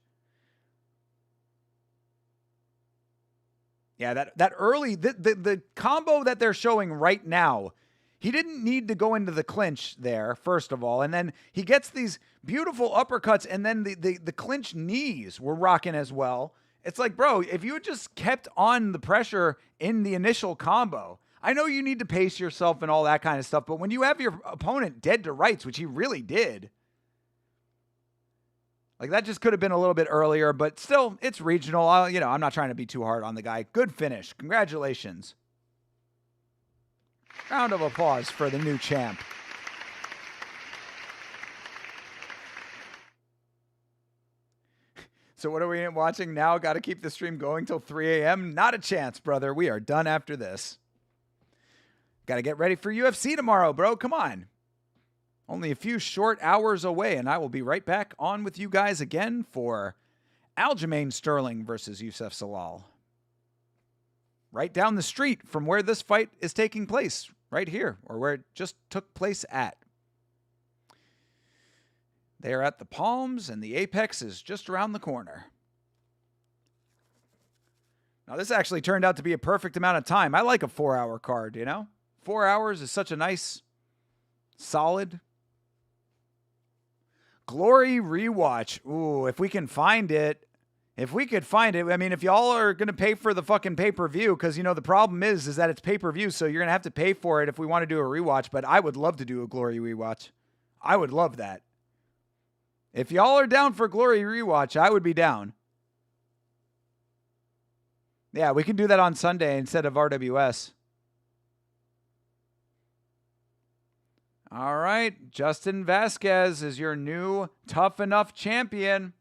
S1: Yeah, that early, the combo that they're showing right now, he didn't need to go into the clinch there, first of all. And then he gets these beautiful uppercuts, and then the clinch knees were rocking as well. It's like, bro, if you had just kept on the pressure in the initial combo, I know you need to pace yourself and all that kind of stuff, but when you have your opponent dead to rights, which he really did, like that just could have been a little bit earlier, but still, it's regional. I'm not trying to be too hard on the guy. Good finish. Congratulations. Round of applause for the new champ. So what are we watching now? Got to keep the stream going till 3 a.m.? Not a chance, brother. We are done after this. Got to get ready for UFC tomorrow, bro. Come on. Only a few short hours away, and I will be right back on with you guys again for Aljamain Sterling versus Youssef Zalal. Right down the street from where this fight is taking place, right here, or where it just took place at. They are at the Palms, and the Apex is just around the corner. Now, this actually turned out to be a perfect amount of time. I like a 4-hour card, 4 hours is such a nice, solid. Glory rewatch. Ooh, if we can find it. If we could find it. I mean, if y'all are going to pay for the fucking pay-per-view, because, the problem is that it's pay-per-view, so you're going to have to pay for it if we want to do a rewatch, but I would love to do a Glory rewatch. I would love that. If y'all are down for Glory rewatch, I would be down. Yeah, we can do that on Sunday instead of RWS. All right. Justin Vazquez is your new Tuff-N-Uff champion.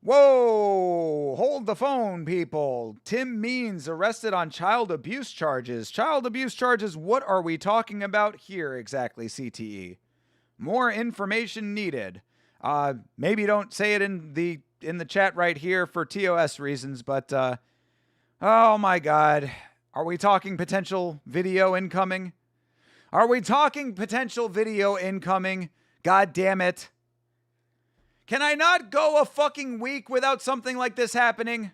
S1: Whoa! Hold the phone, people. Tim Means arrested on child abuse charges. Child abuse charges, what are we talking about here exactly, CTE? More information needed. Maybe don't say it in the chat right here for TOS reasons, but oh my God. Are we talking potential video incoming? Are we talking potential video incoming? God damn it. Can I not go a fucking week without something like this happening?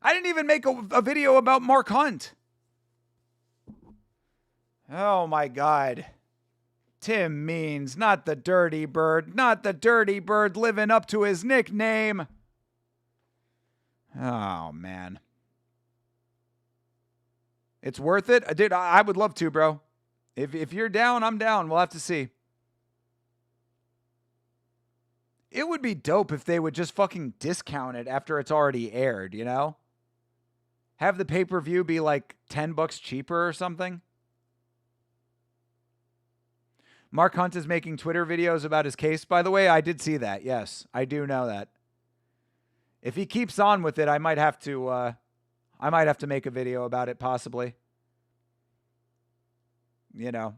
S1: I didn't even make a video about Mark Hunt. Oh my God. Tim Means, not the dirty bird. Not the dirty bird living up to his nickname. Oh, man. It's worth it? Dude, I would love to, bro. If you're down, I'm down. We'll have to see. It would be dope if they would just fucking discount it after it's already aired, you know? Have the pay-per-view be like $10 cheaper or something. Mark Hunt is making Twitter videos about his case, by the way. I did see that. Yes, I do know that. If he keeps on with it, I might have to make a video about it, possibly. You know,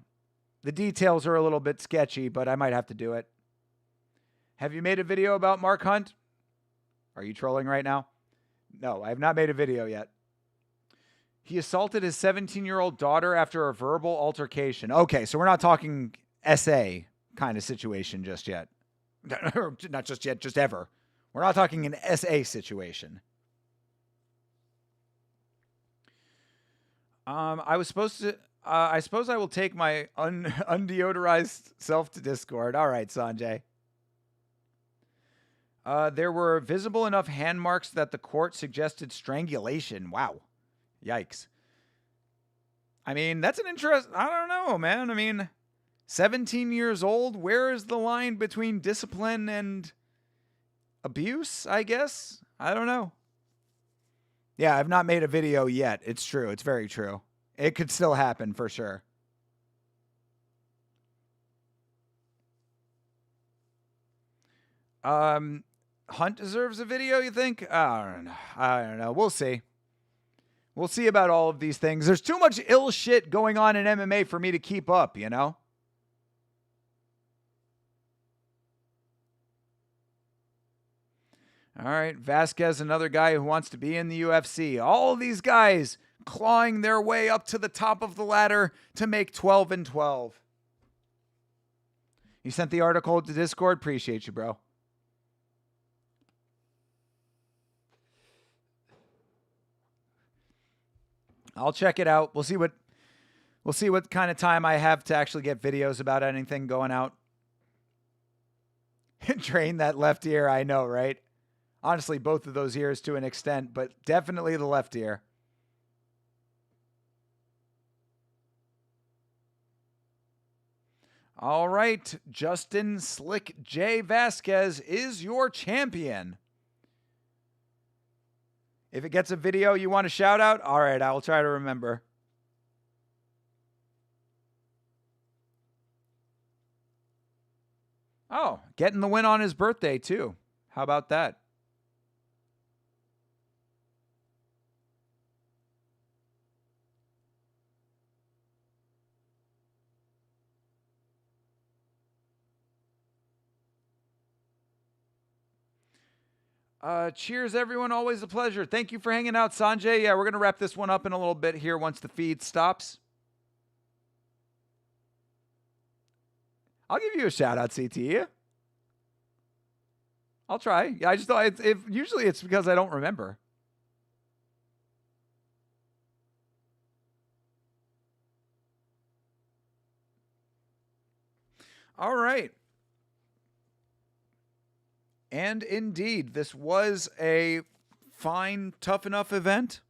S1: the details are a little bit sketchy, but I might have to do it. Have you made a video about Mark Hunt? Are you trolling right now? No, I have not made a video yet. He assaulted his 17-year-old daughter after a verbal altercation. Okay, so we're not talking SA kind of situation just yet. Not just yet, just ever. We're not talking an SA situation. I suppose I will take my undeodorized self to Discord. All right, Sanjay. There were visible enough hand marks that the court suggested strangulation. Wow. Yikes. I mean, that's an interest. I don't know, man. I mean, 17 years old. Where is the line between discipline and abuse, I guess? I don't know. Yeah, I've not made a video yet. It's true. It's very true. It could still happen for sure. Hunt deserves a video, you think? I don't know. We'll see. We'll see about all of these things. There's too much ill shit going on in MMA for me to keep up, you know? All right, Vazquez, another guy who wants to be in the UFC. All of these guys clawing their way up to the top of the ladder to make 12-12. You sent the article to Discord? Appreciate you, bro. I'll check it out. We'll see what kind of time I have to actually get videos about anything going out. Train that left ear, I know, right? Honestly, both of those ears to an extent, but definitely the left ear. All right, Justin Slick J. Vazquez is your champion. If it gets a video you want to shout out, all right, I will try to remember. Oh, getting the win on his birthday, too. How about that? Cheers, everyone. Always a pleasure. Thank you for hanging out, Sanjay. Yeah, we're going to wrap this one up in a little bit here once the feed stops. I'll give you a shout out, CT. I'll try. Yeah, I just thought usually it's because I don't remember. All right. And indeed, this was a fine, Tuff-N-Uff event.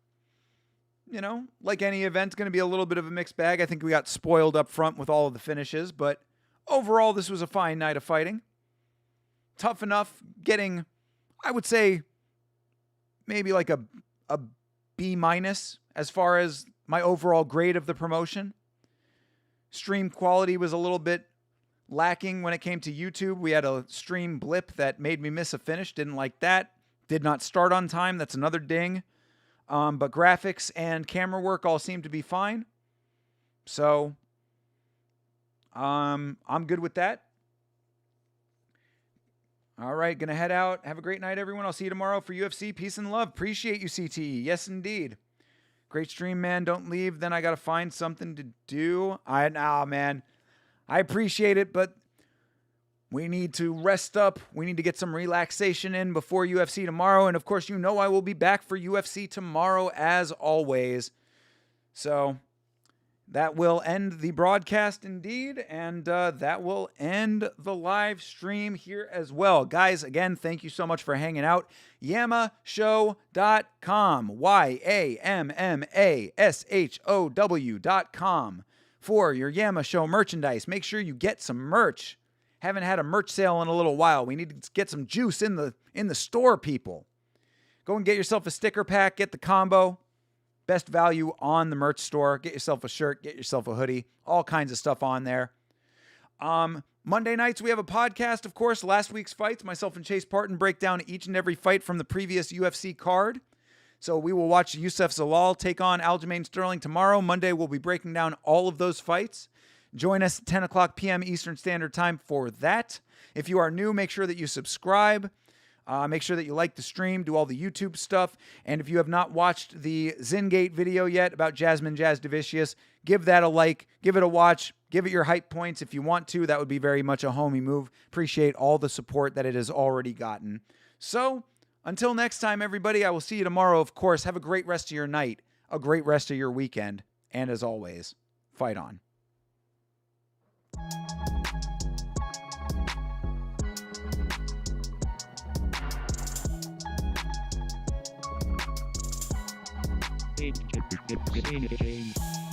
S1: You know, like any event, it's going to be a little bit of a mixed bag. I think we got spoiled up front with all of the finishes, but overall, this was a fine night of fighting. Tuff-N-Uff getting, I would say, maybe like a B- as far as my overall grade of the promotion. Stream quality was a little bit lacking when it came to YouTube. We had a stream blip that made me miss a finish. Didn't like that. Did not start on time. That's another ding. But graphics and camera work all seem to be fine. So, I'm good with that. All right, gonna head out. Have a great night, everyone. I'll see you tomorrow for UFC. Peace and love. Appreciate you, CTE. Yes, indeed. Great stream, man. Don't leave. Then I gotta find something to do. Man. I appreciate it, but we need to rest up. We need to get some relaxation in before UFC tomorrow. And of course, you know I will be back for UFC tomorrow as always. So that will end the broadcast indeed. And that will end the live stream here as well. Guys, again, thank you so much for hanging out. YammaShow.com. YammaShow.com for your Yamma Show merchandise. Make sure you get some merch. Haven't had a merch sale in a little while. We need to get some juice in the store, people. Go and get yourself a sticker pack. Get the combo. Best value on the merch store. Get yourself a shirt. Get yourself a hoodie. All kinds of stuff on there. Monday nights, we have a podcast, of course. Last week's fights. Myself and Chase Parton break down each and every fight from the previous UFC card. So we will watch Youssef Zalal take on Aljamain Sterling tomorrow. Monday, we'll be breaking down all of those fights. Join us at 10 o'clock p.m. Eastern Standard Time for that. If you are new, make sure that you subscribe. Make sure that you like the stream, do all the YouTube stuff. And if you have not watched the Zingate video yet about Jasmine Jasdavicius, give that a like, give it a watch, give it your hype points if you want to. That would be very much a homie move. Appreciate all the support that it has already gotten. So, until next time, everybody, I will see you tomorrow, of course. Have a great rest of your night, a great rest of your weekend. And as always, fight on.
S5: It's